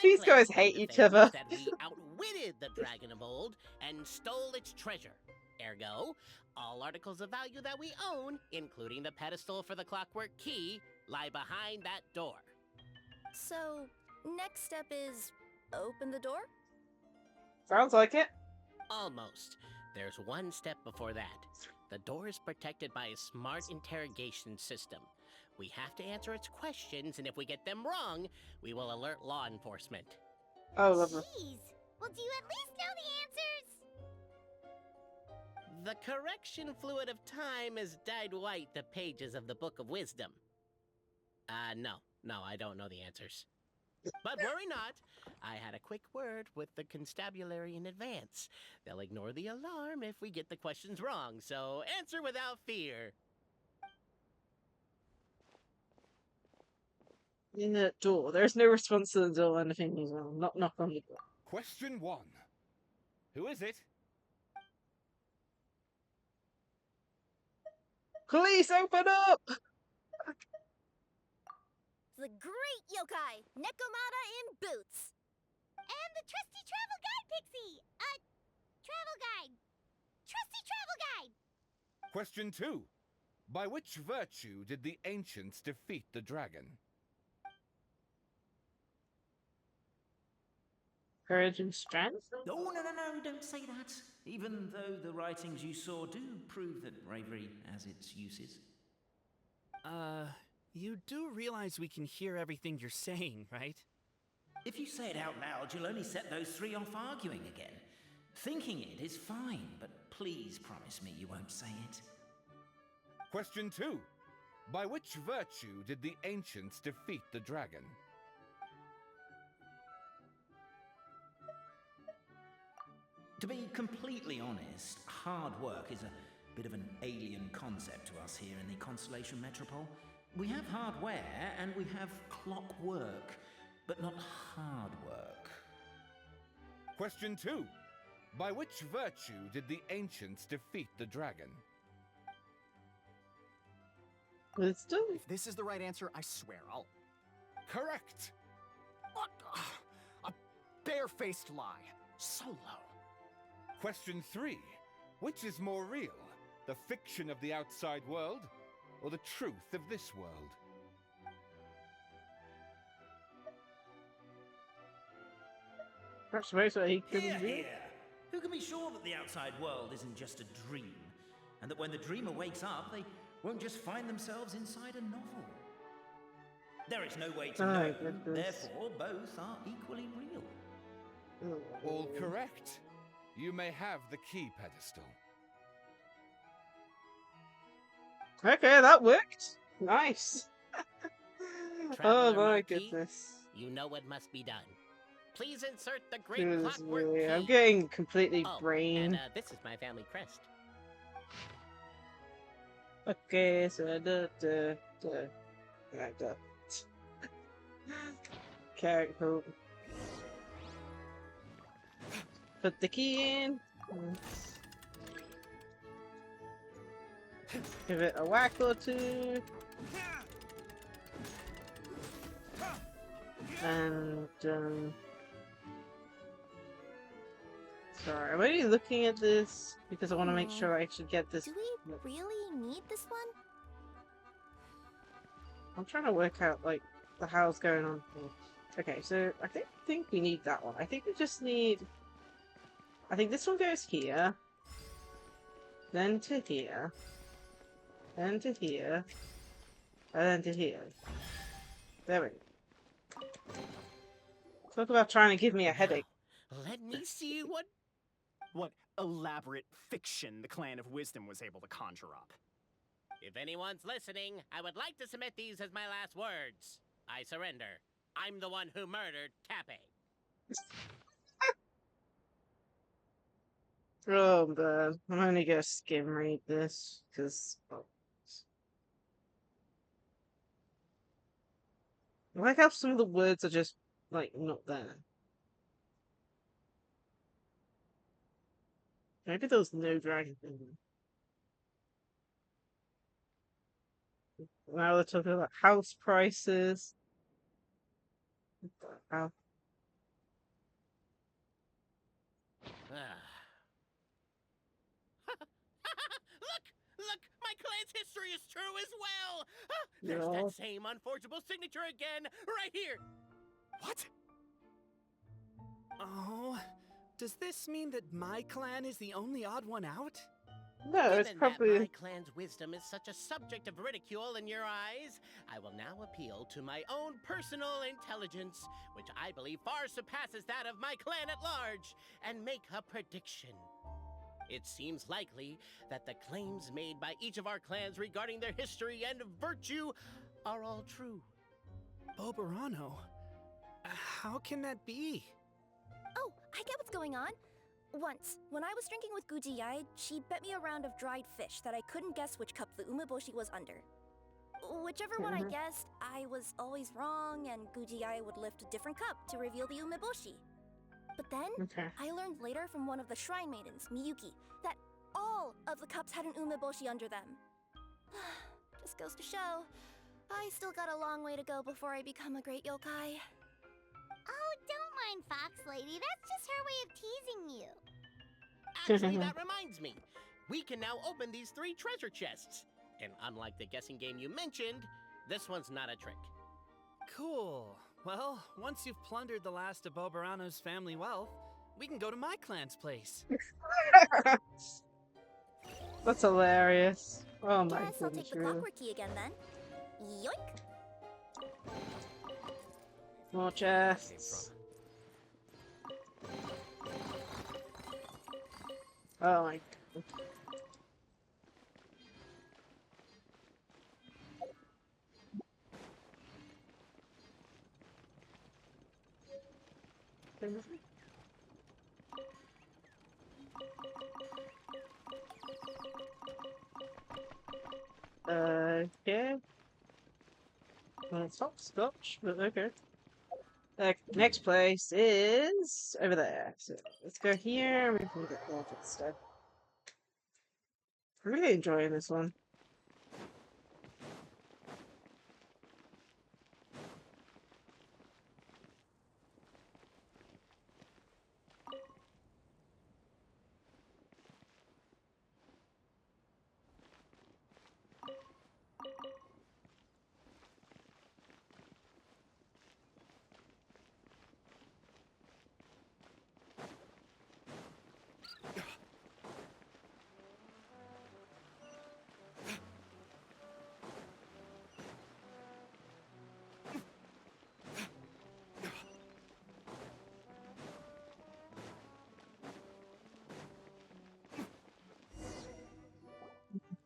These guys hate each other. That we outwitted the Dragon of Old and stole its treasure. Ergo, all articles of value that we own, including the pedestal for the clockwork key, lie behind that door. So, next step is open the door? Sounds like it. Almost. There's one step before that. The door is protected by a smart interrogation system. We have to answer its questions, and if we get them wrong, we will alert law enforcement. Oh, lovely. Jeez. Well, do you at least know the answers? The correction fluid of time has dyed white the pages of the Book of Wisdom. No, I don't know the answers. But worry not. I had a quick word with the constabulary in advance. They'll ignore the alarm if we get the questions wrong, so answer without fear. In the door. There's no response to the door. Anything is wrong. Knock on the door. Question 1. Who is it? Police, open up! The great yokai, Nekomata in boots. And the trusty travel guide, Pixie! Travel guide! Trusty travel guide! Question 2. By which virtue did the ancients defeat the dragon? Courage and strength? Oh, no, don't say that. Even though the writings you saw do prove that bravery has its uses. You do realize we can hear everything you're saying, right? If you say it out loud, you'll only set those three off arguing again. Thinking it is fine, but please promise me you won't say it. Question 2. By which virtue did the ancients defeat the dragon? To be completely honest, hard work is a bit of an alien concept to us here in the Constellation Metropole. We have hardware and we have clockwork, but not hard work. Question 2. By which virtue did the ancients defeat the dragon? Wisdom? If this is the right answer, I swear I'll... Correct! What? A barefaced lie. So low. Question 3. Which is more real? The fiction of the outside world, or the truth of this world? Perhaps most what he couldn't Hear, do. hear. Who can be sure that the outside world isn't just a dream? And that when the dreamer wakes up, they won't just find themselves inside a novel? There is no way to know, therefore both are equally real. All correct. You may have the key pedestal. Okay, that worked. Nice. Oh Traveler my Marquis, goodness. You know what must be done. Please insert the great Goodness clockwork me, key. I'm getting completely Oh, brain. and this is my family crest. Okay, so okay, cool. Put the key in. Give it a whack or two. And sorry, I'm only looking at this because I want to make sure I actually get this. Do we really need this one? I'm trying to work out like the hell's going on here. Okay, so I think we need that one. I think we just need. I think this one goes here, then to here, then to here, and then to here. There we go. Talk about trying to give me a headache. Let me see what elaborate fiction the Clan of Wisdom was able to conjure up. If anyone's listening, I would like to submit these as my last words. I surrender. I'm the one who murdered Tappy. Oh, man. I'm only gonna skim read this, because... Oh. I like how some of the words are just, like, not there. Maybe there was no dragon in them. Now they're talking about house prices. Wow. Look! My clan's history is true as well! There's Yeah. that same unforgeable signature again, right here! What? Oh, does this mean that my clan is the only odd one out? No, it's Given that probably. my clan's wisdom is such a subject of ridicule in your eyes, I will now appeal to my own personal intelligence, which I believe far surpasses that of my clan at large, and make a prediction. It seems likely that the claims made by each of our clans regarding their history and virtue are all true. Boberano? How can that be? Oh, I get what's going on. Once, when I was drinking with Gujiyai, she bet me a round of dried fish that I couldn't guess which cup the umeboshi was under. Whichever one I guessed, I was always wrong, and Gujiyai would lift a different cup to reveal the umeboshi. But then, I learned later from one of the shrine maidens, Miyuki, that all of the cups had an umeboshi under them. Just goes to show, I still got a long way to go before I become a great yokai. Oh, don't mind Fox Lady. That's just her way of teasing you. Actually, that reminds me. We can now open these 3 treasure chests. And unlike the guessing game you mentioned, this one's not a trick. Cool. Well, once you've plundered the last of Boberano's family wealth, we can go to my clan's place. That's hilarious. Oh my Guess I'll goodness, take the really. clockwork key again then. Yoink! More chests. Oh my god. Okay. Well, it's not Scotch, but okay. Next place is over there. So let's go here. We can get there instead. Really enjoying this one.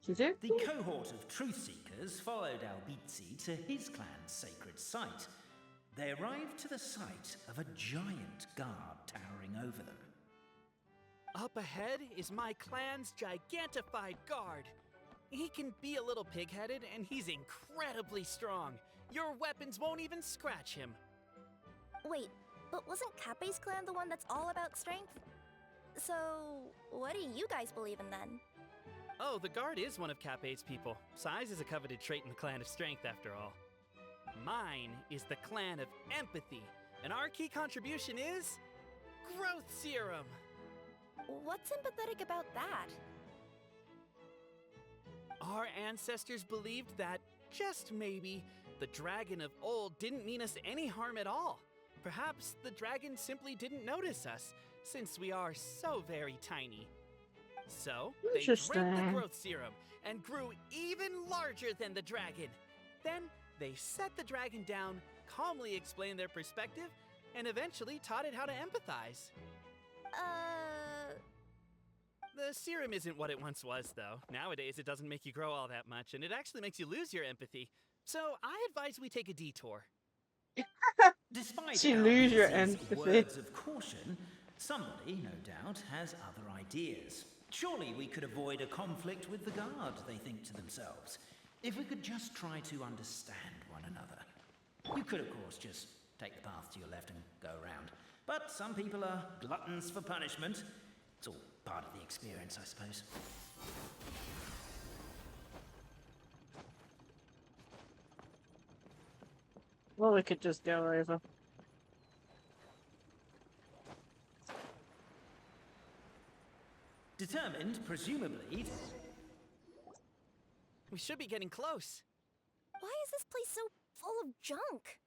The cohort of truth seekers followed Albizzi to his clan's sacred site. They arrived to the site of a giant guard towering over them. Up ahead is my clan's gigantified guard. He can be a little pig-headed, and he's incredibly strong. Your weapons won't even scratch him. Wait, but wasn't Kappe's clan the one that's all about strength? So, what do you guys believe in then? Oh, the guard is one of Kappe's people. Size is a coveted trait in the clan of strength, after all. Mine is the clan of empathy, and our key contribution is growth serum. What's empathetic about that? Our ancestors believed that, just maybe, the dragon of old didn't mean us any harm at all. Perhaps the dragon simply didn't notice us, since we are so very tiny. So, they drank the growth serum and grew even larger than the dragon. Then, they set the dragon down, calmly explained their perspective, and eventually taught it how to empathize. The serum isn't what it once was, though. Nowadays, it doesn't make you grow all that much, and it actually makes you lose your empathy. So, I advise we take a detour. Despite you lose your Albizzi's empathy. words of caution, somebody, no doubt, has other ideas. Surely we could avoid a conflict with the guard, they think to themselves, if we could just try to understand one another. You could, of course, just take the path to your left and go around. But some people are gluttons for punishment. It's all part of the experience, I suppose. Or we could just go over. Determined, presumably. We should be getting close. Why is this place so full of junk?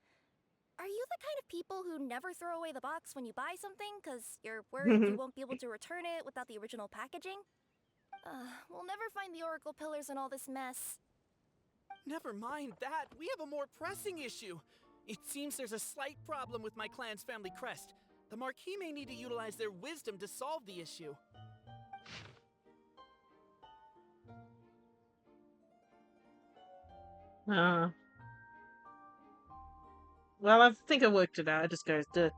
Are you the kind of people who never throw away the box when you buy something because you're worried you won't be able to return it without the original packaging? We'll never find the Oracle pillars in all this mess. Never mind that. We have a more pressing issue. It seems there's a slight problem with my clan's family crest. The Marquis may need to utilize their wisdom to solve the issue. Well, I think I worked it out. It just goes to,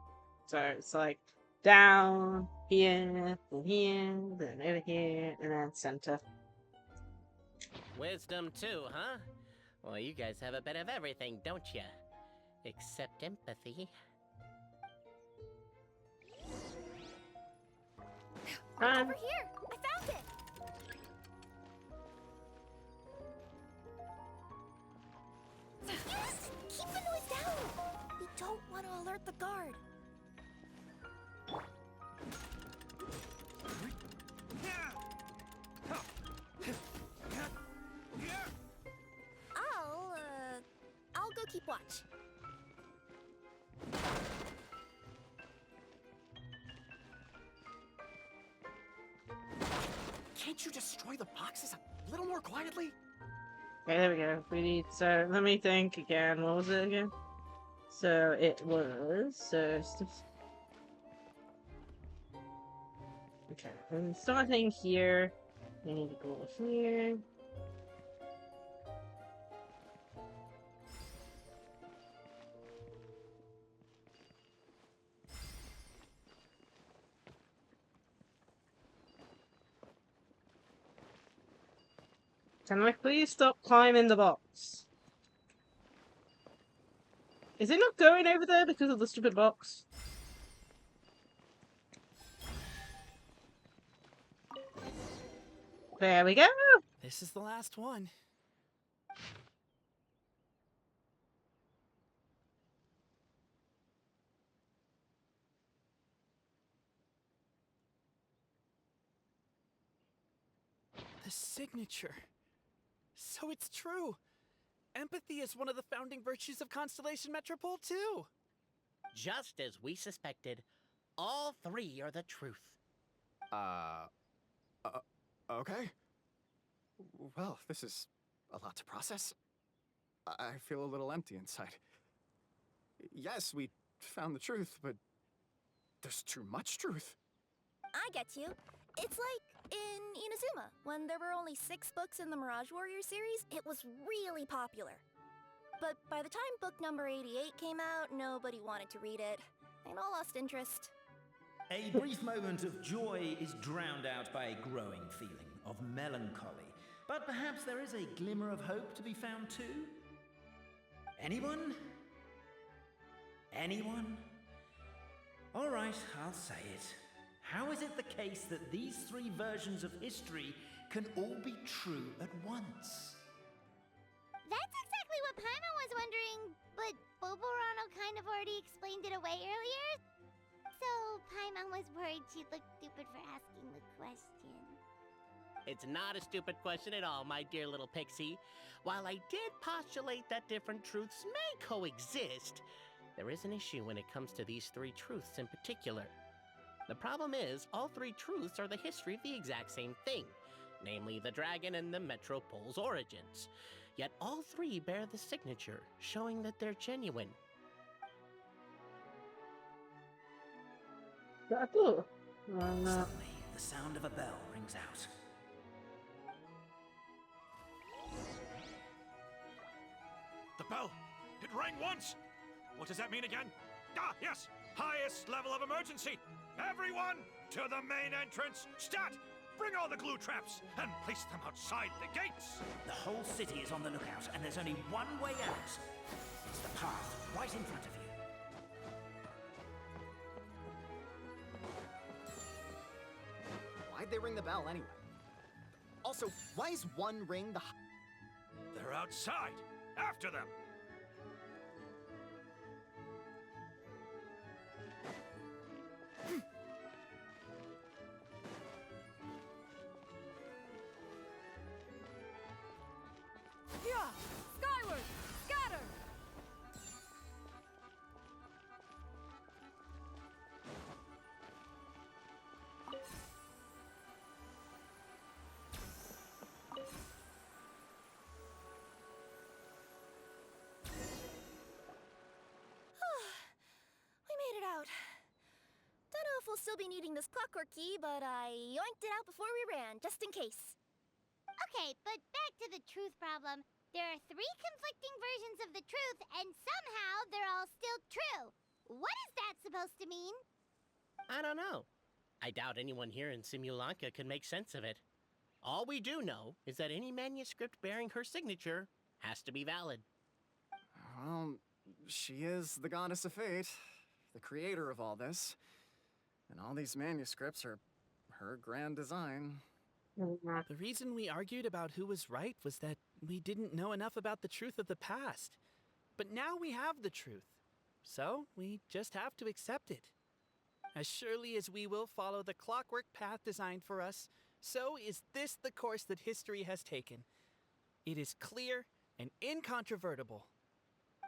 so it's like down here, then over here, and then center. Wisdom too, huh? Well, you guys have a bit of everything, don't you? Except empathy. Over here! I found it! Yes! Keep the noise down! We don't want to alert the guard. I'll go keep watch. Can't you destroy the boxes a little more quietly? Okay, there we go. We need, so let me think again. What was it again? So it was, okay, I'm starting here. I need to go here. Can I please stop climbing the box? Is it not going over there because of the stupid box? There we go! This is the last one. The signature. So it's true. Empathy is one of the founding virtues of Constellation Metropole, too. Just as we suspected, all three are the truth. Okay. Well, this is a lot to process. I feel a little empty inside. Yes, we found the truth, but there's too much truth. I get you. It's like in Inazuma, when there were only 6 books in the Mirage Warrior series, it was really popular. But by the time book number 88 came out, nobody wanted to read it. They'd all lost interest. A brief moment of joy is drowned out by a growing feeling of melancholy. But perhaps there is a glimmer of hope to be found too? Anyone? Anyone? All right, I'll say it. How is it the case that these 3 versions of history can all be true at once? That's exactly what Paimon was wondering, but Boborano kind of already explained it away earlier. So Paimon was worried she'd look stupid for asking the question. It's not a stupid question at all, my dear little pixie. While I did postulate that different truths may coexist, there is an issue when it comes to these 3 truths in particular. The problem is, all 3 truths are the history of the exact same thing, namely the dragon and the Metropole's origins. Yet all 3 bear the signature, showing that they're genuine. Suddenly, the sound of a bell rings out. The bell! It rang once! What does that mean again? Ah, yes! Highest level of emergency! Everyone, to the main entrance! Stat! Bring all the glue traps and place them outside the gates! The whole city is on the lookout, and there's only one way out. It's the path right in front of you. Why'd they ring the bell anyway? Also, why is one ring the... They're outside! After them! out. Don't know if we'll still be needing this clockwork key, but I yoinked it out before we ran, just in case. Okay, but back to the truth problem. There are 3 conflicting versions of the truth, and somehow they're all still true. What is that supposed to mean? I don't know. I doubt anyone here in Simulanka can make sense of it. All we do know is that any manuscript bearing her signature has to be valid. Well, she is the goddess of fate, the creator of all this. And all these manuscripts are her grand design. The reason we argued about who was right was that we didn't know enough about the truth of the past. But now we have the truth. So we just have to accept it. As surely as we will follow the clockwork path designed for us, so is this the course that history has taken. It is clear and incontrovertible.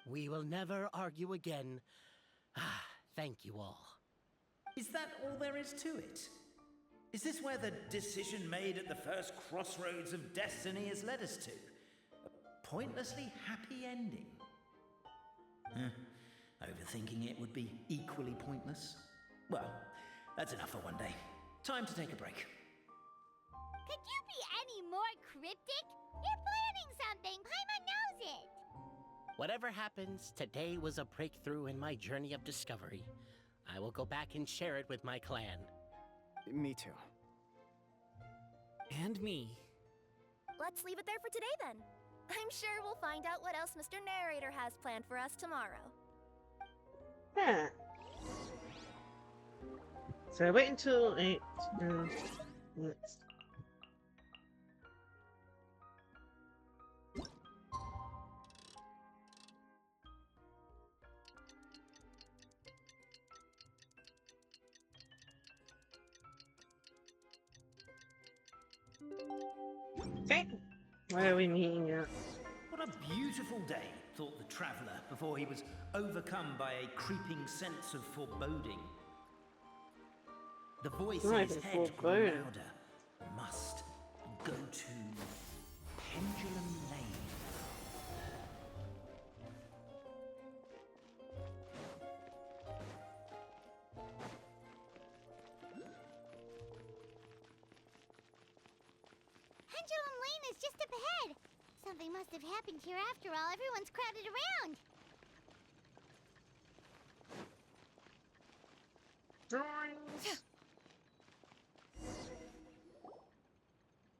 We will never argue again. Thank you all. Is that all there is to it? Is this where the decision made at the first crossroads of destiny has led us to? A pointlessly happy ending? Overthinking it would be equally pointless. Well, that's enough for one day. Time to take a break. Could you be any more cryptic? You're planning something. Paimon knows it. Whatever happens, today was a breakthrough in my journey of discovery. I will go back and share it with my clan. Me too. And me. Let's leave it there for today then. I'm sure we'll find out what else Mr. Narrator has planned for us tomorrow. Yeah. So wait until 8 minutes. Okay. Where are we meeting at? What a beautiful day, thought the traveller before he was overcome by a creeping sense of foreboding. The voice in his head grew louder. Must go to Pendulum Lane. Pendulum Lane is just up ahead. Something must have happened here after all. Everyone's crowded around.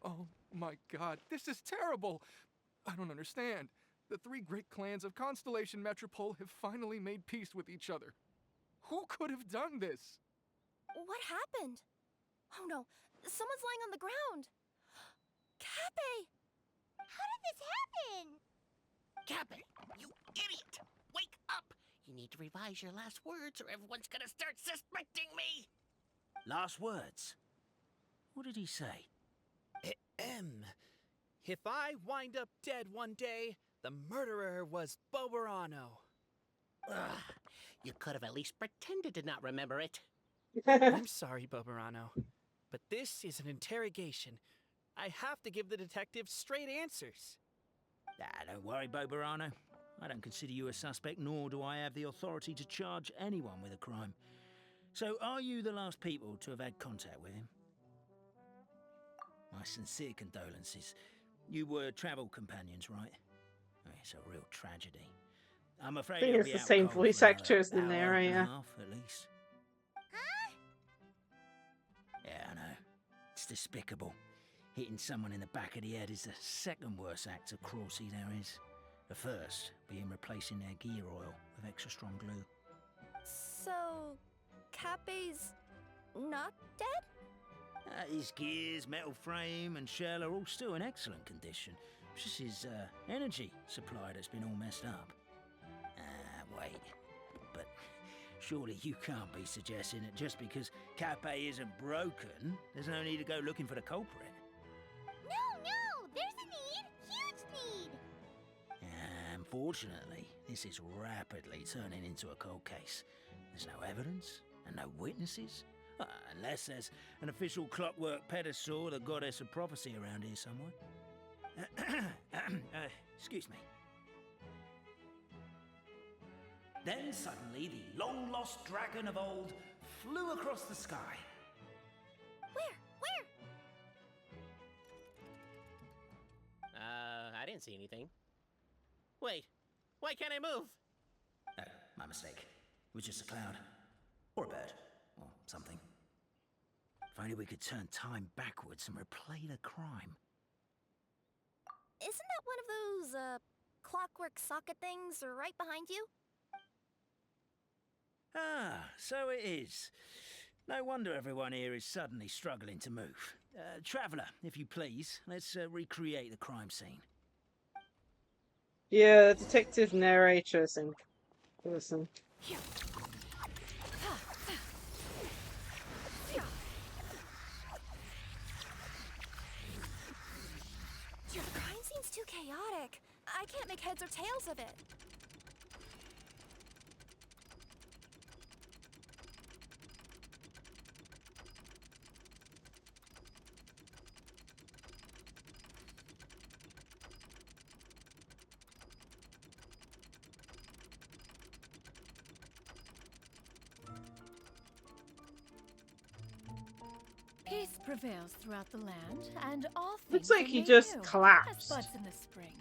Oh my god, this is terrible! I don't understand. The 3 great clans of Constellation Metropole have finally made peace with each other. Who could have done this? What happened? Oh no, someone's lying on the ground. Cappe! How did this happen? Cappe, you idiot! Wake up! You need to revise your last words or everyone's gonna start suspecting me! Last words? What did he say? If I wind up dead one day, the murderer was Boberano. You could have at least pretended to not remember it. I'm sorry, Boberano, but this is an interrogation. I have to give the detective straight answers. Don't worry, Boberano. I don't consider you a suspect, nor do I have the authority to charge anyone with a crime. So, are you the last people to have had contact with him? My sincere condolences. You were travel companions, right? It's a real tragedy. I'm afraid I think you'll it's be the out same cold voice for actors in another there, hour and a yeah. half, at least. Huh? Yeah, I know. It's despicable. Hitting someone in the back of the head is the second worst act of cruelty there is. The first being replacing their gear oil with extra strong glue. So, Cappe's not dead? His gears, metal frame, and shell are all still in excellent condition. It's just his energy supply that's been all messed up. Wait. But surely you can't be suggesting that just because Cappe isn't broken, there's no need to go looking for the culprit. No! There's a need! Huge need! Unfortunately, this is rapidly turning into a cold case. There's no evidence and no witnesses. Unless there's an official clockwork pedestal, the goddess of prophecy around here somewhere. Excuse me. Then suddenly the long-lost dragon of old flew across the sky. Where? I didn't see anything. Wait, why can't I move? Oh, my mistake. It was just a cloud. Or a bird. Or something. If only we could turn time backwards and replay the crime. Isn't that one of those, clockwork socket things right behind you? Ah, so it is. No wonder everyone here is suddenly struggling to move. Traveller, if you please, let's recreate the crime scene. Yeah, detective narrator, I think. Listen. The crime seems too chaotic. I can't make heads or tails of it. Peace prevails throughout the land, and all Looks things like are he made just new, collapsed. as buds in the spring.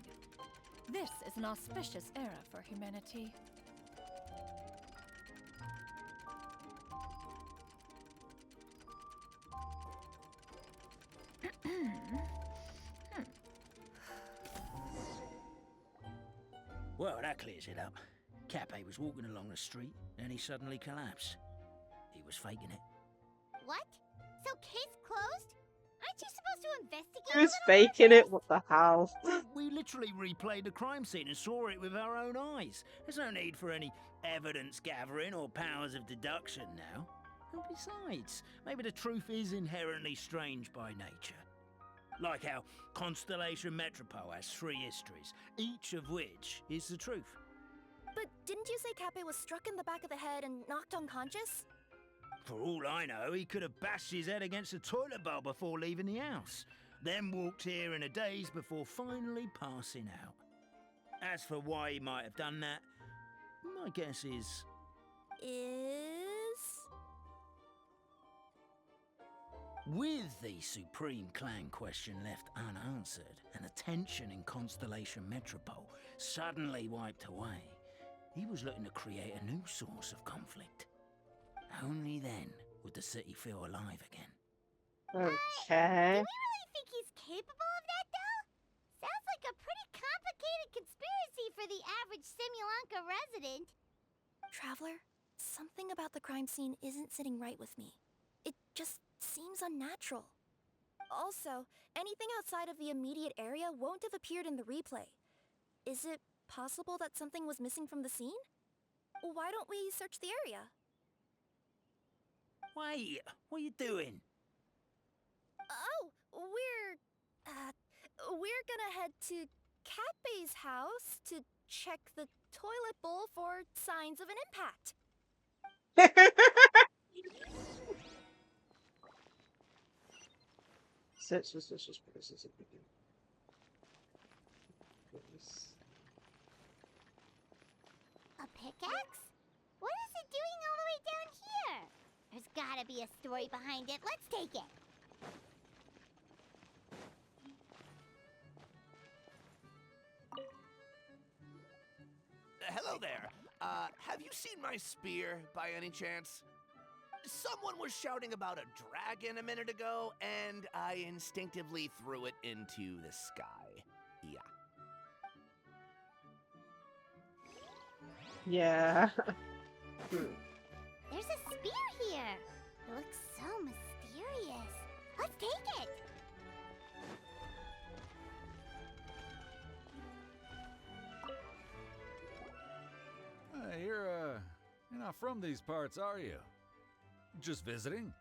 This is an auspicious era for humanity. Well, that clears it up. Cape was walking along the street, and he suddenly collapsed. He was faking it. What? So case closed? Aren't you supposed to investigate? He was faking it? What the hell? We literally replayed the crime scene and saw it with our own eyes. There's no need for any evidence gathering or powers of deduction now. And besides, maybe the truth is inherently strange by nature. Like how Constellation Metropole has 3 histories, each of which is the truth. But didn't you say Cape was struck in the back of the head and knocked unconscious? For all I know, he could have bashed his head against a toilet bowl before leaving the house, then walked here in a daze before finally passing out. As for why he might have done that, my guess is... With the Supreme Clan question left unanswered and the tension in Constellation Metropole suddenly wiped away, he was looking to create a new source of conflict. Only then would the city feel alive again. Okay. Do we really think he's capable of that, though? Sounds like a pretty complicated conspiracy for the average Simulanka resident. Traveler, something about the crime scene isn't sitting right with me. It just seems unnatural. Also, anything outside of the immediate area won't have appeared in the replay. Is it possible that something was missing from the scene? Why don't we search the area? Wait, what are you doing? Oh, we're gonna head to Cape's house to check the toilet bowl for signs of an impact. Search suspicious process of begin. A pickaxe? What is it doing all the way down here? There's gotta be a story behind it. Let's take it. Hello there. Have you seen my spear by any chance? Someone was shouting about a dragon a minute ago, and I instinctively threw it into the sky. Yeah. Yeah. There's a spear here. It looks so mysterious. Let's take it. You're not from these parts, are you? Just visiting?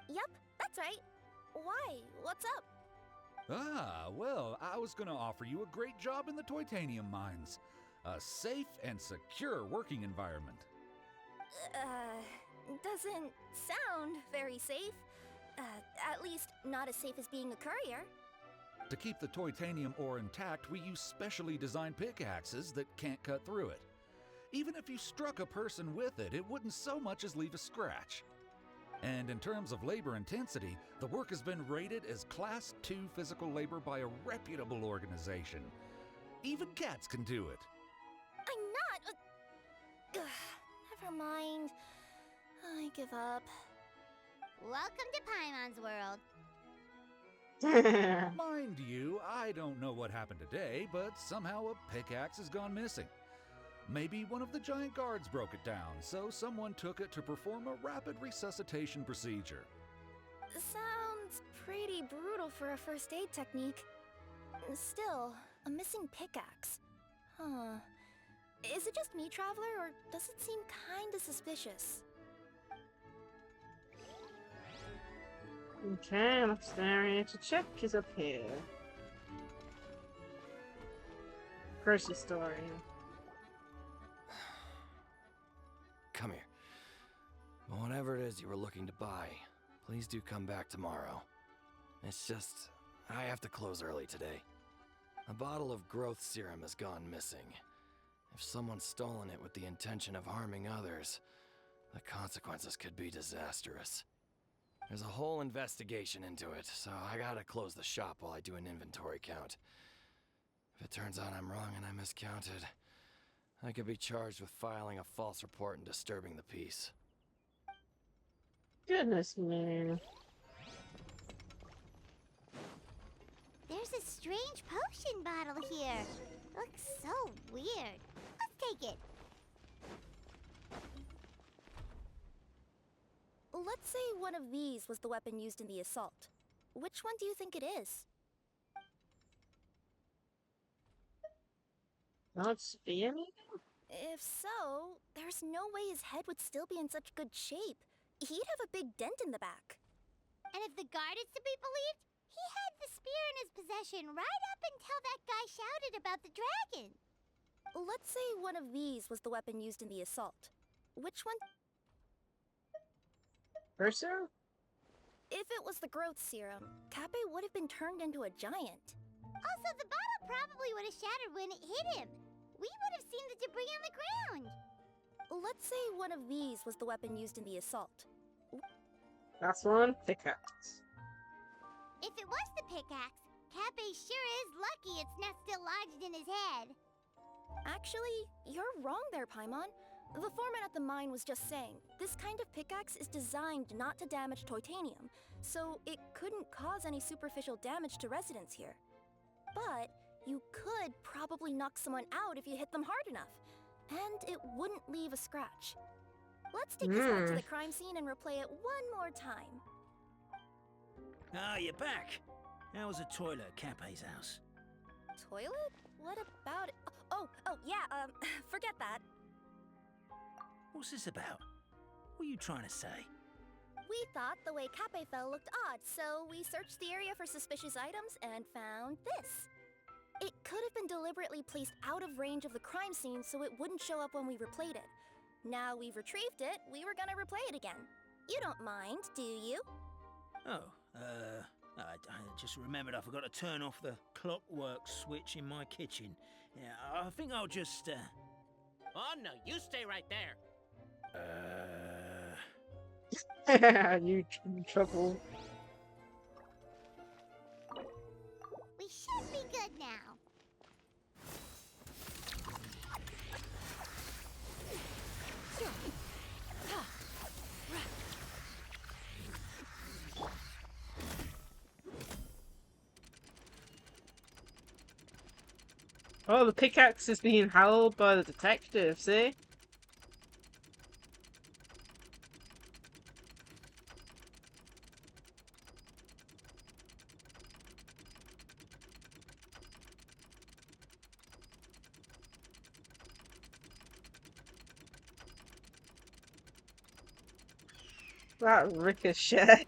Yep, that's right. Why? What's up? Ah, well, I was gonna offer you a great job in the Titanium mines. A safe and secure working environment. Doesn't sound very safe. At least not as safe as being a courier. To keep the Titanium ore intact, we use specially designed pickaxes that can't cut through it. Even if you struck a person with it, it wouldn't so much as leave a scratch. And in terms of labor intensity, the work has been rated as Class 2 physical labor by a reputable organization. Even cats can do it. I'm not. Never mind. I give up. Welcome to Paimon's world. Mind you, I don't know what happened today, but somehow a pickaxe has gone missing. Maybe one of the giant guards broke it down, so someone took it to perform a rapid resuscitation procedure. Sounds pretty brutal for a first aid technique. Still, a missing pickaxe. Huh. Is it just me, Traveler, or does it seem kinda suspicious? Okay, next area to check is up here. Grocery store. Come here. Whatever it is you were looking to buy, please do come back tomorrow. It's just, I have to close early today. A bottle of growth serum has gone missing. If someone's stolen it with the intention of harming others, the consequences could be disastrous. There's a whole investigation into it, so I gotta close the shop while I do an inventory count. If it turns out I'm wrong and I miscounted, I could be charged with filing a false report and disturbing the peace. Goodness me. There's a strange potion bottle here. Looks so weird. Let's take it. Let's say one of these was the weapon used in the assault. Which one do you think it is? Not spear me? If so, there's no way his head would still be in such good shape. He'd have a big dent in the back. And if the guard is to be believed, he had the spear in his possession right up until that guy shouted about the dragon. Let's say one of these was the weapon used in the assault. Which one? Berser? If it was the growth serum, Cappe would have been turned into a giant. Also, the bottle probably would have shattered when it hit him. We would have seen the debris on the ground. Let's say one of these was the weapon used in the assault. That's one pickaxe. If it was the pickaxe, Cappe sure is lucky it's not still lodged in his head. Actually, you're wrong there, Paimon. The foreman at the mine was just saying, this kind of pickaxe is designed not to damage titanium, so it couldn't cause any superficial damage to residents here. But you could probably knock someone out if you hit them hard enough, and it wouldn't leave a scratch. Let's take this back to the crime scene and replay it one more time. Ah, you're back. How was the toilet at Cappe's house? Toilet? What about it? Oh, yeah, forget that. What's this about? What are you trying to say? We thought the way Cappe fell looked odd, so we searched the area for suspicious items and found this. It could have been deliberately placed out of range of the crime scene so it wouldn't show up when we replayed it. Now we've retrieved it, we were gonna replay it again. You don't mind, do you? Oh, I just remembered I forgot to turn off the clockwork switch in my kitchen. Yeah, I think I'll just, Oh no, you stay right there. You in trouble. We should be good now. Oh, the pickaxe is being held by the detective, see? That ricochet.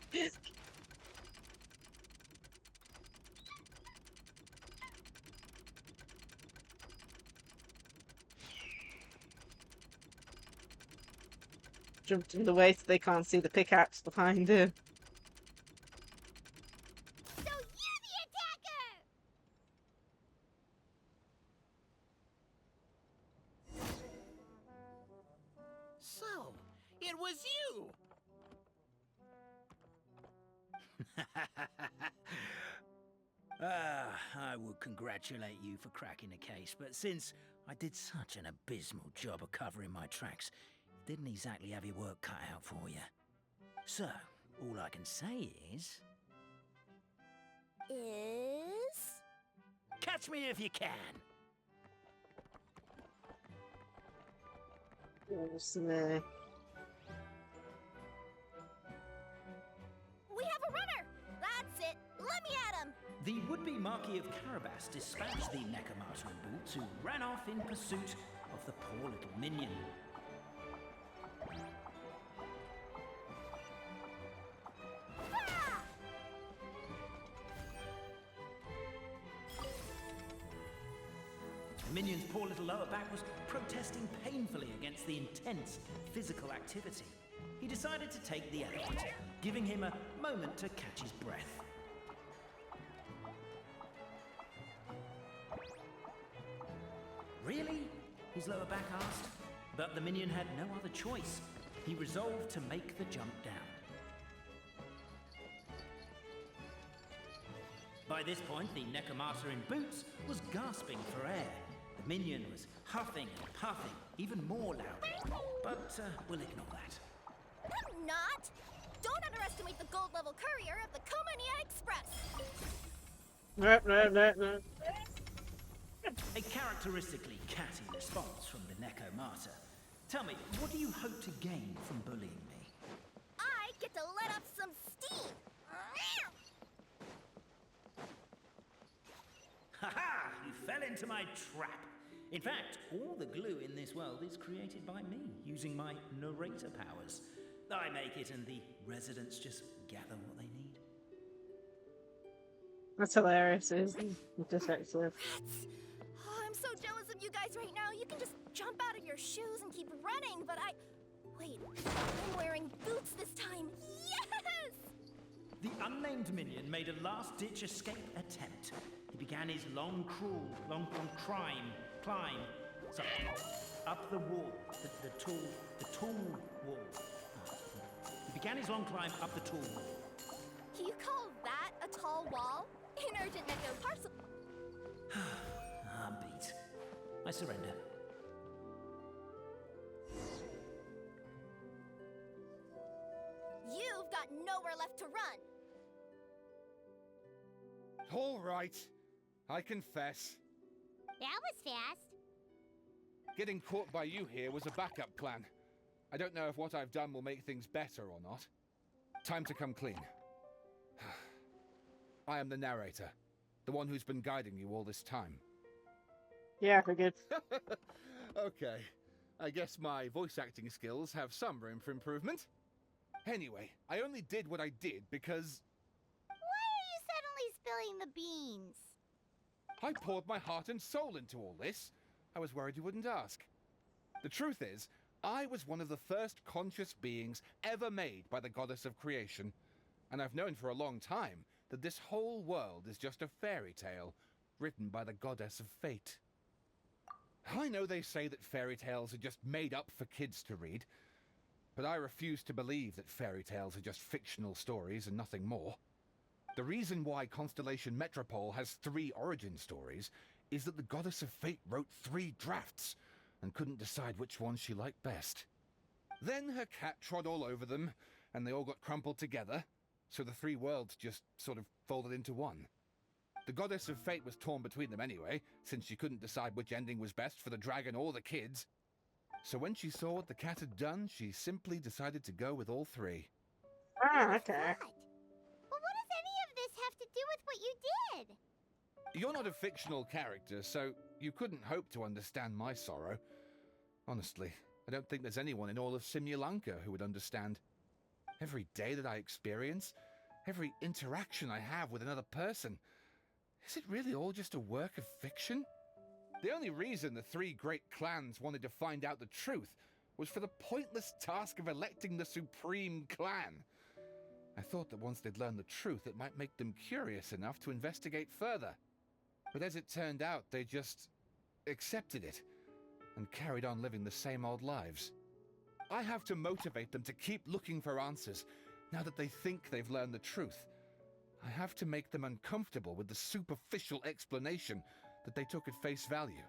Jumped in the way so they can't see the pickaxe behind him. So you're the attacker! I would congratulate you for cracking the case, but since I did such an abysmal job of covering my tracks, it didn't exactly have your work cut out for you. So, all I can say is... Catch me if you can! Yes, We have a runner! That's it! Let me at him! The would-be Marquis of Carabas dispatched the Nekomata in boots, who ran off in pursuit of the poor little minion. The minion's poor little lower back was protesting painfully against the intense physical activity. He decided to take the elevator, giving him a moment to catch his breath. Really? His lower back asked. But the minion had no other choice. He resolved to make the jump down. By this point, the Nekomata in boots was gasping for air. The minion was huffing and puffing, even more loudly. But we'll ignore that. I'm not! Don't underestimate the gold-level courier of the Komania Express! No. A characteristically catty response from the Nekomata. Tell me, what do you hope to gain from bullying me? I get to let up some steam! Ha-ha! You fell into my trap. In fact, all the glue in this world is created by me, using my narrator powers. I make it and the residents just gather what they need. That's hilarious, isn't it? Just excellent. Oh, I'm so jealous of you guys right now. You can just jump out of your shoes and keep running, but Wait, I'm wearing boots this time. Yes! The unnamed minion made a last-ditch escape attempt. He began his long climb. Sorry, up the wall, the tall wall. He began his long climb up the tall wall. You call that a tall wall? An urgent Neko parcel. Beat. I surrender. You've got nowhere left to run. All right. I confess. That was fast. Getting caught by you here was a backup plan. I don't know if what I've done will make things better or not. Time to come clean. I am the narrator. The one who's been guiding you all this time. Yeah, we're good. Okay. I guess my voice acting skills have some room for improvement. Anyway, I only did what I did because... Why are you suddenly spilling the beans? I poured my heart and soul into all this. I was worried you wouldn't ask. The truth is, I was one of the first conscious beings ever made by the goddess of creation. And I've known for a long time that this whole world is just a fairy tale written by the goddess of fate. I know they say that fairy tales are just made up for kids to read, but I refuse to believe that fairy tales are just fictional stories and nothing more. The reason why Constellation Metropole has 3 origin stories is that the goddess of fate wrote 3 drafts and couldn't decide which one she liked best. Then her cat trod all over them, and they all got crumpled together, so the 3 worlds just sort of folded into one. The goddess of fate was torn between them anyway, since she couldn't decide which ending was best for the dragon or the kids. So when she saw what the cat had done, she simply decided to go with all 3. Ah, okay. Well, what does any of this have to do with what you did? You're not a fictional character, so you couldn't hope to understand my sorrow. Honestly, I don't think there's anyone in all of Simulanka who would understand. Every day that I experience, every interaction I have with another person, is it really all just a work of fiction? The only reason the 3 great clans wanted to find out the truth was for the pointless task of electing the supreme clan. I thought that once they'd learned the truth, it might make them curious enough to investigate further. But as it turned out, they just accepted it and carried on living the same old lives. I have to motivate them to keep looking for answers now that they think they've learned the truth. I have to make them uncomfortable with the superficial explanation that they took at face value.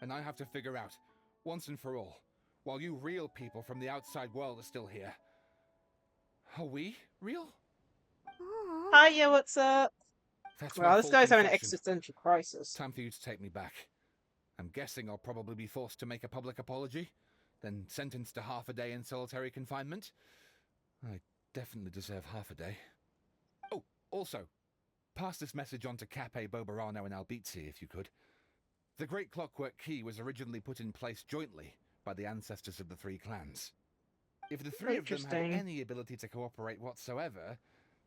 And I have to figure out, once and for all, while you real people from the outside world are still here, are we real? Hiya, what's up? That's Well, my this full guy's having an confession. existential crisis. Time for you to take me back. I'm guessing I'll probably be forced to make a public apology, then sentenced to half a day in solitary confinement. I definitely deserve half a day. Oh, also, pass this message on to Cape, Bobarano, and Albizzi, if you could. The Great Clockwork Key was originally put in place jointly by the ancestors of the three clans. If the three of them had Interesting. any ability to cooperate whatsoever,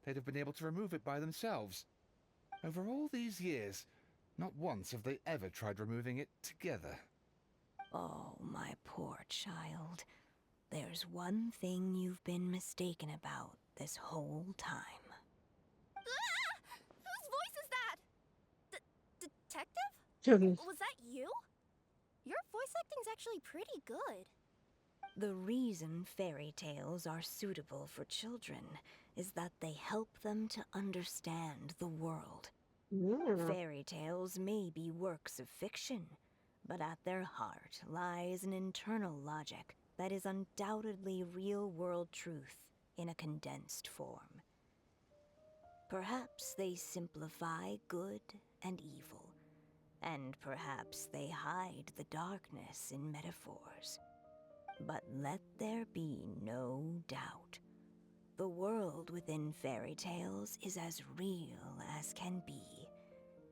they'd have been able to remove it by themselves. Over all these years, not once have they ever tried removing it together. Oh, my poor child. There's one thing you've been mistaken about this whole time. Whose voice is that? Detective? Was that you? Your voice acting's actually pretty good. The reason fairy tales are suitable for children is that they help them to understand the world. Fairy tales may be works of fiction, but at their heart lies an internal logic that is undoubtedly real-world truth in a condensed form. Perhaps they simplify good and evil, and perhaps they hide the darkness in metaphors. But let there be no doubt. The world within fairy tales is as real as can be.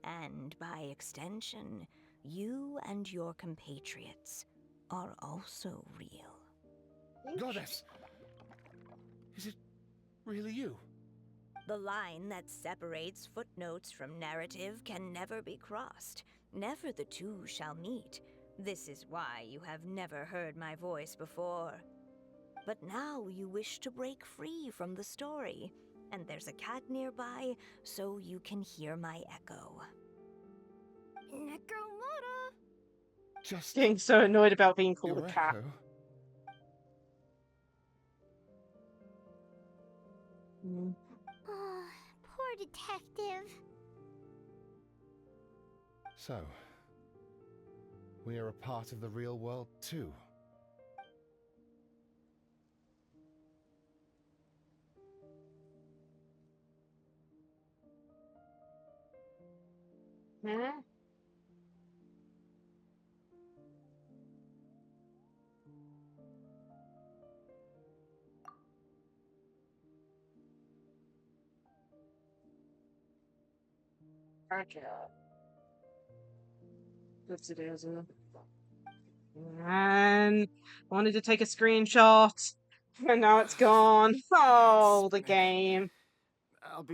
And by extension, you and your compatriots are also real. Goddess! Is it really you? The line that separates footnotes from narrative can never be crossed. Never the two shall meet. This is why you have never heard my voice before. But now you wish to break free from the story, and there's a cat nearby, so you can hear my echo. Necromora! Just Getting so annoyed about being called a cat. Echo? Oh, poor detective. So, we are a part of the real world too. Huh? Okay. Oops, it is. And I wanted to take a screenshot, and now it's gone. Oh, the game.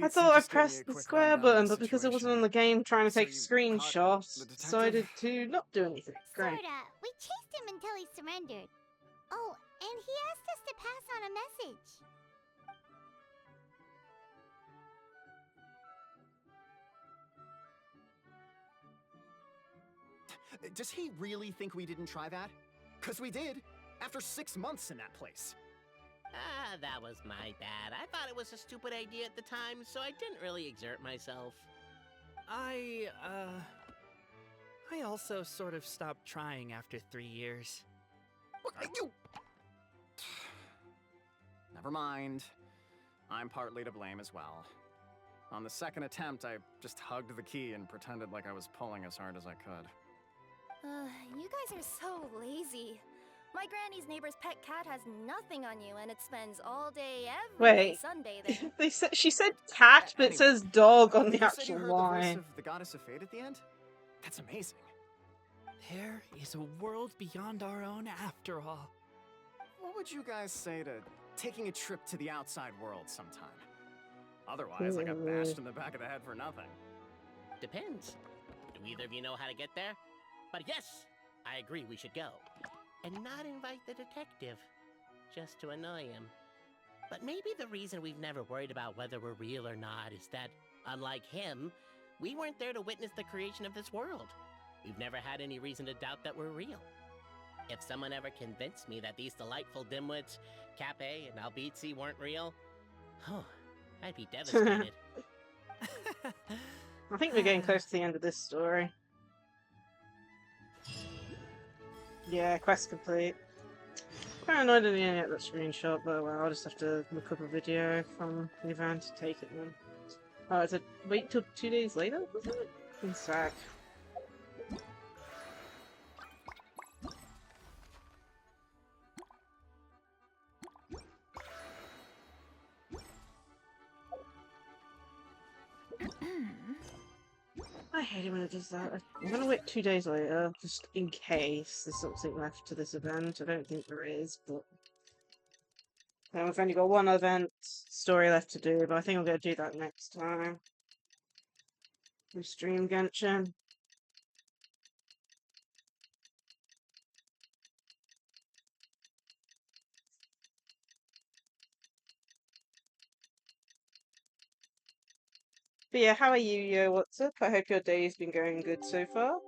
I thought I pressed the square button, but because it wasn't on the game trying to take a screenshot, decided to not do anything. Great. Sorta. We chased him until he surrendered. Oh, and he asked us to pass on a message. Does he really think we didn't try that? 'Cause we did, after 6 months in that place. Ah, that was my bad. I thought it was a stupid idea at the time, so I didn't really exert myself. I also sort of stopped trying after 3 years. You... Never mind. I'm partly to blame as well. On the second attempt, I just hugged the key and pretended like I was pulling as hard as I could. You guys are so lazy. My granny's neighbor's pet cat has nothing on you, and it spends all day every day sunbathing. They said she said cat, but it says dog on the You said you actual heard the voice line. of the goddess of fate at the end? That's amazing. There is a world beyond our own after all. What would you guys say to taking a trip to the outside world sometime? Otherwise, I got bashed in the back of the head for nothing. Depends. Do either of you know how to get there? But yes, I agree we should go. And not invite the detective, just to annoy him. But maybe the reason we've never worried about whether we're real or not is that, unlike him, we weren't there to witness the creation of this world. We've never had any reason to doubt that we're real. If someone ever convinced me that these delightful dimwits, Cape and Albizzi, weren't real, oh, I'd be devastated. I think we're getting close to the end of this story. Yeah, quest complete. Quite annoyed I didn't get that screenshot, but well, I'll just have to look up a video from the event to take it then. Oh, is it wait till 2 days later? Was it? In sack. I hate it when it does that. I'm gonna wait 2 days later, just in case there's something left to this event. I don't think there is, but... Now we've only got one event story left to do, but I think I'm gonna do that next time. We stream Genshin. But yeah, how are you, Yo? What's up? I hope your day's been going good so far.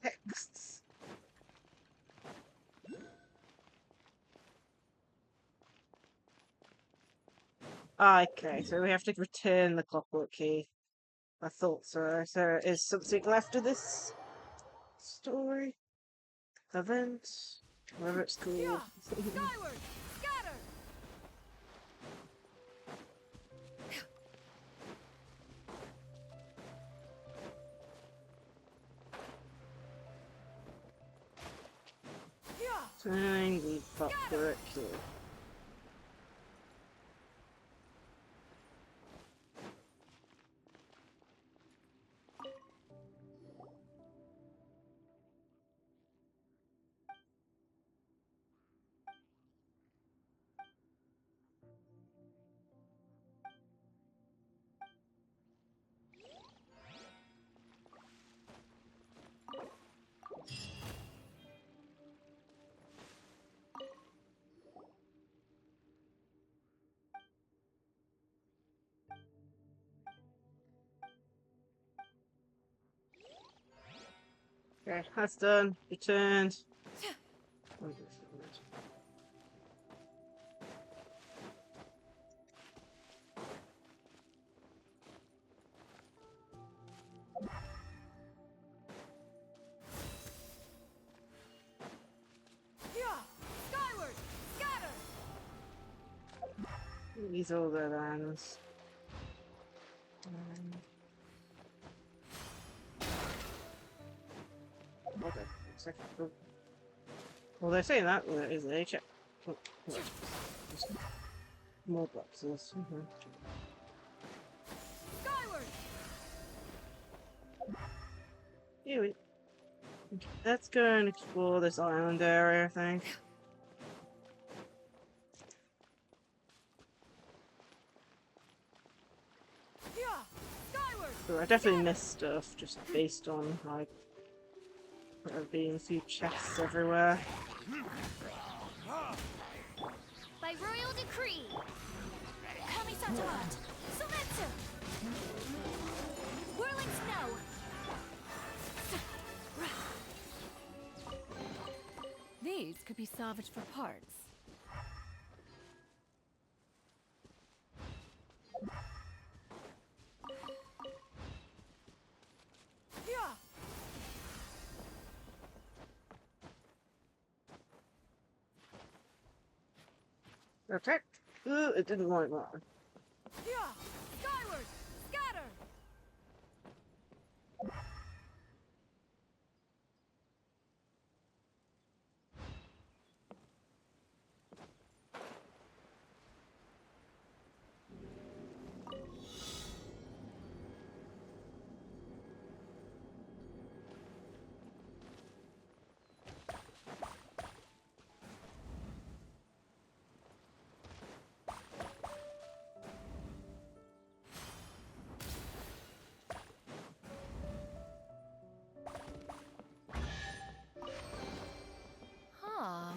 Texts. Okay, so we have to return the clockwork key. I thought so. So is something left of this story? Event? Whatever it's called. Skyward! Scatter! Turning the clockwork key. Okay, that's done. Returned. Skyward! Scatter! These are all the lands. Hold on a second. Oh. Well, they're saying that well, there is a check. Oh, no. Just more boxes. Skyward! Yeah, let's go and explore this island area, I think. So I definitely missed stuff just based on like there being a few chests everywhere. By royal decree. Kami-Satamat. Sumetsu. Whirling snow. These could be salvaged for parts. Attack! Ooh, it didn't like that. Skyward! Scatter!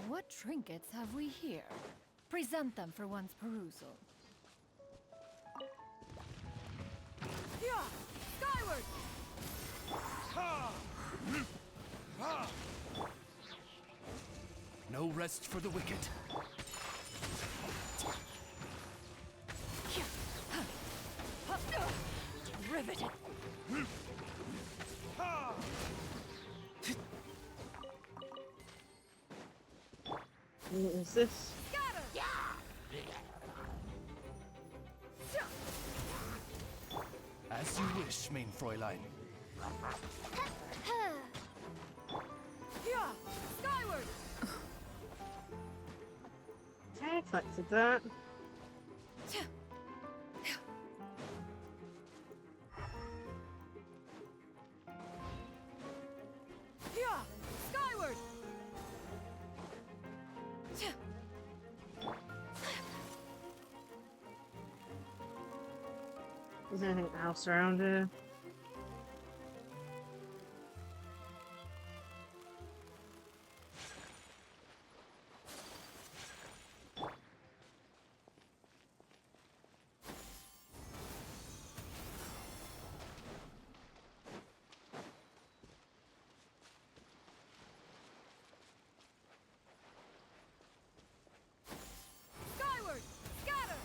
What trinkets have we here? Present them for one's perusal. Skyward! rest for the wicked. Riveted. What is this? As you wish, main Fräulein. Skyward. I collected that. Skyward. Is there anything else around here? Skyward. Scatter.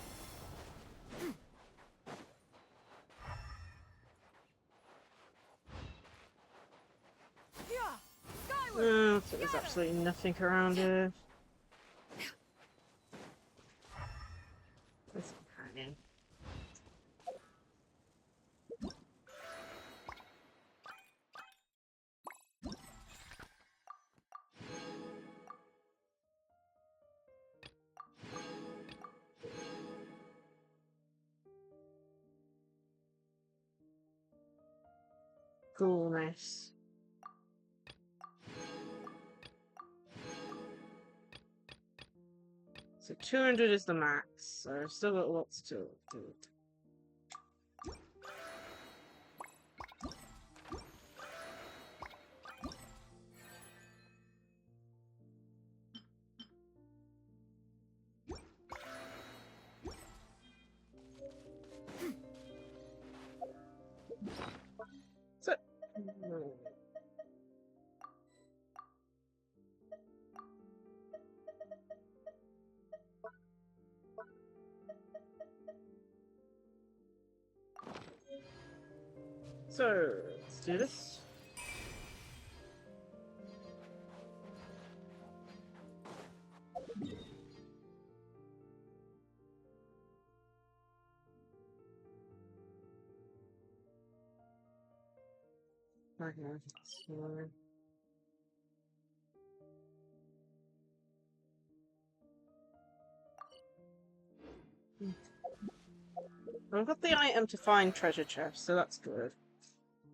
So there's absolutely nothing around here. There's a companion. Cool, nice. So 200 is the max, so I've still got lots to do. So, let's do this. Okay, so... I've got the item to find treasure chests, so that's good.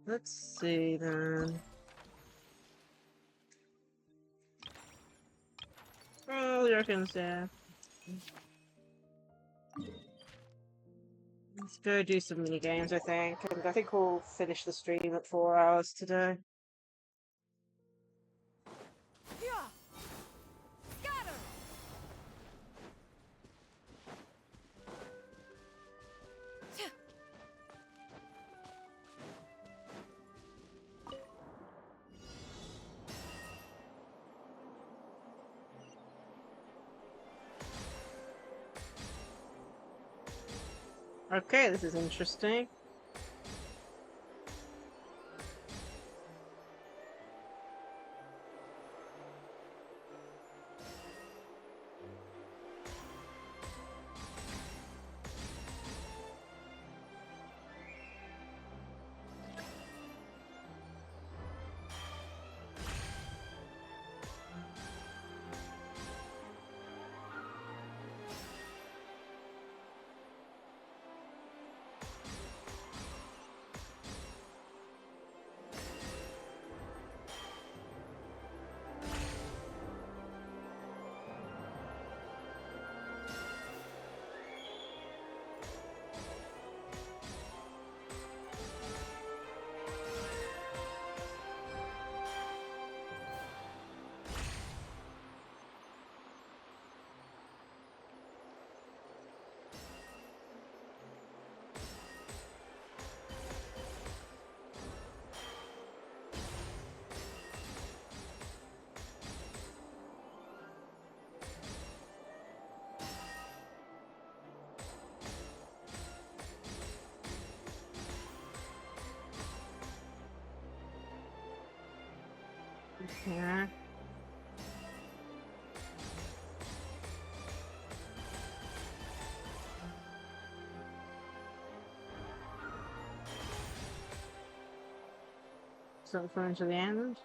Let's see then. Oh, the reckons, yeah. Let's go do some mini games, I think. And I think we'll finish the stream at 4 hours today. Scatter. Okay, this is interesting. Yeah. So far to the end.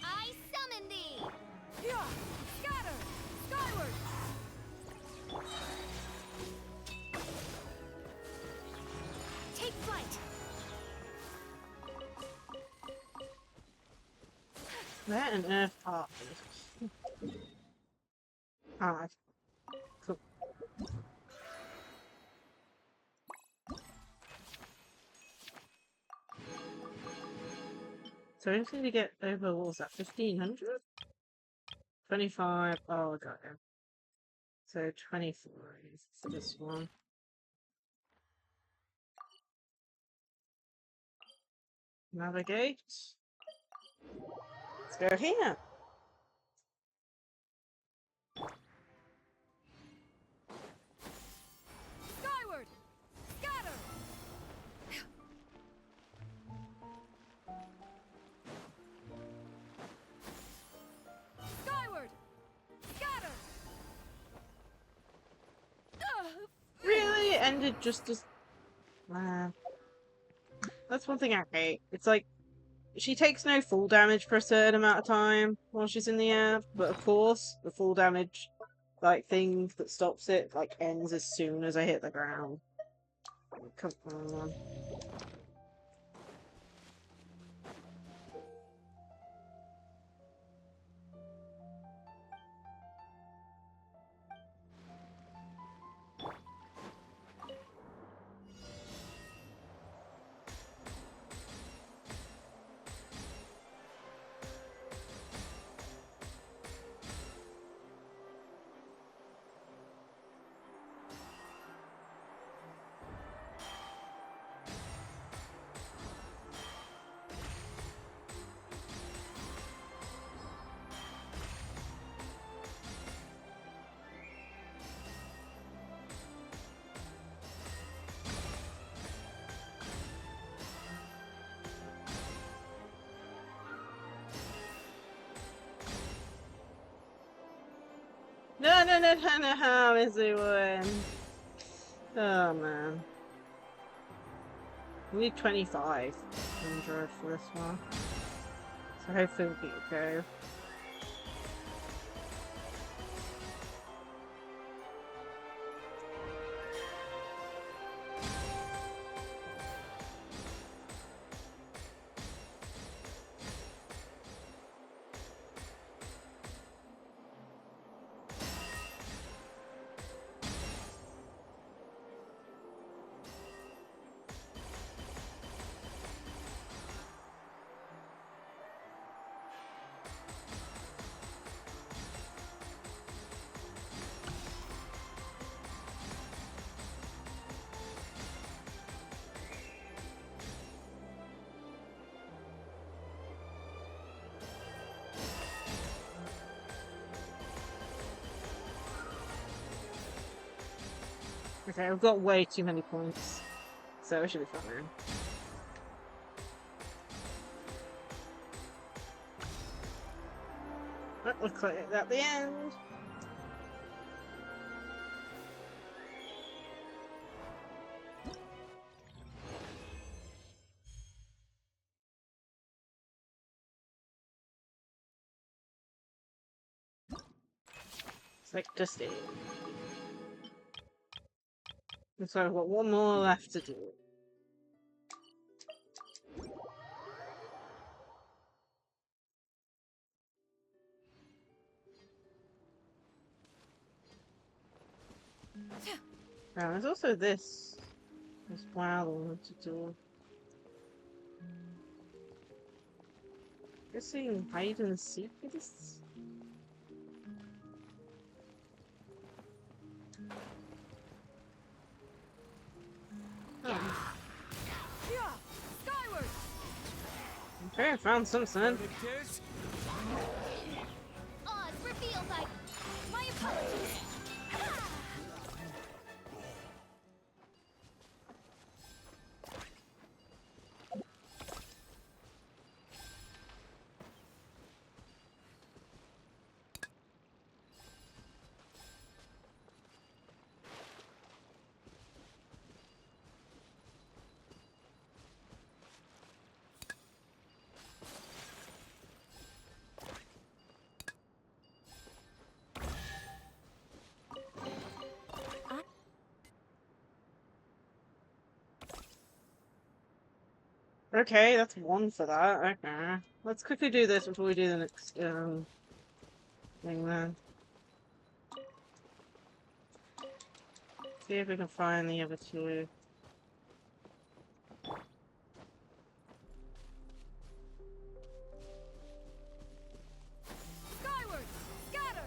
I summon thee! Yeah! Scatter! Skyward! Take flight! Where on earth are these? Ah, cool. So I just need to get over, what was that, 1500? 25, oh, I got it. So 24 is for this one. Navigate. Let's go here. Skyward! Scatter! Skyward! Scatter! Really? It ended just as... That's one thing I hate. It's like, she takes no full damage for a certain amount of time while she's in the air, but of course, the full damage, like, thing that stops it, like, ends as soon as I hit the ground. Come on. No, how is it win? Oh man. We need 2,500 for this one. So hopefully we'll be okay. Okay, I've got way too many points, so it should be fine. But we'll clear it at the end. It's like just it. And so I've got one more left to do. Now, there's also this as well I want to do. Guessing hide and seek for this? Oh. Okay, I found something. Oz revealed by... My apologies. Okay, that's one for that. Okay. Let's quickly do this before we do the next thing then. See if we can find the other two. Skyward! Scatter!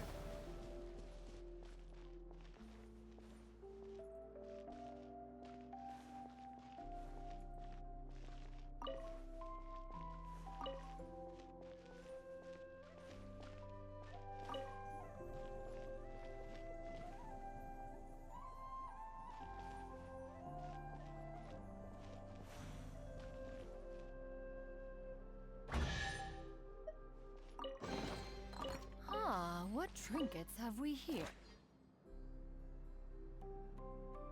What trinkets have we here?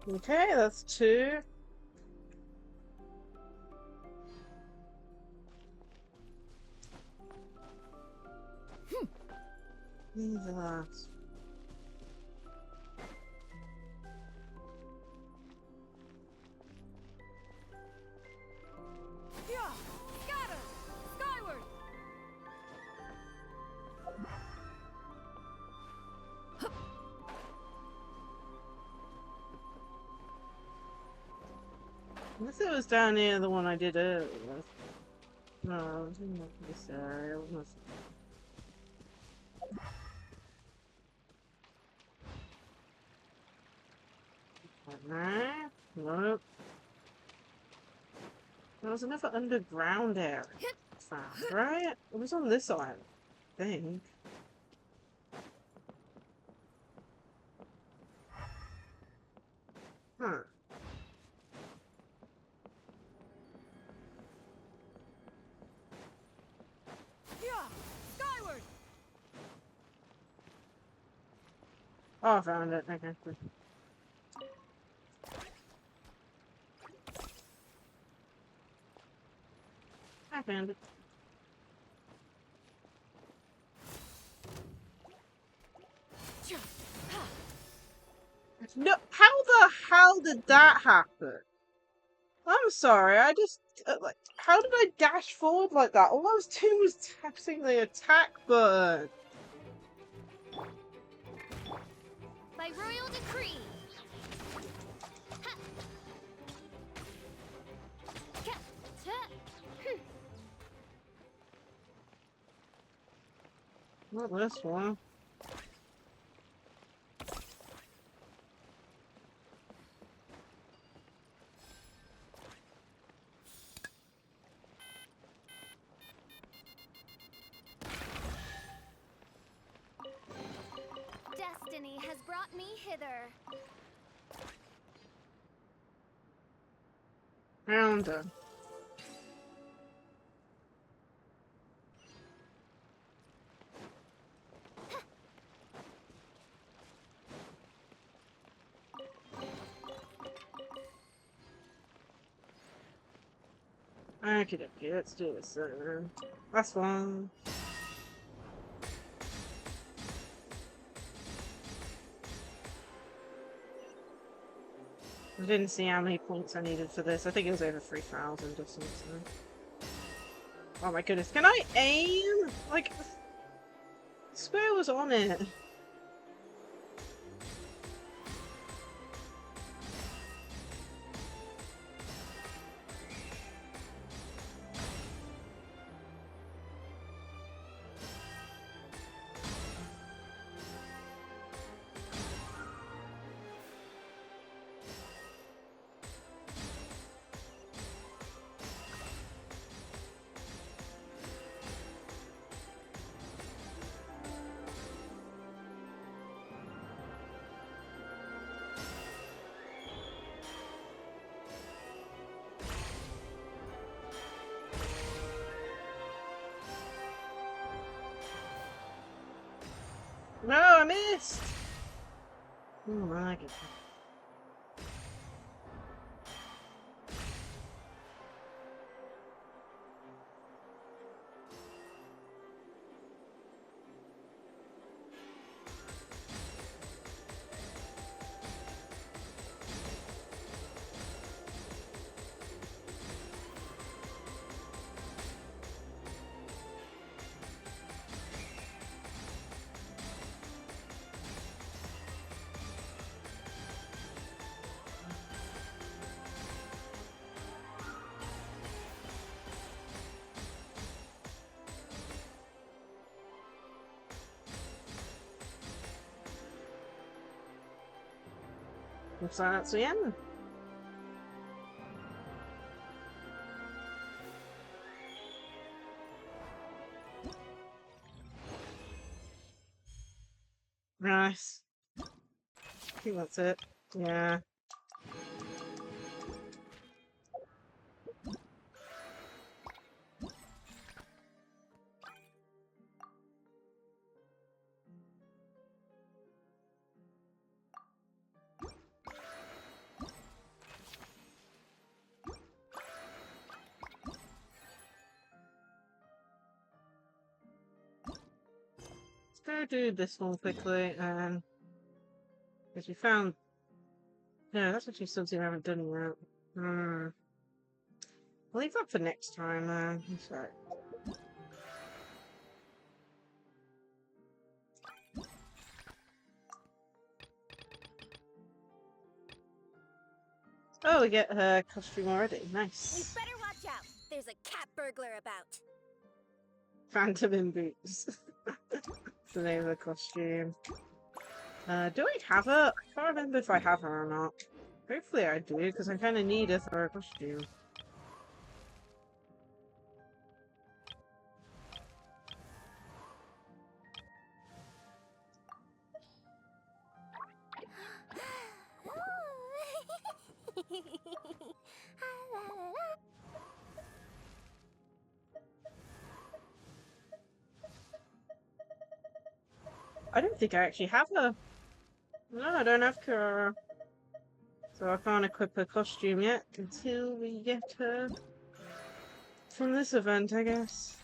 Okay, that's two. These are last. Yeah! Scatter! Skyward! Unless it was down near the one I did earlier. No, it didn't look this area. It was... Nope. There was another underground area found, right? It was on this island, I think. Huh. Yeah! Skyward! Oh, I found it. Okay. Good. I found it. No, how the hell did that happen? I'm sorry, I just, like, how did I dash forward like that? All I was doing was tapping the attack button. By royal decree. Not this one. Destiny has brought me hither. Found her. Okay, let's do this then. Last one. I didn't see how many points I needed for this. I think it was over 3,000 or something. Oh my goodness, can I aim? Like, Square was on it. No, I missed! Oh my god. Looks like that's the end. Nice. I think that's it. Yeah. Let's go do this one quickly, because we found. Yeah, that's actually something I haven't done yet. I'll leave that for next time, I'm sorry. Oh, we get her costume already. Nice. You better watch out. There's a cat burglar about. Phantom in boots. That's the name of the costume. Do I have her? I can't remember if I have her or not. Hopefully I do, because I kind of need her for a costume. I don't think I actually have her. No, I don't have her. So I can't equip her costume yet until we get her from this event, I guess.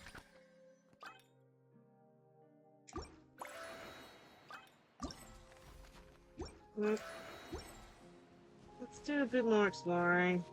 Let's do a bit more exploring.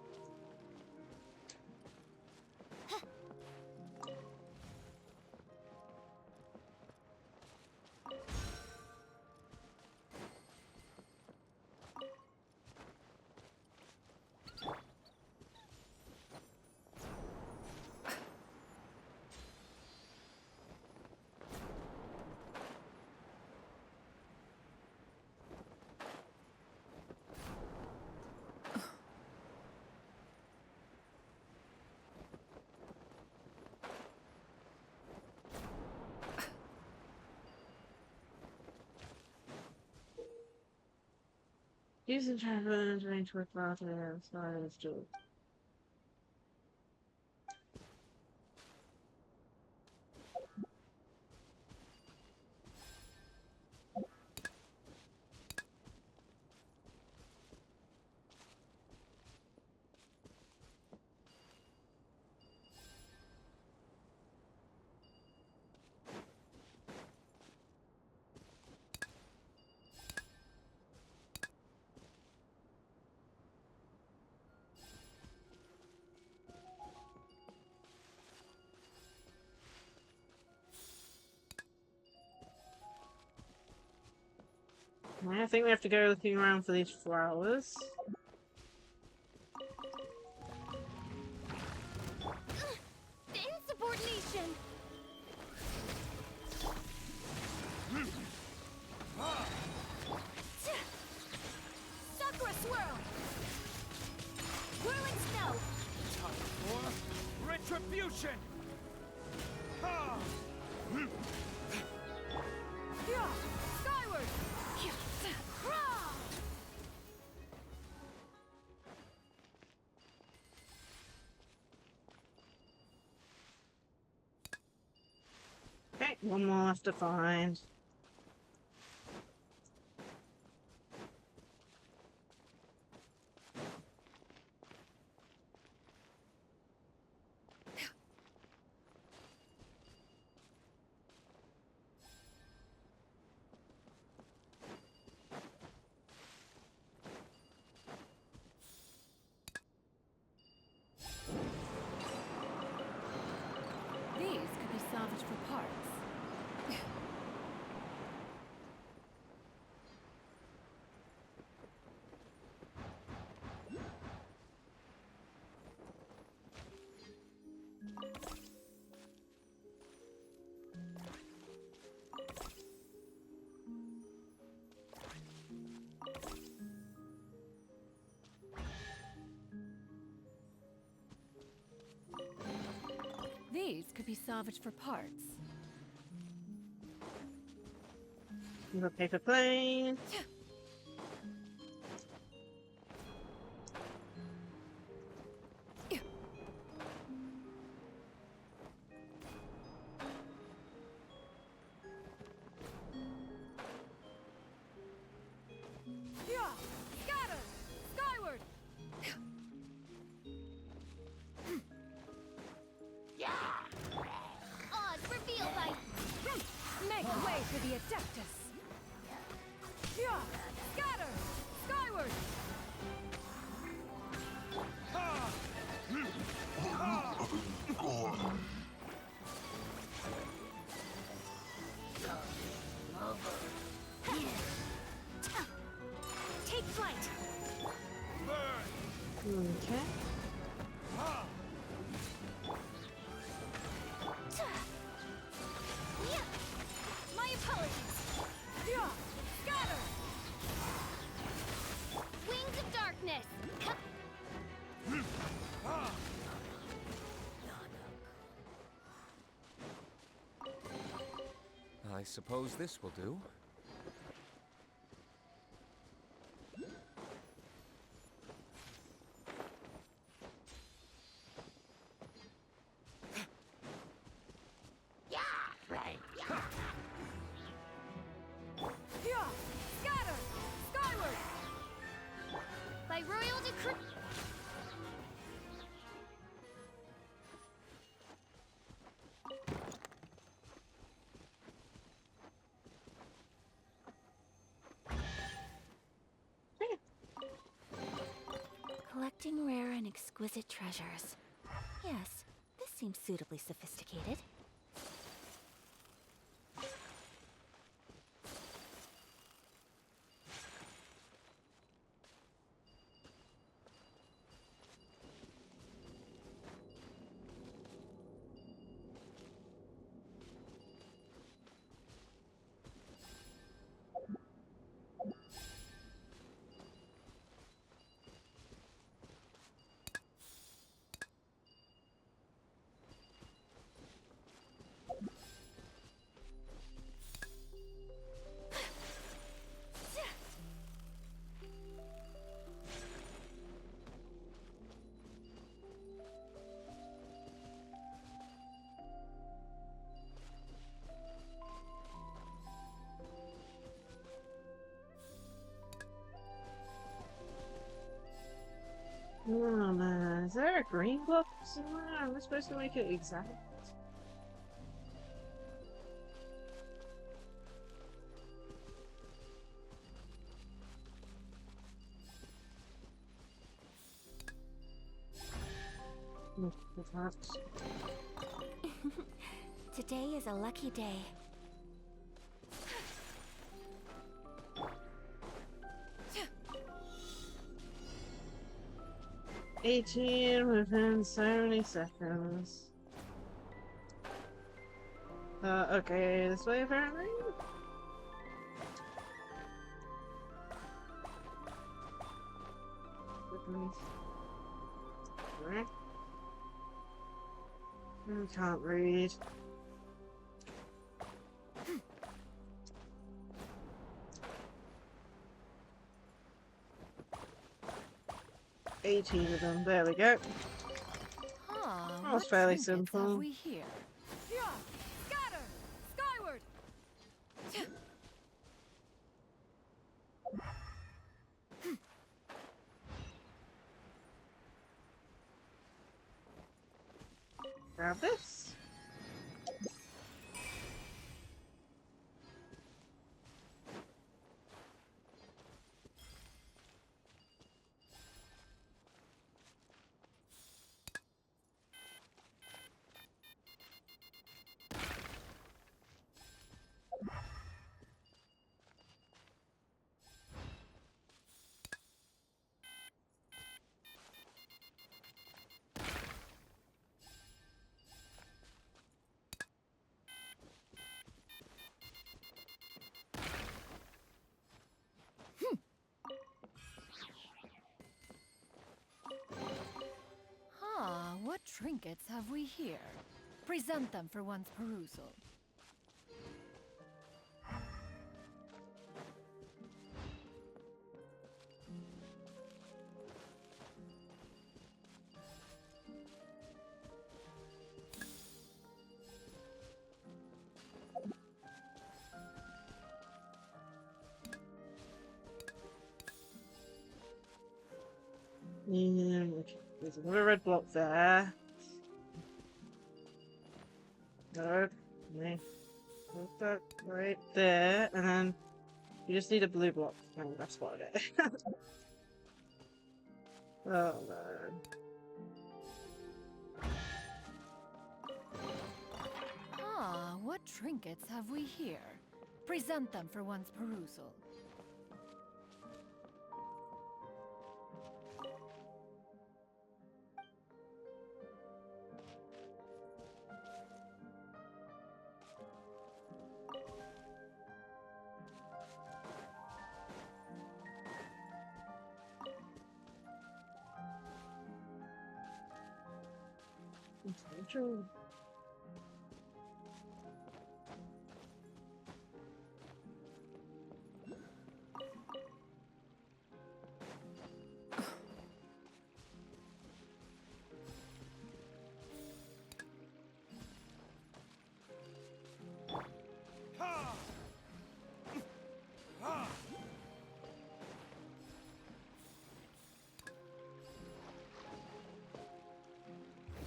Using challenge range with water, sorry, let's do it. I think we have to go looking around for these flowers. The insubordination! Sakura swirl! Whirling snow! Time for retribution! Ah! Skyward! Okay, one more left to find. These could be salvaged for parts. The paper plane. Scatter! Skyward! Oz, reveal by... Make way for the Adeptus! Scatter! Skyward! Take flight! Okay. My apologies! Scatter! Wings of darkness! I suppose this will do. Scatter! Skyward! By royal decree... Collecting rare and exquisite treasures. Yes, this seems suitably sophisticated. Oh man, is there a green block somewhere? Am I supposed to make it exact? No, it's not. Today is a lucky day. 18 within 70 seconds. Okay, this way apparently? Right. I can't read. $18 of them. There we go. That was fairly simple. We here. Scatter! Skyward! Grab this. What trinkets have we here? Present them for one's perusal. There's another red block there. No, put that right there, and then you just need a blue block. Oh, that's about it. Oh man. Ah, what trinkets have we here? Present them for one's perusal. True.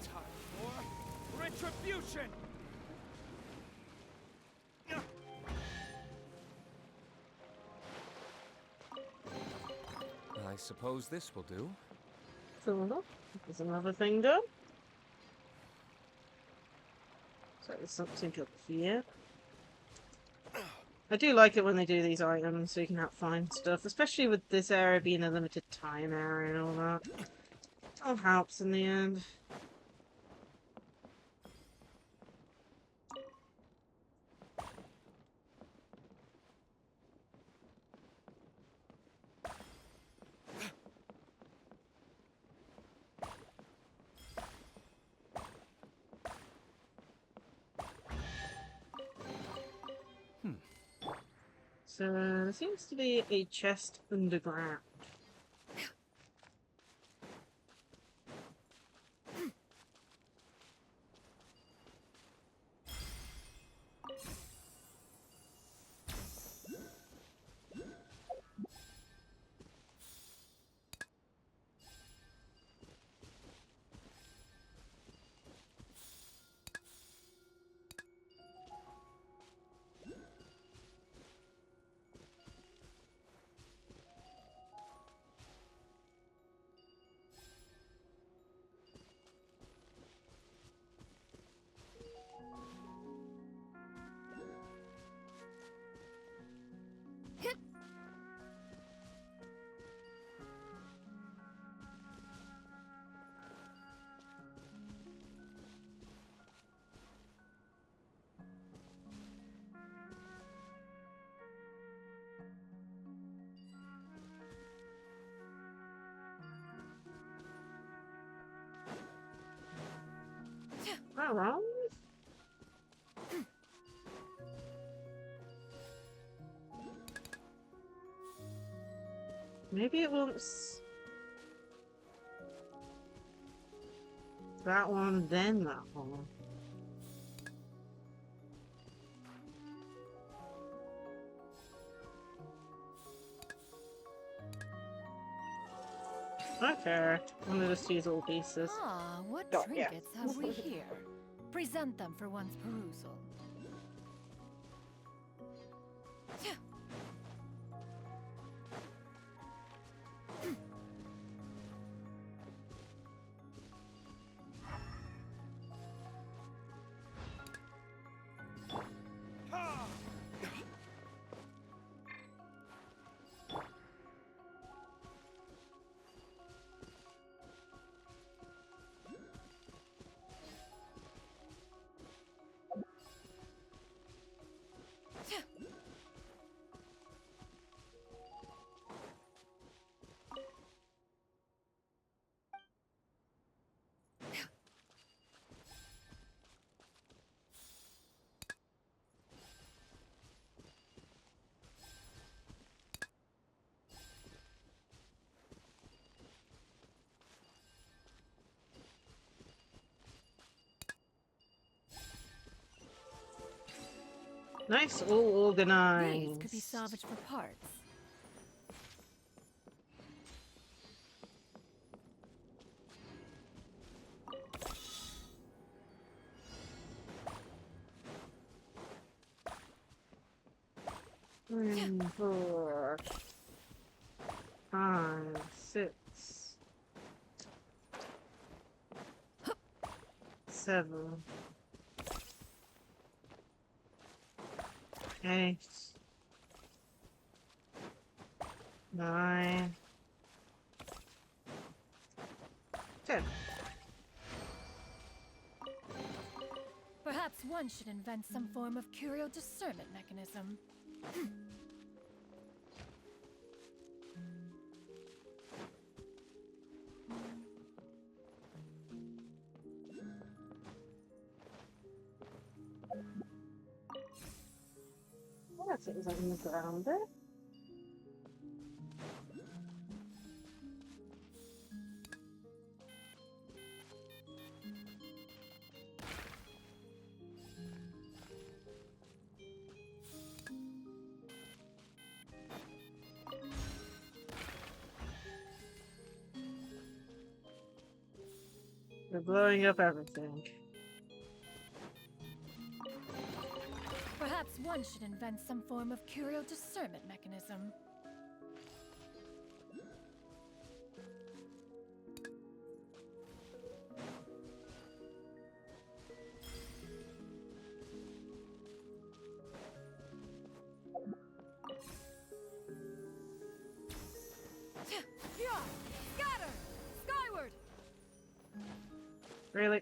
Time for retribution! I suppose this will do. So, there's another thing done. So there's something up here. I do like it when they do these items so you can find stuff, especially with this area being a limited time area and all that. It all helps in the end. So there seems to be a chest underground. Am I wrong? Maybe it wants that one, then that one. Okay, I'm gonna just use all pieces. Ah, what Oh, yeah. trinkets have we here? Present them for one's perusal. Nice, all organized. These could be salvaged for parts. Three, 4, 5, 6, 7, 8, 9, 10. Perhaps one should invent some form of curio discernment mechanism. That's it, is that in the ground there? They're blowing up everything. Perhaps one should invent some form of curio discernment mechanism. Scatter! Skyward! Really?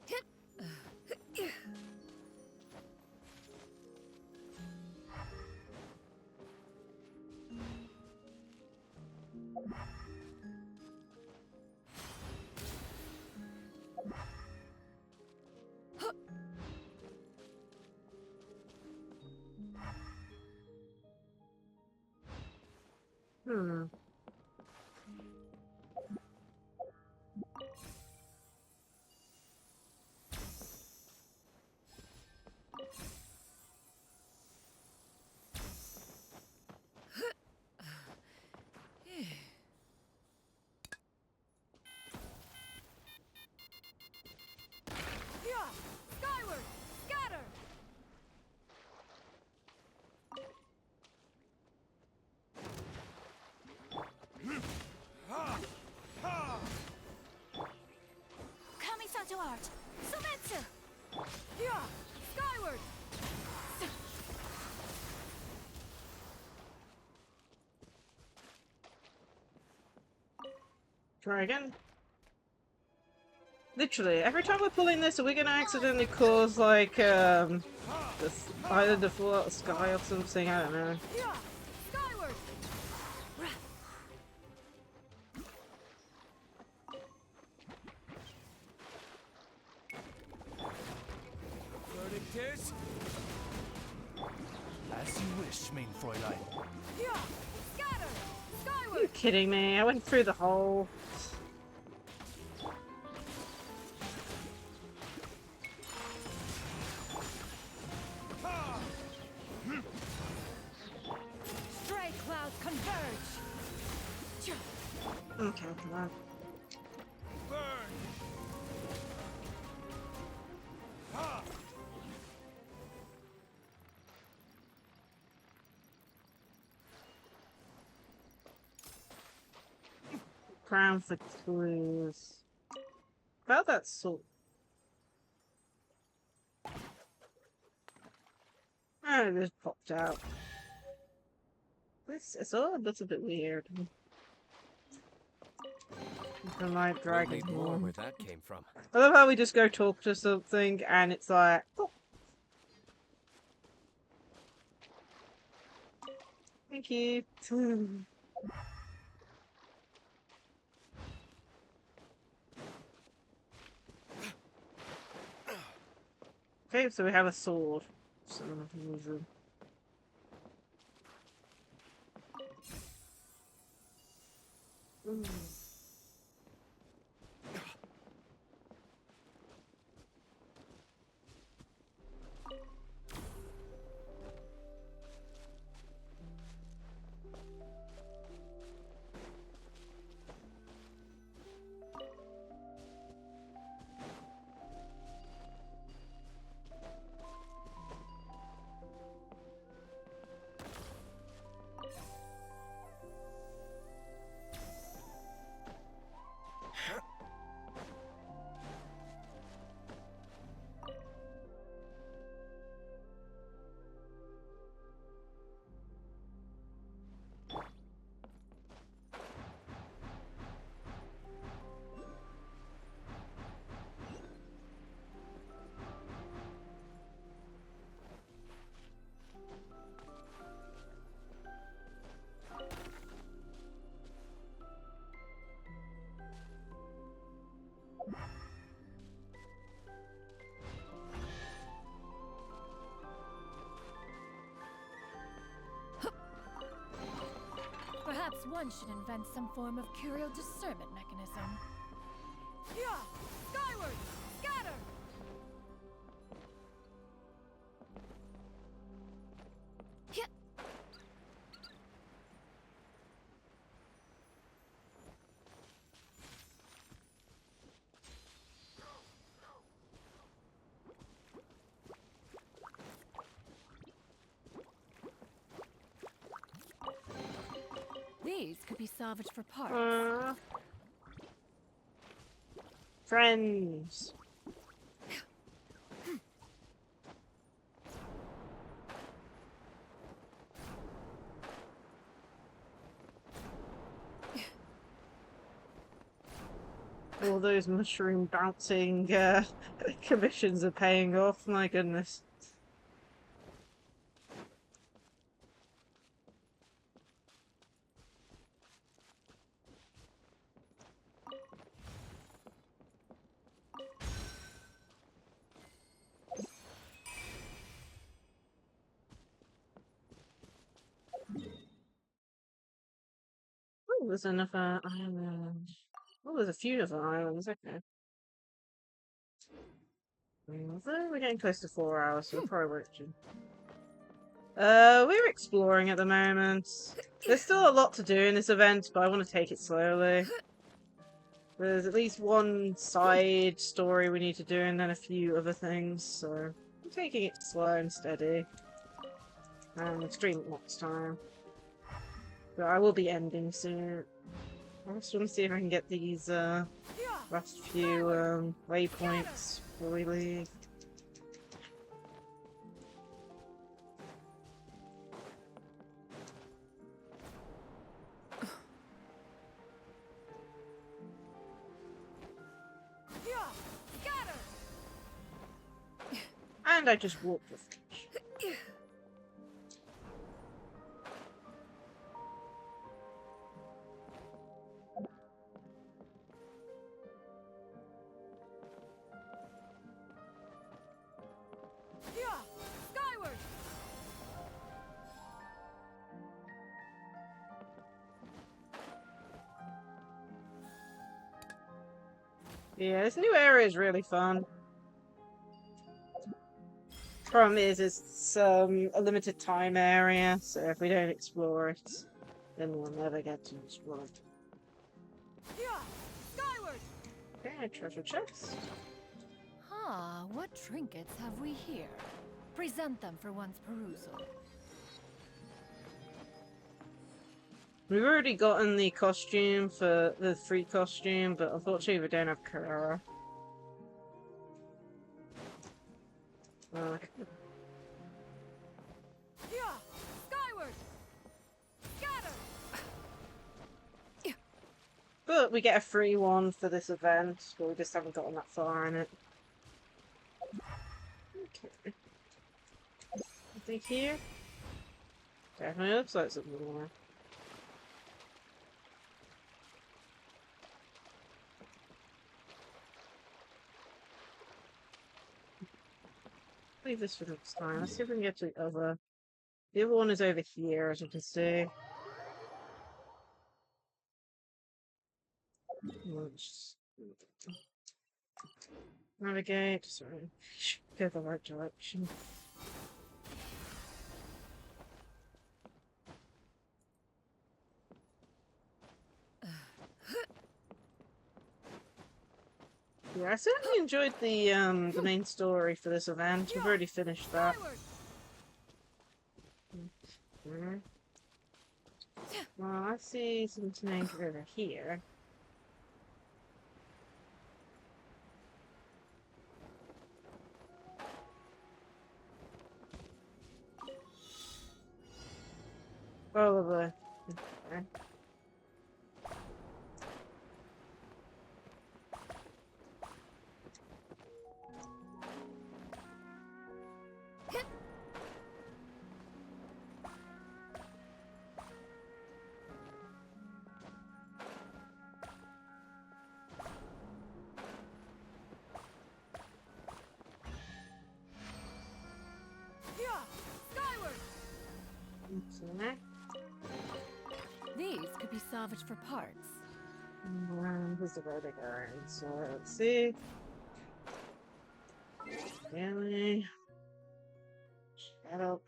Hmm. Skyward! Scatter! Kami-santo art! Sumetsu! Skyward! Try again. Literally, every time we're pulling this, are we gonna accidentally cause, like, either the fall out of the sky or something? I don't know. Skyward! Verdict is... as you wish, main Fräulein. Scatter! Are you kidding me? I went through the hole. Stray clouds converge! Okay, come on. Crown for clues. About that salt. Oh, it just popped out. It's all looks a bit weird. The light dragon Need more one. where that came from. I love how we just go talk to something and it's like, oh. Thank you. Okay, so we have a sword. So, One should invent some form of curio discernment mechanism. Yeah! Skyward! Scatter! Yeah. These could be salvaged for parts. Friends. All those mushroom bouncing commissions are paying off, my goodness. Oh, there's another island. Oh, there's a few other islands, okay. We're getting close to 4 hours, so we're probably reaching. We're exploring at the moment. There's still a lot to do in this event, but I want to take it slowly. There's at least one side story we need to do, and then a few other things, so I'm taking it slow and steady. And stream it next time. But I will be ending soon. I just want to see if I can get these last few waypoints before we leave. And I just walked the fish. Skyward! Yeah, this new area is really fun. Problem is, it's a limited time area, so if we don't explore it, then we'll never get to explore it. Skyward! Okay, treasure chest. Ah, what trinkets have we here? Present them for one's perusal. We've already gotten the costume for the free costume, but unfortunately we don't have Carrara. Skyward! Scatter! But we get a free one for this event, but we just haven't gotten that far in it. Okay. I think here? Definitely looks like something more. Leave this for next time. Let's see if we can get to the other. The other one is over here, as you can see. Let's navigate. Sorry, go the right direction. Yeah, I certainly enjoyed the main story for this event. We've already finished that. Well, I see something over here. Probably. Okay. These could could be salvaged for parts. Who's the verdict? Alright, so let's see. Really? Shut up.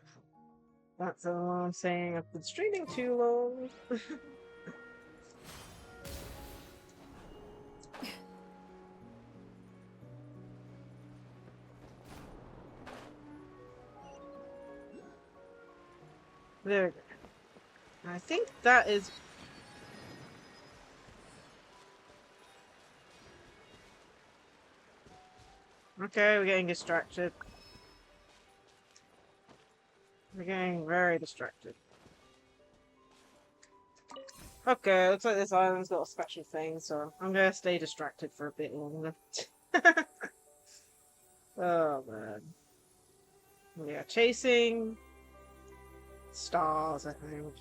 That's all I'm saying. I've been streaming too long. There we go. I think that is... Okay, we're getting distracted. We're getting very distracted. Okay, looks like this island's got a special thing, so I'm gonna stay distracted for a bit longer. Oh man. Yeah, chasing stars, I think.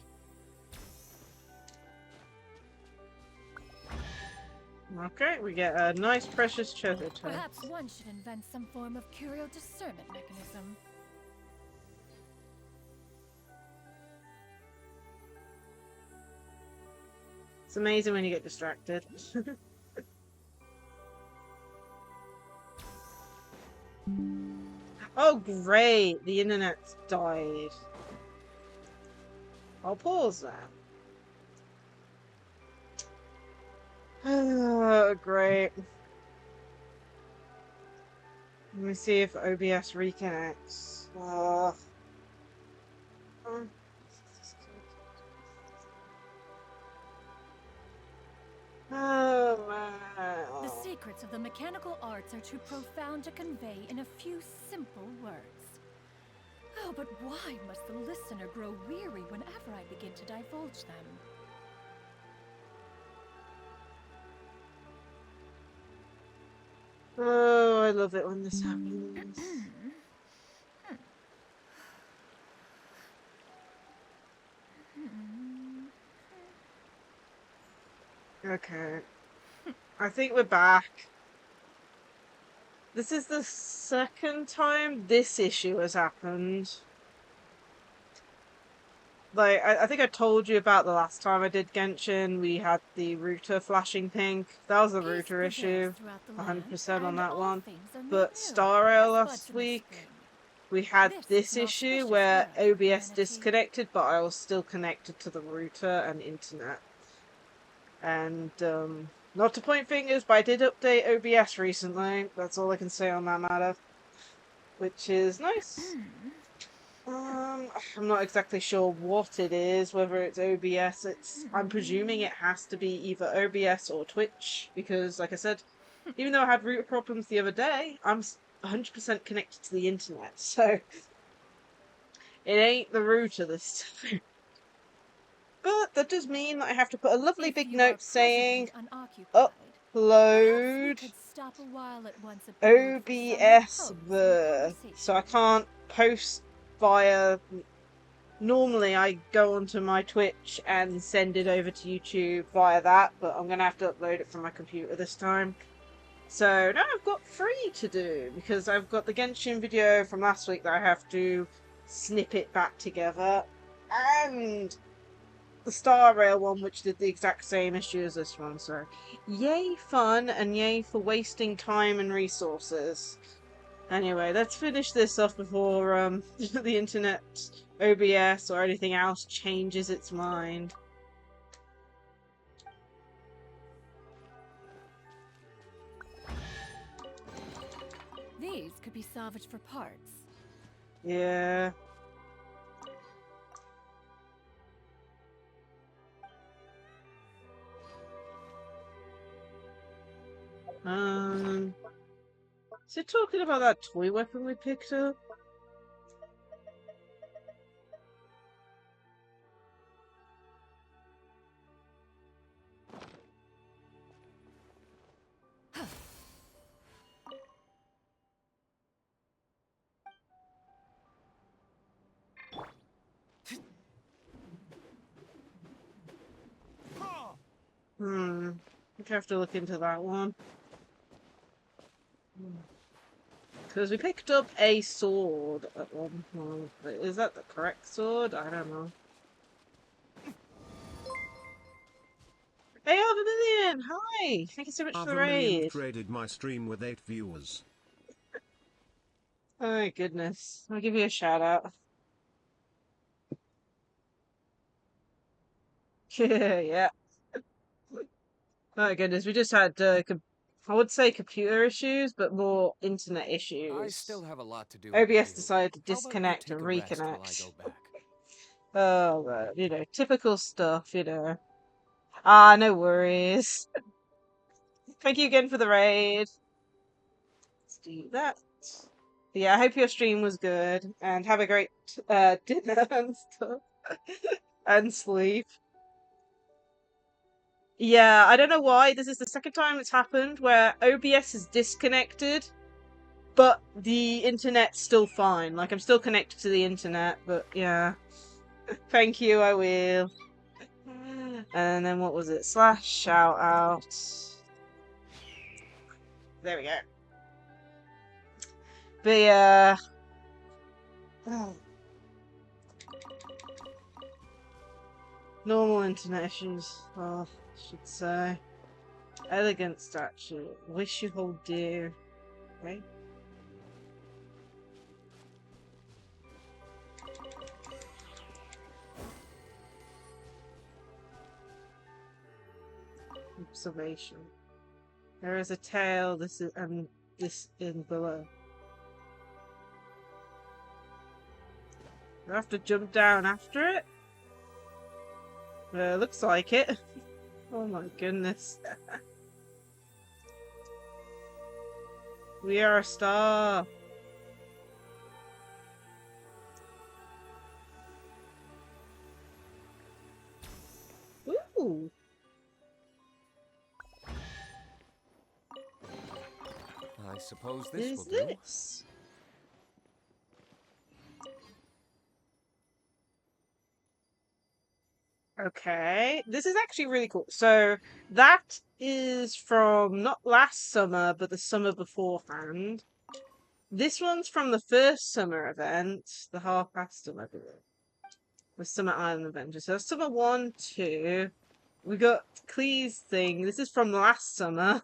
Okay, we get a nice precious treasure chest. Perhaps one should invent some form of curio discernment mechanism. It's amazing when you get distracted. Oh great, the internet's died. I'll pause that. Oh, great. Let me see if OBS reconnects. Oh man. The secrets of the mechanical arts are too profound to convey in a few simple words. Oh, but why must the listener grow weary whenever I begin to divulge them? Oh, I love it when this happens. Okay. I think we're back. This is the second time this issue has happened. Like, I think I told you about the last time I did Genshin, we had the router flashing pink. That was the router issue. 100% on that one. But Star Rail last week, we had this issue where OBS disconnected, but I was still connected to the router and internet. And, not to point fingers, but I did update OBS recently. That's all I can say on that matter. Which is nice. I'm not exactly sure what it is, whether it's OBS. I'm presuming it has to be either OBS or Twitch, because, like I said, even though I had router problems the other day, I'm 100% connected to the internet, so it ain't the router this time. But that does mean that I have to put a lovely big note saying upload OBS the. So I can't post via. Normally I go onto my Twitch and send it over to YouTube via that, but I'm gonna have to upload it from my computer this time. So now I've got 3 to do, because I've got the Genshin video from last week that I have to snip it back together, and the Star Rail one, which did the exact same issue as this one, so yay fun, and yay for wasting time and resources. Anyway, let's finish this off before the internet, OBS, or anything else changes its mind. These could be salvaged for parts. Yeah. Is it talking about that toy weapon we picked up? I think I have to look into that one. Because we picked up a sword at one point. But is that the correct sword? I don't know. again. Hi. Thank you so much I've for the a million raid. traded my stream with 8 viewers. Oh my goodness. I'll give you a shout out. Yeah. Oh my goodness, we just had, I would say computer issues, but more internet issues. I still have a lot to do. OBS decided to How about you disconnect take and a rest while I reconnect. go back? Oh, you know, typical stuff, you know. Ah, no worries. Thank you again for the raid. Let's do that. But yeah, I hope your stream was good, and have a great dinner and stuff. And sleep. Yeah, I don't know why. This is the second time it's happened where OBS is disconnected, but the internet's still fine. Like, I'm still connected to the internet, but yeah. Thank you, I will. And then what was it? Slash shout out. There we go. But yeah. Normal internet issues, I should say. Elegant statue. Wish you hold dear. Okay. Observation. There is a tail, this is and this in below. I have to jump down after it? Looks like it. Oh my goodness. We are a star. Ooh. I suppose What this is will do. this? Okay, this is actually really cool. So that is from not last summer, but the summer beforehand. This one's from the first summer event, the half-past summer, I believe. The Summer Island Adventure. So summer 1, 2. We got Clee's thing. This is from last summer.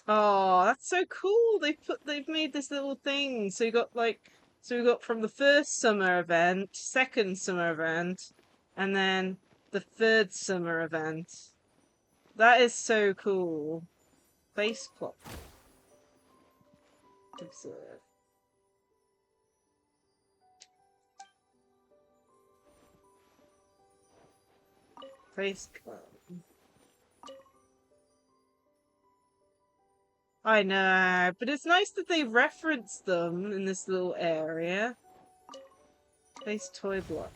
Oh, that's so cool. They've made this little thing. So we got from the first summer event, second summer event, and then the third summer event. That is so cool. Face clock. Observe. Face clock. I know, but it's nice that they reference them in this little area. Face toy block.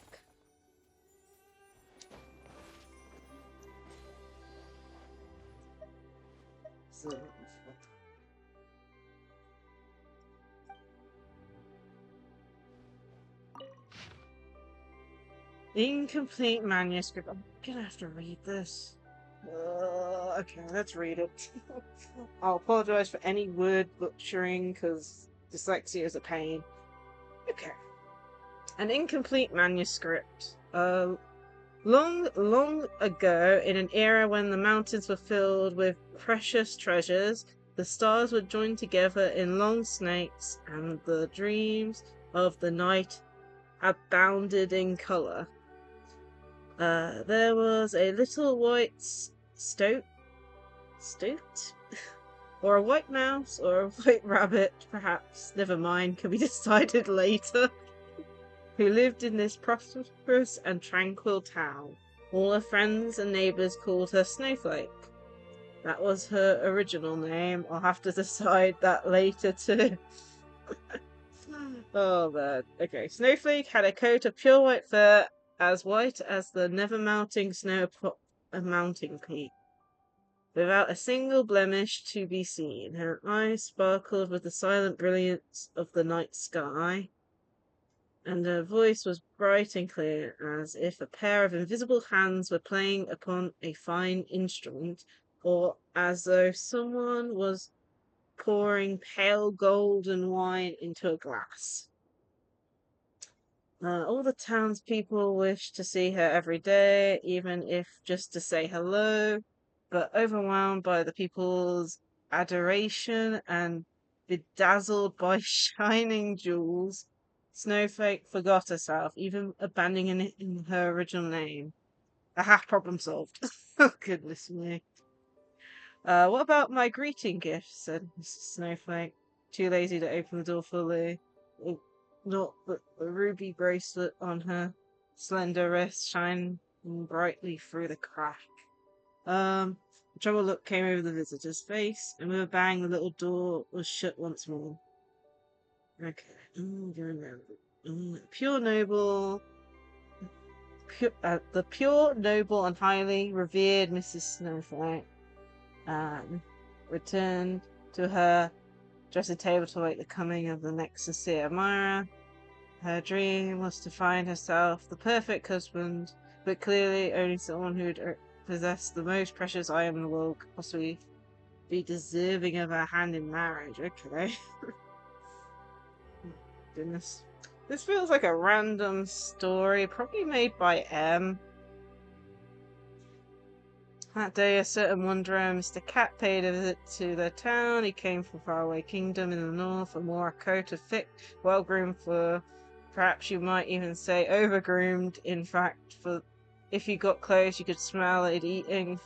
So, incomplete manuscript. I'm gonna have to read this. Okay, let's read it. I'll apologize for any word butchering, because dyslexia is a pain. Okay. An incomplete manuscript. Long, long ago, in an era when the mountains were filled with precious treasures, the stars were joined together in long snakes, and the dreams of the night abounded in colour. There was a little white stoat? Or a white mouse, or a white rabbit, perhaps. Never mind, can be decided later. Who lived in this prosperous and tranquil town. All her friends and neighbours called her Snowflake. That was her original name. I'll have to decide that later too. Oh man. Okay, Snowflake had a coat of pure white fur, as white as the never-melting snow upon a mountain peak, without a single blemish to be seen. Her eyes sparkled with the silent brilliance of the night sky, and her voice was bright and clear, as if a pair of invisible hands were playing upon a fine instrument, or as though someone was pouring pale golden wine into a glass. All the townspeople wish to see her every day, even if just to say hello, but overwhelmed by the people's adoration and bedazzled by shining jewels, Snowflake forgot herself, even abandoning it in her original name. Aha, problem solved. Oh, goodness me. What about my greeting gift? Said Mrs. Snowflake, too lazy to open the door fully. Not but the ruby bracelet on her slender wrist shining brightly through the crack. A troubled look came over the visitor's face, and with a bang, the little door was shut once more. Okay. Pure noble. The pure, noble, and highly revered Mrs. Snowflake returned to her dressing table to await the coming of the next sincere admirer. Her dream was to find herself the perfect husband, but clearly only someone who would possess the most precious item in the world could possibly be deserving of her hand in marriage. Okay. Goodness. This feels like a random story, probably made by M. That day, a certain wanderer, Mr. Cat, paid a visit to their town. He came from faraway kingdom in the north and wore a coat of thick, well-groomed fur. Perhaps you might even say over-groomed, in fact, for if you got close, you could smell it eating.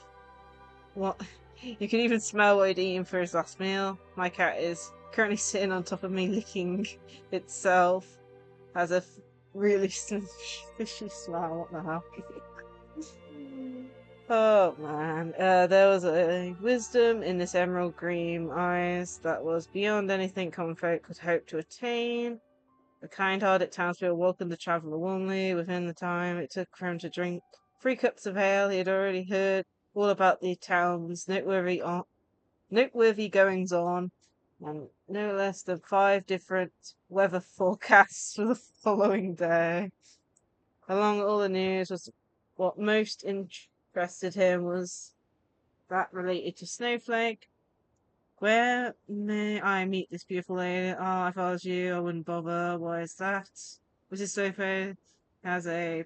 What? You could even smell what he'd eaten for his last meal. My cat is currently sitting on top of me, licking itself. Has a really fishy smell. What the hell? Oh man, there was a wisdom in this emerald green eyes that was beyond anything common folk could hope to attain. The kind-hearted townspeople welcomed the traveller warmly. Within the time it took for him to drink 3 cups of ale, he had already heard all about the town's noteworthy goings-on, and no less than 5 different weather forecasts for the following day. Along all the news was what most interested him was that related to Snowflake. Where may I meet this beautiful lady? Oh, if I was you, I wouldn't bother. Why is that? Mrs. Snowflake has a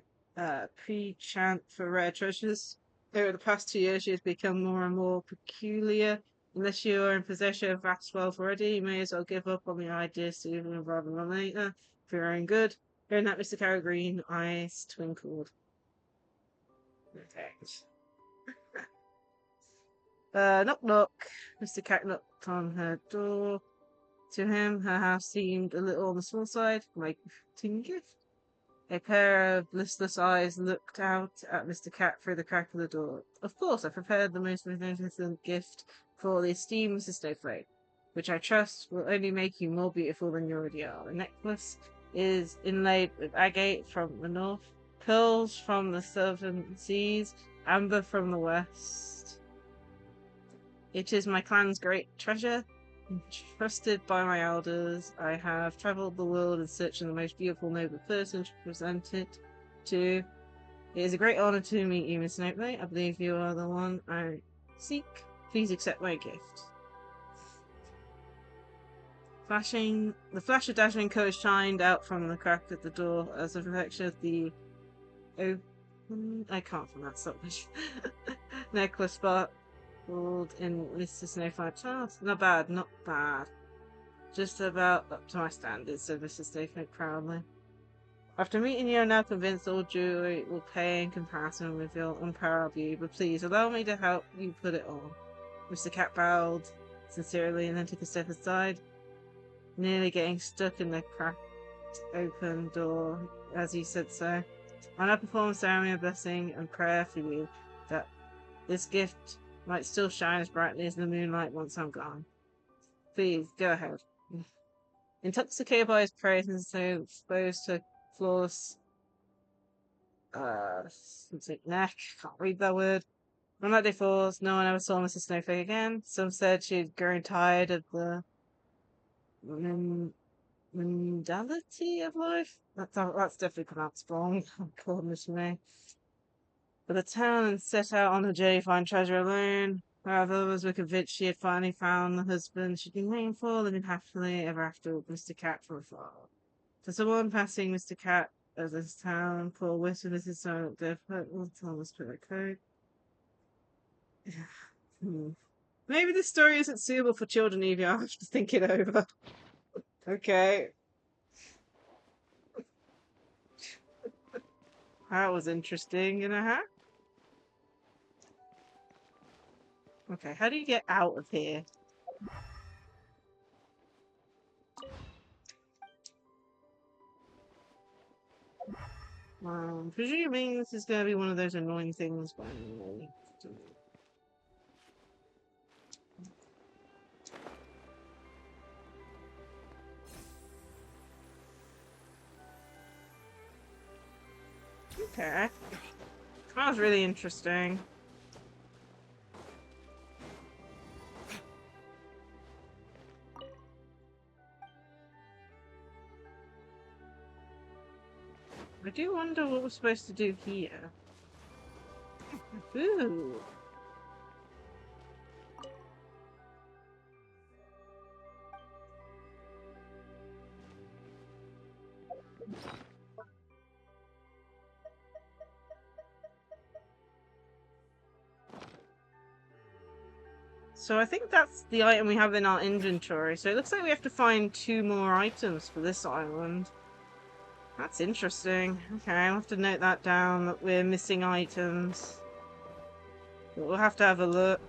penchant for rare treasures. Over the past 2 years, she has become more and more peculiar. Unless you are in possession of vast wealth already, you may as well give up on the idea sooner rather than later, for your own good. Hearing that, Mr. Carroll Green eyes twinkled. Okay. Knock knock. Mr. Cat knocked on her door. To him, her house seemed a little on the small side, like a gift. A pair of listless eyes looked out at Mr. Cat through the crack of the door. Of course, I prepared the most magnificent gift for the esteemed Mrs. Snowflake, which I trust will only make you more beautiful than you already are. The necklace is inlaid with agate from the north, pearls from the southern seas, amber from the west. It is my clan's great treasure. Trusted by my elders, I have travelled the world in search of the most beautiful, noble person to present it to. It is a great honour to meet you, Miss Snowflake. I believe you are the one I seek. Please accept my gift. The flash of dazzling colours shined out from the crack of the door as a reflection of the I can't pronounce that much. Necklace sparkled in Mr. Snowflake's house. Not bad, not bad. Just about up to my standards, said Mr. Snowflake proudly. After meeting you, I'm now convinced all jewelry will pay in comparison with your unparalleled beauty, but please allow me to help you put it on. Mr. Cat bowed sincerely and then took a step aside, nearly getting stuck in the cracked open door as he said so. I now perform a ceremony of blessing and prayer for you, that this gift might still shine as brightly as the moonlight once I'm gone. Please, go ahead. Intoxicated by his praise and so exposed to flawless neck, can't read that word. On that day falls, no one ever saw Mrs. Snowflake again. Some said she'd grown tired of the mundality of life. That's definitely pronounced wrong. Goodness me. But the town had set out on her journey to find treasure alone. While others were convinced she had finally found the husband she'd been waiting for, living happily ever after with Mr. Cat from afar. For someone passing Mr. Cat As this town, Paul Whistle, this is so different. Thomas put a code. Maybe this story isn't suitable for children, Evie. I'll have to think it over. Okay. That was interesting, you know how? Okay, how do you get out of here? Presuming this is gonna be one of those annoying things, but anyway. Okay. That was really interesting. I do wonder what we're supposed to do here. Ooh. So I think that's the item we have in our inventory. So it looks like we have to find 2 more items for this island. That's interesting. Okay, I'll have to note that down, that we're missing items. But we'll have to have a look.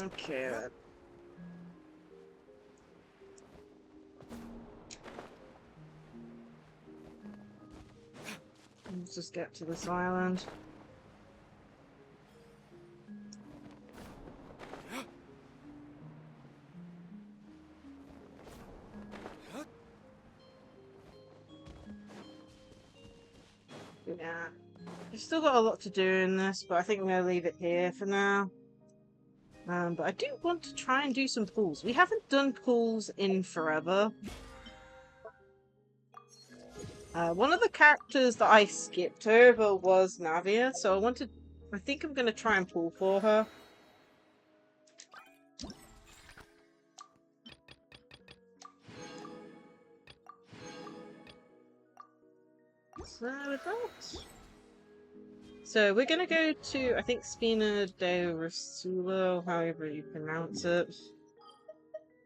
Okay then. Let's just get to this island. Yeah. We've still got a lot to do in this, but I think I'm going to leave it here for now. But I do want to try and do some pools. We haven't done pools in forever. One of the characters that I skipped over was Navia, so I think I'm going to try and pool for her. So we're gonna go to, I think, Spina de Rasulo, however you pronounce it.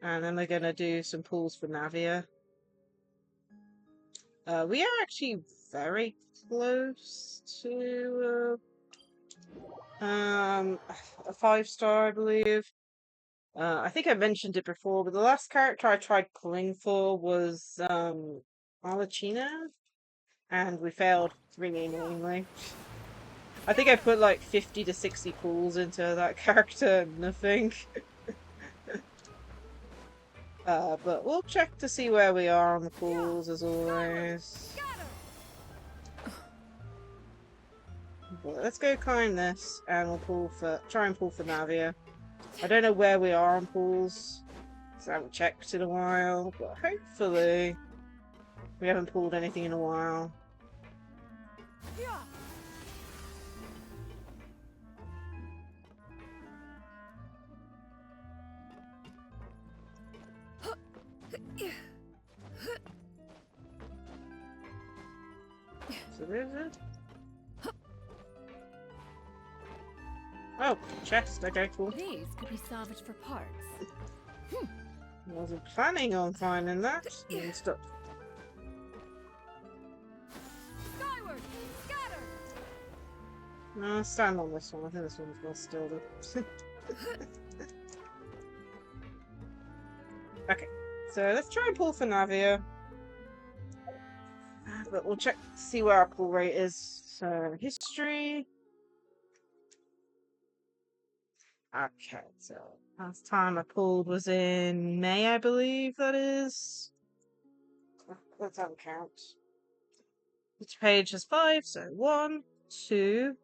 And then we're gonna do some pools for Navia. We are actually very close to a 5-star, I believe. I think I mentioned it before, but the last character I tried pulling for was Lacie-Chan, and we failed really annoyingly. I think I put like 50 to 60 pools into that character and nothing. But we'll check to see where we are on the pools as always. But let's go climb this and we'll try and pull for Navia. I don't know where we are on pools, because I haven't checked in a while, but hopefully we haven't pulled anything in a while. So there's it. Oh, chest. Okay, cool. These could be salvaged for parts. I wasn't planning on finding that. Stop. Skyward, scatter. No, stand on this one. I think this one's more stilled. Okay, so let's try and pull for Navia. But we'll check to see where our pull rate is. So, history. Okay, so last time I pulled was in May, I believe that is. Let's have a count. Each page has 5, so 1, 2,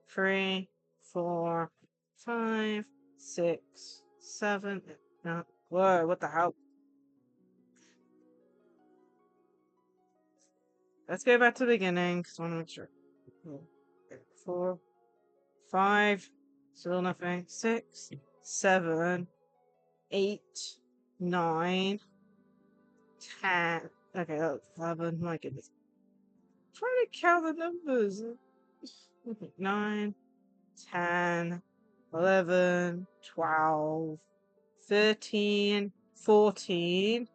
3, 4, 5, 6, 7. No. Whoa, what the hell? Let's go back to the beginning, because I want to make sure. 4, 5, Still nothing. 6, 7, 8, 9, 10. Okay, that's 11. My goodness. I'm trying to count the numbers. 9, 10, 11, 12, 13, 14.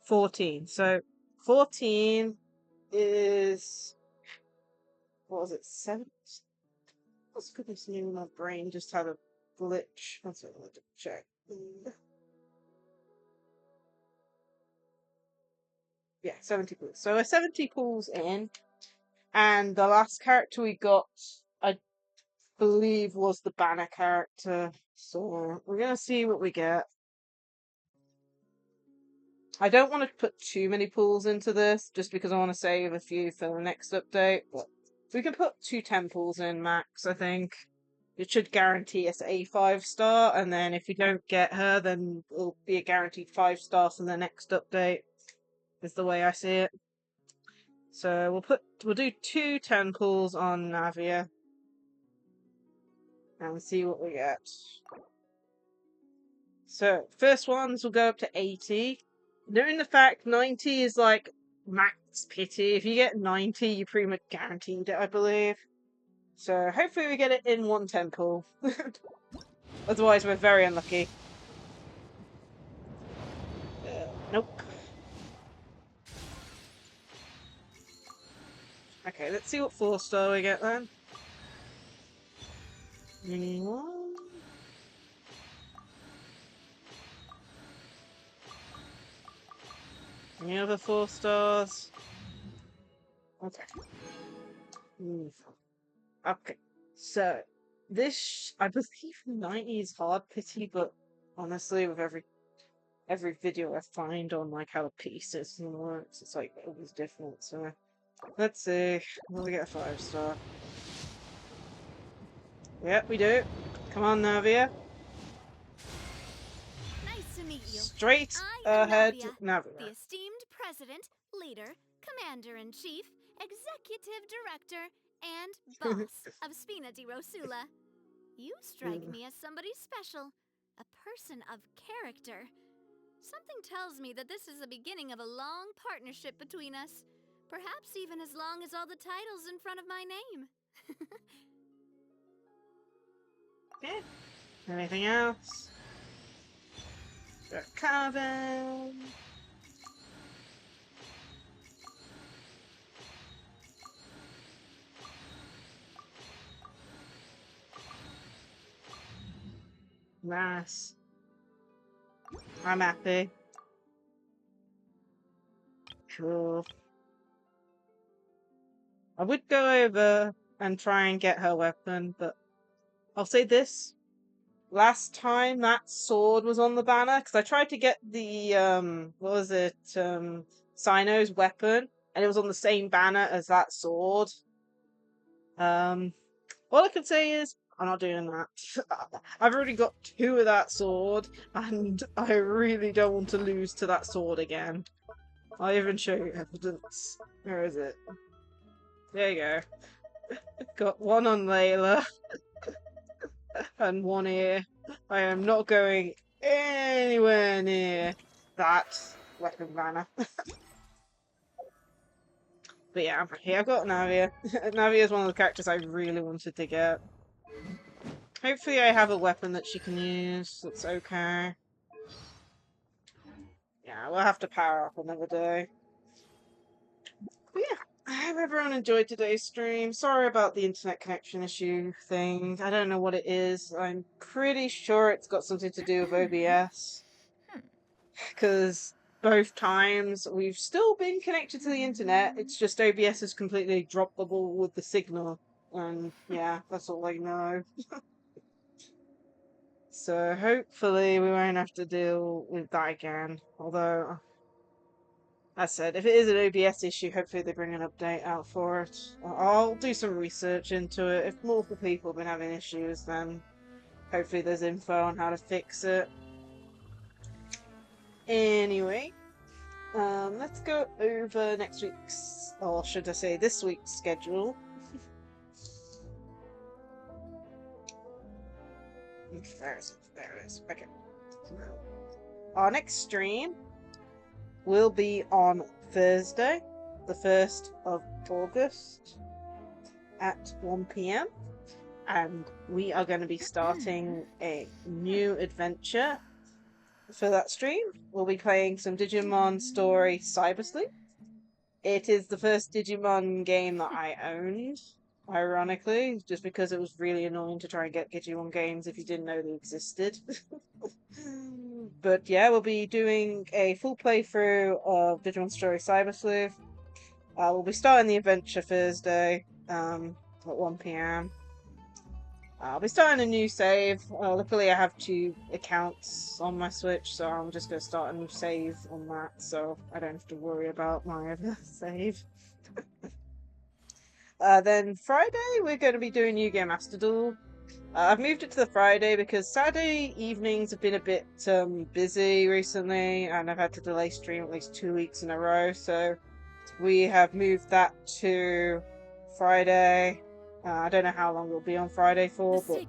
14. So 14 is, what was it, 7? Oh, goodness me, my brain just had a glitch. That's what I wanted to check. Yeah, 70 pools. So we're 70 pools in, and the last character we got, I believe, was the banner character. So we're gonna see what we get. I don't want to put too many pools into this, just because I want to save a few for the next update, but we can put 2 10 pools in max, I think. It should guarantee us a 5-star, and then if we don't get her, then it'll be a guaranteed 5-star for the next update, is the way I see it. So we'll do 2 10 pools on Navia, and see what we get. So, first ones will go up to 80. Knowing the fact 90 is like max pity, if you get 90, you pretty much guaranteed it, I believe. So hopefully we get it in 110 pool. Otherwise we're very unlucky. Nope. Okay, let's see what 4-star we get then. Anyone? Any other 4 stars? Okay. Okay. So this, I believe 90 is hard pity, but honestly with every video I find on like how the pity system works, it's like always different. So let's see. Will we get a 5-star? Yep, we do. Come on, Navia. Nice to meet you. Straight I am ahead, Navia, Navia. the esteemed president, leader, commander-in-chief, executive director, and boss of Spina di Rosula. You strike me as somebody special, a person of character. Something tells me that this is the beginning of a long partnership between us. Perhaps even as long as all the titles in front of my name. Okay. Anything else? Got Carvin. Nice. I'm happy. Cool. I would go over and try and get her weapon, but I'll say this. Last time that sword was on the banner, because I tried to get the, what was it, Sino's weapon, and it was on the same banner as that sword. All I can say is, I'm not doing that. I've already got 2 of that sword, and I really don't want to lose to that sword again. I'll even show you evidence. Where is it? There you go. Got 1 on Layla, and 1 here. I am not going anywhere near that weapon banner. But yeah, I'm happy. I've got Navia. Navia is one of the characters I really wanted to get. Hopefully I have a weapon that she can use that's okay. Yeah, we'll have to power up another day. But yeah, I hope everyone enjoyed today's stream. Sorry about the internet connection issue thing. I don't know what it is. I'm pretty sure it's got something to do with OBS. Because both times we've still been connected to the internet, it's just OBS has completely dropped the ball with the signal. And yeah, that's all I know. So hopefully we won't have to deal with that again. Although, as I said, if it is an OBS issue, hopefully they bring an update out for it. I'll do some research into it. If multiple people have been having issues, then hopefully there's info on how to fix it. Anyway, let's go over next week's, or should I say this week's schedule. There it is. Okay. Our next stream will be on Thursday, the 1st of August at 1 PM. And we are going to be starting a new adventure for that stream. We'll be playing some Digimon Story Cybersleep. It is the first Digimon game that I owned, ironically, just because it was really annoying to try and get Digimon games if you didn't know they existed. But yeah, we'll be doing a full playthrough of Digimon Story Cybersleep. We'll be starting the adventure Thursday at 1 PM. I'll be starting a new save. Luckily, I have 2 accounts on my Switch, so I'm just going to start a new save on that, so I don't have to worry about my other save. Then Friday, we're going to be doing New Game Master Duel. I've moved it to the Friday because Saturday evenings have been a bit busy recently, and I've had to delay stream at least 2 weeks in a row, so we have moved that to Friday. I don't know how long we'll be on Friday for, but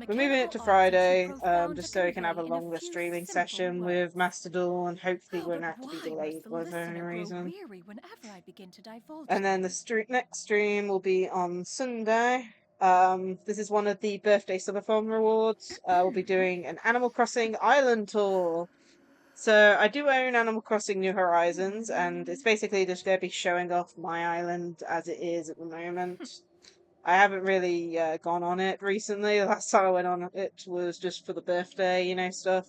we're moving it to Friday just so we can have a longer streaming session with Master Duel, and hopefully we won't have to be delayed for any reason. And then the next stream will be on Sunday. This is one of the birthday subathon rewards. We'll be doing an Animal Crossing Island tour. So I do own Animal Crossing New Horizons, and it's basically just going to be showing off my island as it is at the moment. I haven't really gone on it recently. The last time I went on it was just for the birthday, stuff.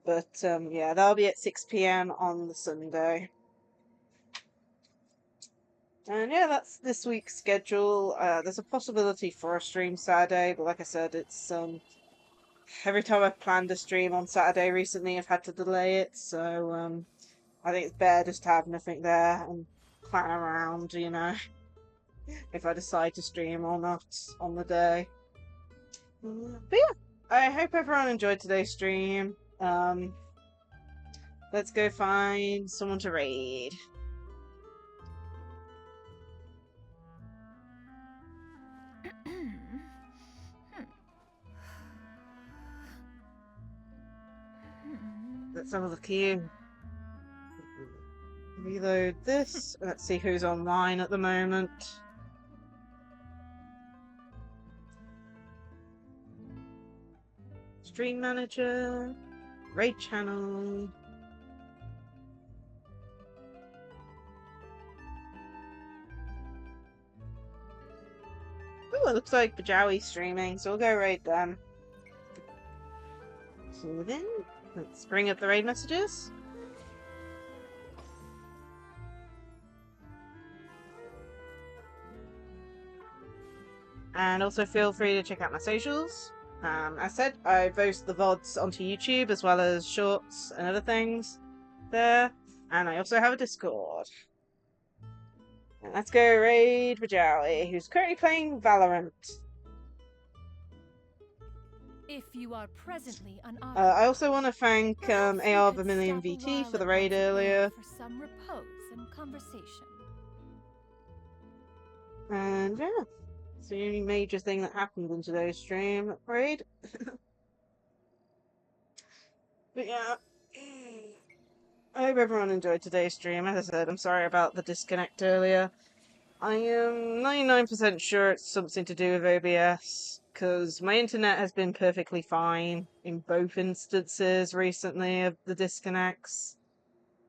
But yeah, that'll be at 6 PM on the Sunday. And yeah, that's this week's schedule. There's a possibility for a stream Saturday, but like I said, it's every time I've planned a stream on Saturday recently, I've had to delay it. So I think it's better just to have nothing there and plan around, if I decide to stream or not on the day. But yeah, I hope everyone enjoyed today's stream. Let's go find someone to raid. Let's have a look here. Reload this. Let's see who's online at the moment. Stream manager, raid channel. Oh, it looks like Bajawi's streaming, so we'll go raid them. So then, let's bring up the raid messages. And also feel free to check out my socials. As said, I post the VODs onto YouTube as well as shorts and other things there. And I also have a Discord. And let's go raid Bajawi, who's currently playing Valorant. If you are presently I also want to thank AR Vermilion VT for the raid earlier. For some repose and conversation. And yeah, it's the only major thing that happened in today's stream raid. But yeah, I hope everyone enjoyed today's stream. As I said, I'm sorry about the disconnect earlier. I am 99% sure it's something to do with OBS, because my internet has been perfectly fine in both instances recently of the disconnects.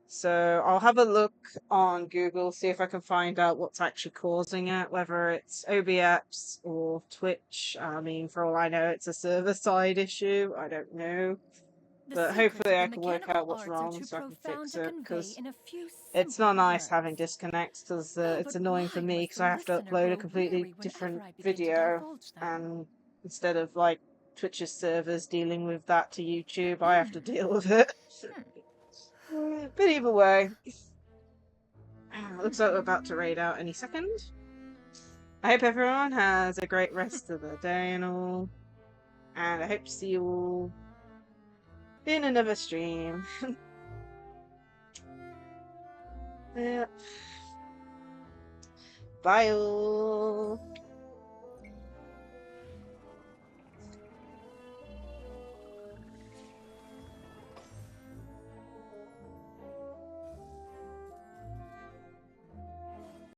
So I'll have a look on Google, see if I can find out what's actually causing it, whether it's OBS or Twitch. I mean, for all I know, it's a server-side issue. I don't know. But hopefully I can work out what's wrong so I can fix it, because it's not nice having disconnects, because it's annoying for me, because I have to upload a completely different video, and instead of, like, Twitch's servers dealing with that to YouTube, I have to deal with it. But either way, looks like we're about to raid out any second. I hope everyone has a great rest of the day and all, and I hope to see you all in another stream. Yeah. Bye all.